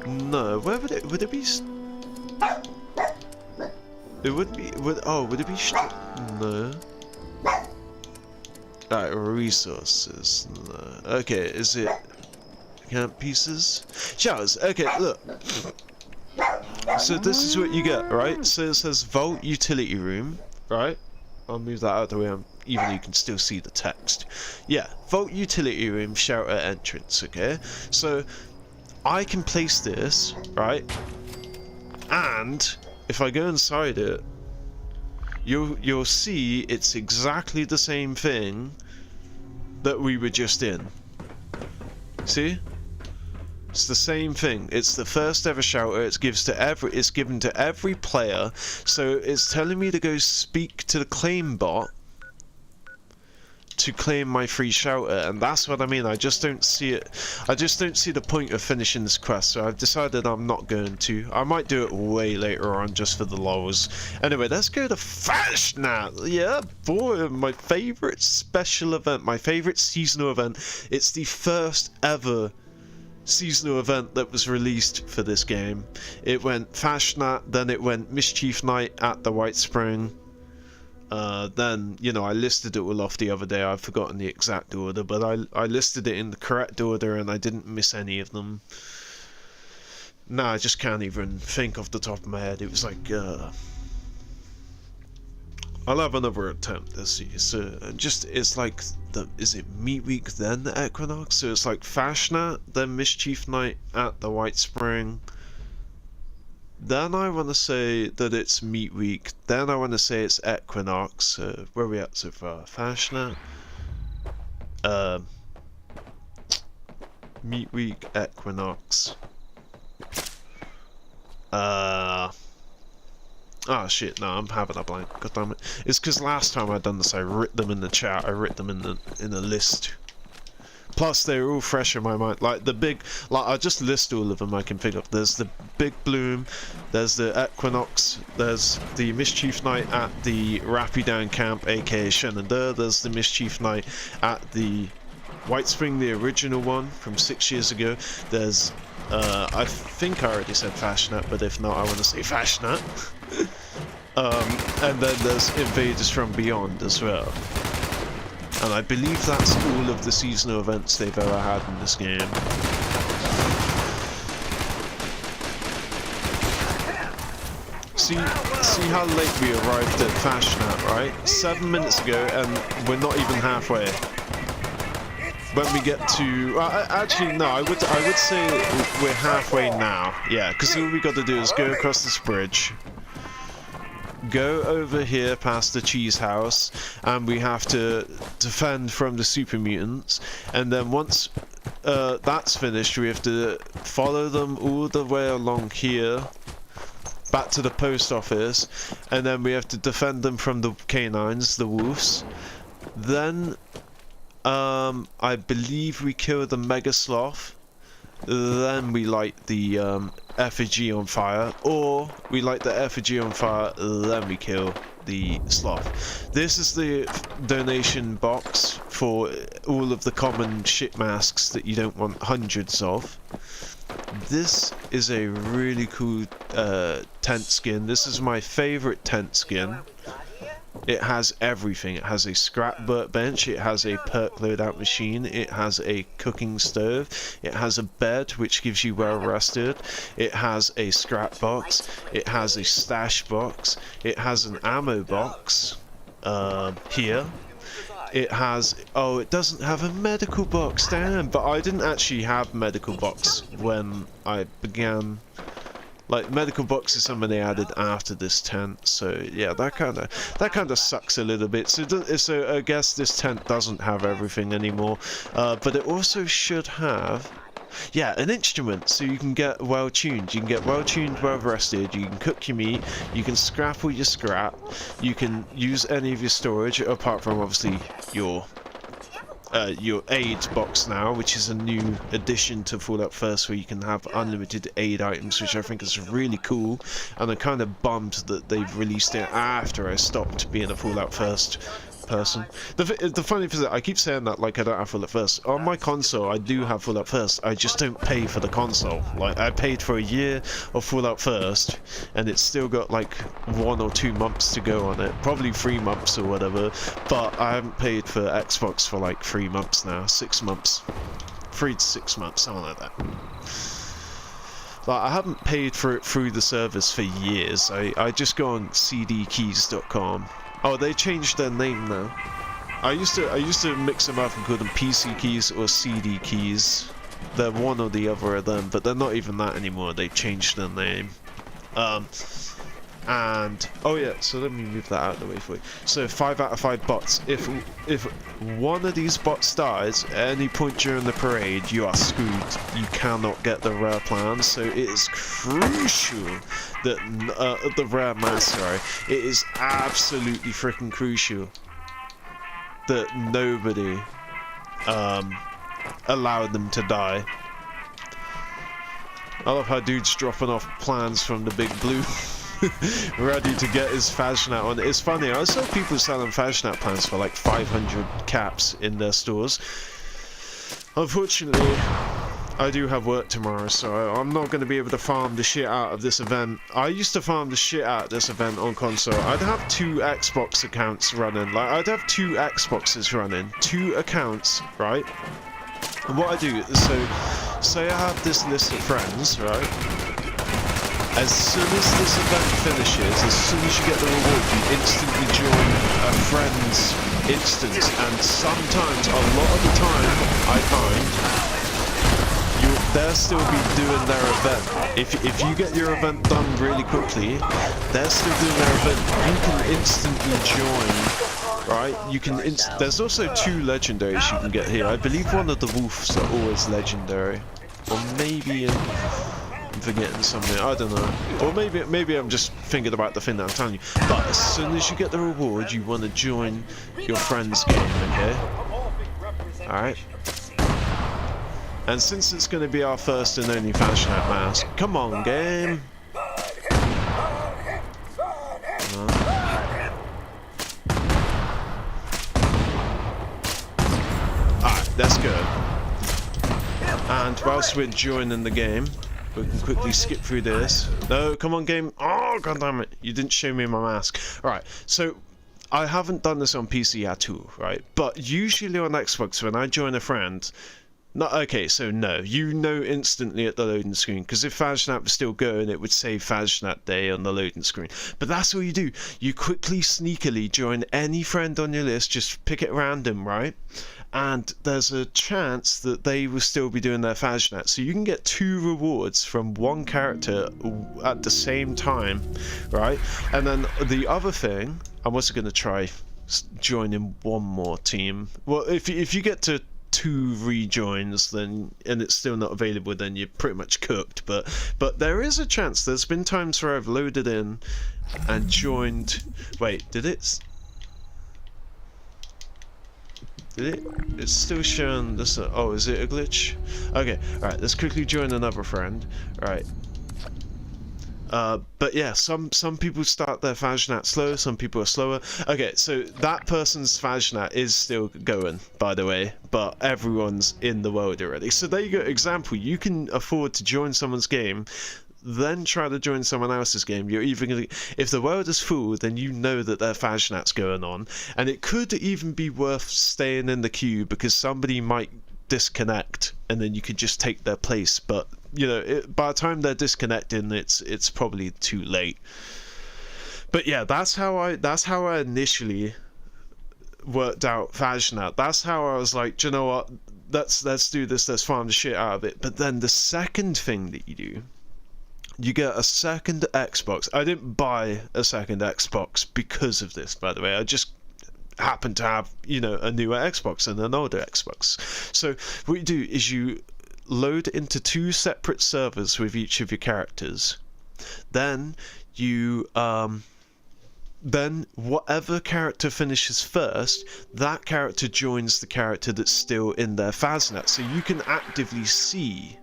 No, where would it be? It would be, would it be, no. Alright, resources, no. Okay, is it camp pieces? Showers, okay, look. So this is what you get, right? So it says Vault Utility Room, right? I'll move that out of the way, even though you can still see the text. Yeah, Vault Utility Room, shelter entrance, okay? So I can place this, right? And if I go inside it, you'll see it's exactly the same thing that we were just in. See? It's the same thing. It's the first ever shelter. It's given to every player. So it's telling me to go speak to the claim bot to claim my free shelter, and that's what I mean. I just don't see it. I just don't see the point of finishing this quest, so I've decided I'm not going to. I might do it way later on just for the lols. Anyway, let's go to Fashionat. Yeah, boy, my favorite special event, my favorite seasonal event. It's the first ever seasonal event that was released for this game. It went Fashionat, then it went Mischief Night at the White Spring. Then, you know, I listed it all off the other day. I've forgotten the exact order, but I listed it in the correct order and I didn't miss any of them. No, I just can't even think off the top of my head. It was like, I'll have another attempt. Let's see. So, it's like, is it Meat Week then the Equinox? So it's like Fashionat, then Mischief Night at the White Spring. Then I want to say that it's Meat Week. Then I want to say it's Equinox. Where are we at so far? Fashionat. Meat Week, Equinox. Oh shit, no, I'm having a blank. God damn it. It's because last time I done this, I writ them in the chat. I writ them in a list. Plus, they're all fresh in my mind. Like the big, like I'll just list all of them I can pick up. There's the Big Bloom, there's the Equinox, there's the Mischief Night at the Rapidan Camp, aka Shenandoah. There's the Mischief Night at the White Spring, the original one from 6 years ago. There's, I think I already said Fashionat, but if not, I want to say Fashionat. And then there's Invaders from Beyond as well. And I believe that's all of the seasonal events they've ever had in this game. See how late we arrived at Fashionat, right? 7 minutes ago, and we're not even halfway. When we get to, actually no, I would say we're halfway now. Yeah, because all we got to do is go across this bridge. Go over here past the cheese house, and we have to defend from the super mutants, and then once that's finished, we have to follow them all the way along here back to the post office, and then we have to defend them from the canines, the wolves. Then I believe we kill the mega sloth. Then we light the effigy on fire, or we light the effigy on fire, then we kill the sloth. This is the donation box for all of the common shit masks that you don't want hundreds of. This is a really cool tent skin. This is my favorite tent skin. It has everything. It has a scrap bench, it has a perk loadout machine, it has a cooking stove, it has a bed which gives you well rested, it has a scrap box, it has a stash box, it has an ammo box here. It has, oh, it doesn't have a medical box, damn, but I didn't actually have medical box when I began. Like, medical box is something they added after this tent, so yeah, that kind of sucks a little bit. So I guess this tent doesn't have everything anymore, but it also should have, yeah, an instrument, so you can get well tuned. You can get well tuned, well rested. You can cook your meat. You can scrap all your scrap. You can use any of your storage, apart from obviously your aid box now, which is a new addition to Fallout First, where you can have unlimited aid items, which I think is really cool, and I'm kind of bummed that they've released it after I stopped being a Fallout First person. The funny thing is that I keep saying that like I don't have Fallout First. On my console I do have Fallout First, I just don't pay for the console. Like, I paid for a year of Fallout First and it's still got like 1 or 2 months to go on it, probably 3 months or whatever, but I haven't paid for Xbox for like 3 months now, 6 months, 3 to 6 months, something like that. Like, I haven't paid for it through the service for years. I just go on cdkeys.com. Oh, they changed their name now. I used to mix them up and call them PC keys or CD keys. They're one or the other of them, but they're not even that anymore. They changed their name. And oh yeah, so let me move that out of the way for you. So 5 out of 5 bots. If one of these bots dies at any point during the parade, you are screwed. You cannot get the rare plan. So it is crucial that the rare mask. Sorry, it is absolutely freaking crucial that nobody allowed them to die. I love how dude's dropping off plans from the big blue. Ready to get his Fashionat on. It's funny, I saw people selling Fashionat plans for like 500 caps in their stores. Unfortunately, I do have work tomorrow, so I'm not going to be able to farm the shit out of this event. I used to farm the shit out of this event on console. I'd have 2 Xbox accounts running. Like, I'd have 2 Xboxes running. 2 accounts, right? And what I do is, so, say I have this list of friends, right? As soon as this event finishes, as soon as you get the reward, you instantly join a friend's instance, and sometimes, a lot of the time, I find, they'll still be doing their event. If you get your event done really quickly, they're still doing their event. You can instantly join, right? You can there's also 2 legendaries you can get here. I believe one of the wolves are always legendary, or maybe I'm forgetting something. I don't know, or maybe I'm just thinking about the thing that I'm telling you. But as soon as you get the reward, you want to join your friend's game, okay? All right. And since it's going to be our first and only Fashionat mask, come on, game. Alright, that's good. And whilst we're joining the game, we can quickly skip through this. No, come on, game. Oh, god damn it. You didn't show me my mask. Alright, so I haven't done this on PC at all, right? But usually on Xbox, when I join a friend... No, okay, so no, you know instantly at the loading screen, because if Fashionat was still going, it would say Fashionat Day on the loading screen. But that's all you do. You quickly, sneakily join any friend on your list, just pick it random, right? And there's a chance that they will still be doing their Fashionat. So you can get 2 rewards from one character at the same time, right? And then the other thing, I'm also going to try joining one more team. Well, if you get to 2 rejoins, then and it's still not available, then you're pretty much cooked. But there is a chance. There's been times where I've loaded in and joined. Wait, did it? It's still showing this. Oh, is it a glitch? Okay, all right. Let's quickly join another friend. All right. But yeah, some people start their Fashionat slow, some people are slower. Okay, so that person's Fashionat is still going, by the way, but everyone's in the world already. So there you go, example, you can afford to join someone's game, then try to join someone else's game. You're even gonna, if the world is full, then you know that their Fashionat's going on, and it could even be worth staying in the queue because somebody might disconnect and then you could just take their place. But you know, by the time they're disconnecting, it's probably too late. But yeah, that's how I initially worked out Fashionat. That's how I was like, do you know what? Let's do this. Let's farm the shit out of it. But then the second thing that you do, you get a second Xbox. I didn't buy a second Xbox because of this, by the way. I just happened to have, you know, a newer Xbox and an older Xbox. So what you do is you load into 2 separate servers with each of your characters. Then you then whatever character finishes first, that character joins the character that's still in their Fashionat. So you can actively see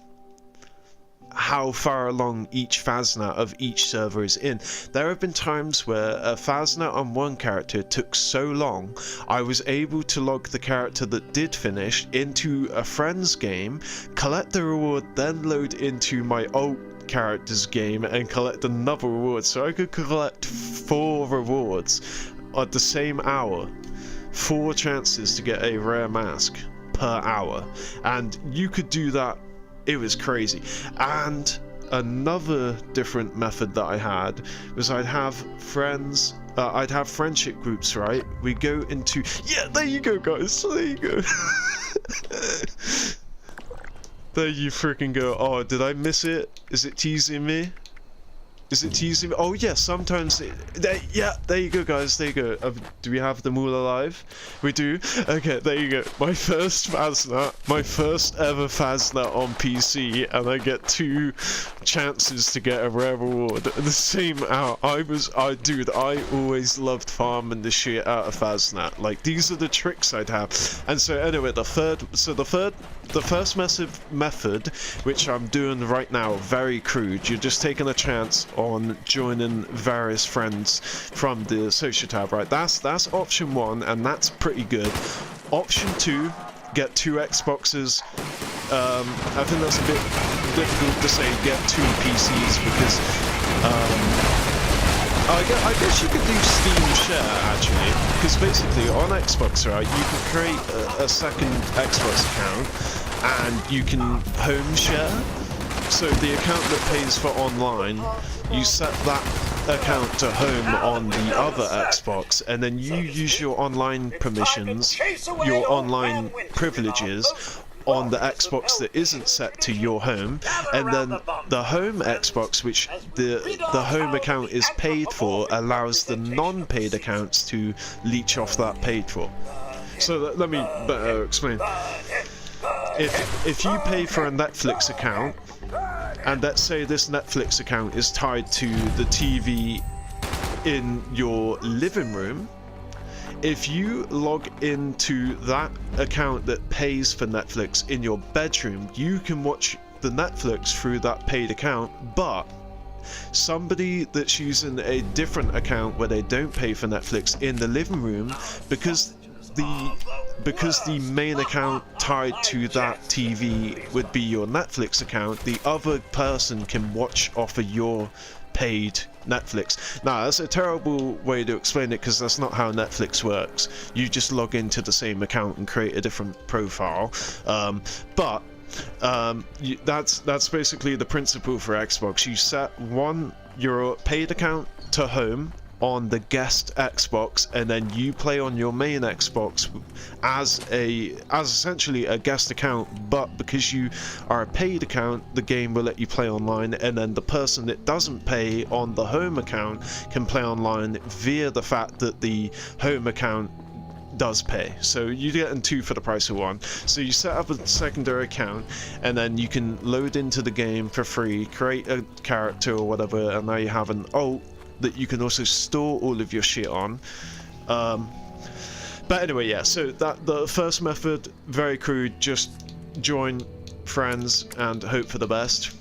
how far along each Fashionat of each server is in. There have been times where a Fashionat on one character took so long, I was able to log the character that did finish into a friend's game, collect the reward, then load into my old character's game and collect another reward. So I could collect 4 rewards at the same hour. 4 chances to get a rare mask per hour. And you could do that. It was crazy. And another different method that I had was I'd have friends, I'd have friendship groups, right? We go into, yeah, there you go, guys, there you go. There you freaking go. Oh, did I miss it? Is it teasing me? Is it teasing me? Oh yeah, sometimes yeah, there you go, guys, there you go. Do we have them all alive? We do? Okay, there you go. My first Phasnat, my first ever Phasnat on PC, and I get 2 chances to get a rare reward at the same hour. Dude, I always loved farming the shit out of Phasnat. Like, these are the tricks I'd have. And so anyway, the first method, which I'm doing right now, very crude. You're just taking a chance on joining various friends from the social tab, right? That's option 1, and that's pretty good. Option 2, get 2 Xboxes. I think that's a bit difficult to say get 2 PCs because I guess you could do Steam Share actually, because basically on Xbox, right, you can create a second Xbox account and you can home share. So the account that pays for online, you set that account to home on the other Xbox, and then you use your online permissions, your online privileges on the Xbox that isn't set to your home, and then the home Xbox, which the home account is paid for, allows the non-paid accounts to leech off that paid for. So let me better explain. If you pay for a Netflix account, and let's say this Netflix account is tied to the TV in your living room, if you log into that account that pays for Netflix in your bedroom, you can watch the Netflix through that paid account, but somebody that's using a different account where they don't pay for Netflix in the living room, because the main account tied to that TV would be your Netflix account, the other person can watch off of your paid Netflix. Now, that's a terrible way to explain it because that's not how Netflix works. You just log into the same account and create a different profile. That's basically the principle for Xbox. You set your paid account to home on the guest Xbox, and then you play on your main Xbox as essentially a guest account, but because you are a paid account, the game will let you play online, and then the person that doesn't pay on the home account can play online via the fact that the home account does pay. So you get 2 for the price of 1. So you set up a secondary account, and then you can load into the game for free, create a character or whatever, and now you have an alt that you can also store all of your shit on. But anyway, yeah, so the first method, very crude, just join friends and hope for the best.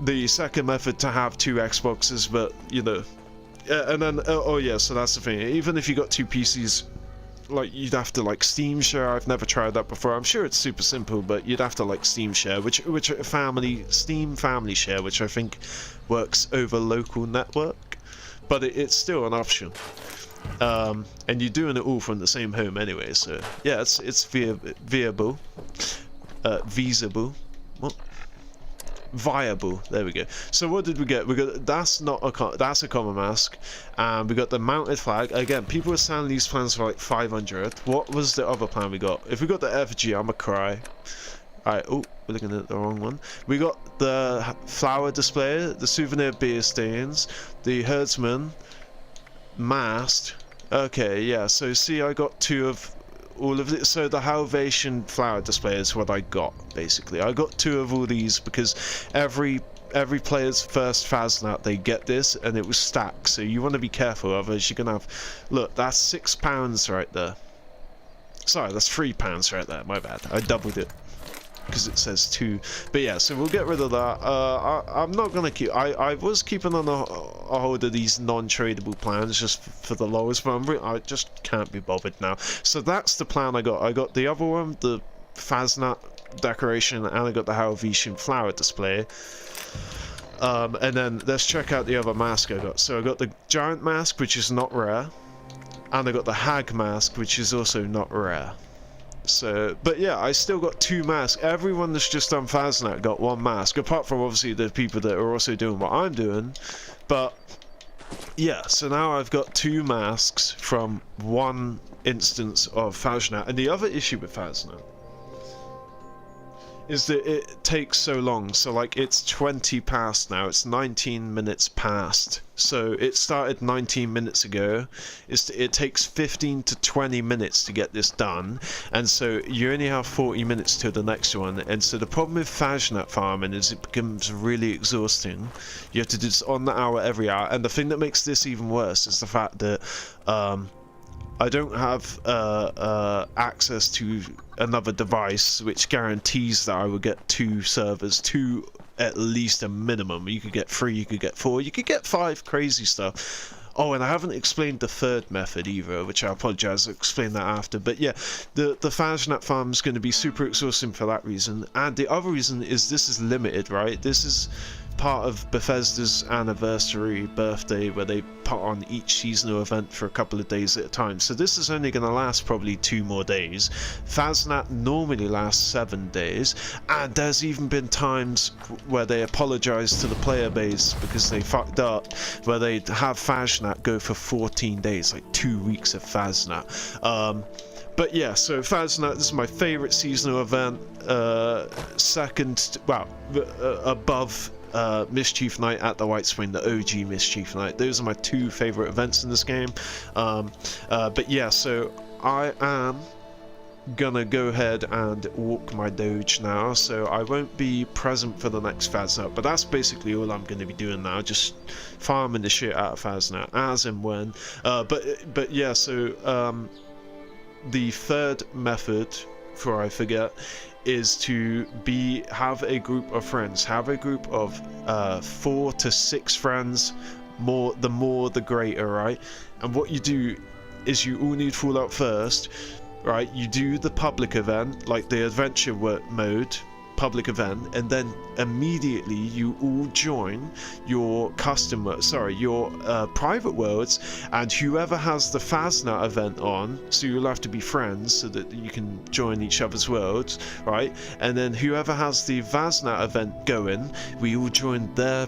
The second method, to have 2 Xboxes, but you know, and then oh yeah, so that's the thing, even if you got 2 PCs, like, you'd have to like Steam Share. I've never tried that before. I'm sure it's super simple, but you'd have to like Steam Share, which Steam Family Share, which I think works over local network, but it's still an option. And you're doing it all from the same home anyway, so yeah, it's viable, what? Viable. There we go. So what did we get? We got that's a common mask, and we got the mounted flag. Again, people were selling these plans for like 500. What was the other plan we got? If we got the effigy, I'ma cry. Alright, oh, we're looking at the wrong one. We got the flower display, the souvenir beer stains, the herdsman, mast. Okay, yeah, so see, I got 2 of all of it. So the Halvation flower display is what I got, basically. I got 2 of all these because every player's first Phasnat, they get this, and it was stacked, so you want to be careful, otherwise you're gonna have, look, that's £6 right there. Sorry, that's £3 right there, my bad, I doubled it because it says 2. But yeah, so we'll get rid of that. I'm not gonna keep, I was keeping on a hold of these non-tradable plans just for the lowest, but I just can't be bothered now. So that's the plan I got. I got the other one, the Phasnat decoration, and I got the Halvation flower display. And then let's check out the other mask I got. So I got the giant mask, which is not rare, and I got the hag mask, which is also not rare. So, but yeah, I still got 2 masks. Everyone that's just done Phasnat got 1 mask, apart from obviously the people that are also doing what I'm doing. But yeah, so now I've got 2 masks from 1 instance of Phasnat. And the other issue with Phasnat is that it takes so long. So like, it's 20 past now, it's 19 minutes past. So it started 19 minutes ago. It takes 15 to 20 minutes to get this done, and so you only have 40 minutes to the next one. And so the problem with Phasnat farming is it becomes really exhausting. You have to do this on the hour every hour, and the thing that makes this even worse is the fact that I don't have access to another device which guarantees that I will get 2 servers, 2 at least a minimum. You could get 3, you could get 4, you could get 5, crazy stuff. Oh, and I haven't explained the 3rd method either, which I apologize, I'll explain that after. But yeah, the Phasnat farm is going to be super exhausting for that reason. And the other reason is this is limited, right? This is part of Bethesda's anniversary birthday, where they put on each seasonal event for a couple of days at a time. So this is only going to last probably 2 more days. Phasnat normally lasts 7 days, and there's even been times where they apologize to the player base because they fucked up, where they have Phasnat go for 14 days, like 2 weeks of Phasnat. But yeah, so Phasnat, this is my favorite seasonal event, second, well, above Mischief Night at the White Spring, the OG Mischief Night. Those are my 2 favorite events in this game. But yeah, so I am gonna go ahead and walk my doge now, so I won't be present for the next Phasnat, but that's basically all I'm going to be doing now, just farming the shit out of Phasnat as and when. But yeah, so the 3rd method, before I forget, is to have a group of friends, have a group of 4 to 6 friends. The more the greater, right? And what you do is you all need Fallout first, right? You do the public event, like the adventure mode public event, and then immediately you all join your private worlds, and whoever has the Phasnat event on, so you'll have to be friends so that you can join each other's worlds, right? And then whoever has the Phasnat event going, we all join their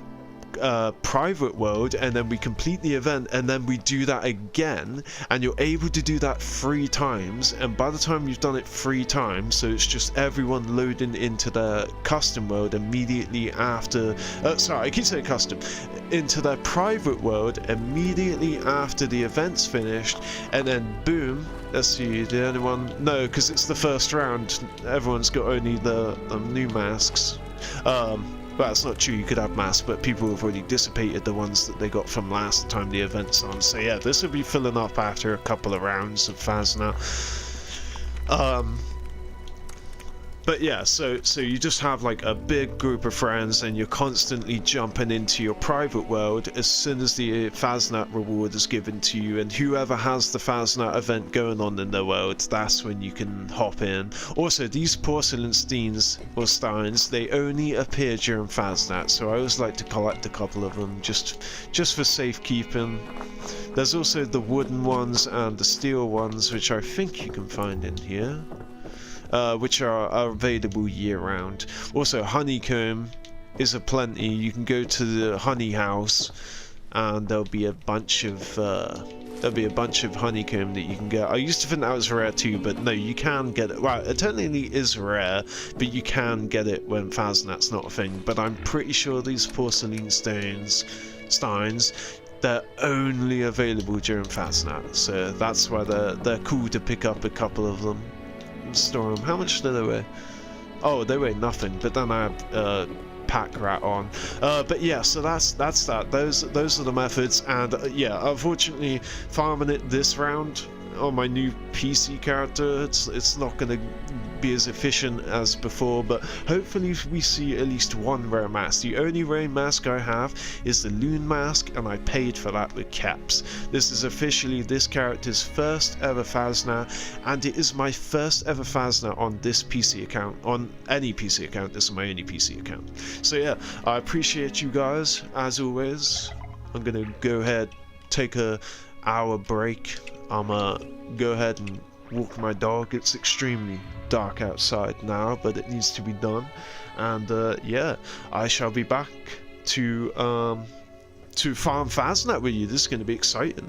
private world, and then we complete the event, and then we do that again, and you're able to do that 3 times. And by the time you've done it 3 times, so it's just everyone loading into their custom world immediately after, sorry, I keep saying custom, into their private world immediately after the event's finished, and then boom, let's see, did anyone, no, because it's the first round, everyone's got only the new masks. Well, that's not true, you could have masks, but people have already dissipated the ones that they got from last time the event's on. So yeah, this will be filling up after a couple of rounds of Phasnat. But yeah, so you just have like a big group of friends, and you're constantly jumping into your private world as soon as the Phasnat reward is given to you, and whoever has the Phasnat event going on in their world, that's when you can hop in. Also, these porcelain steins or steins, they only appear during Phasnat, so I always like to collect a couple of them just for safekeeping. There's also the wooden ones and the steel ones, which I think you can find in here. Which are available year-round. Also, honeycomb is aplenty. You can go to the honey house, and there'll be a bunch of honeycomb that you can get. I used to think that was rare too, but no, you can get it. Well, it technically is rare, but you can get it when Phasnat's not a thing. But I'm pretty sure these porcelain steins, they're only available during Phasnat, so that's why they're cool to pick up a couple of them. Store them. How much do they weigh? Oh, they weigh nothing, but then I have pack rat on. But yeah, so that's that. Those are the methods, and yeah, unfortunately, farming it this round on my new PC character, it's not going to be as efficient as before, but hopefully we see at least 1 rare mask. The only rare mask I have is the Loon mask, and I paid for that with caps. This is officially this character's first ever Phasnat, and it is my first ever Phasnat on this PC account. On any PC account, this is my only PC account. So yeah, I appreciate you guys as always. I'm gonna go ahead, take a hour break. I'm gonna go ahead and walk my dog. It's extremely dark outside now, but it needs to be done. And yeah, I shall be back to farm Faznet with you. This is going to be exciting.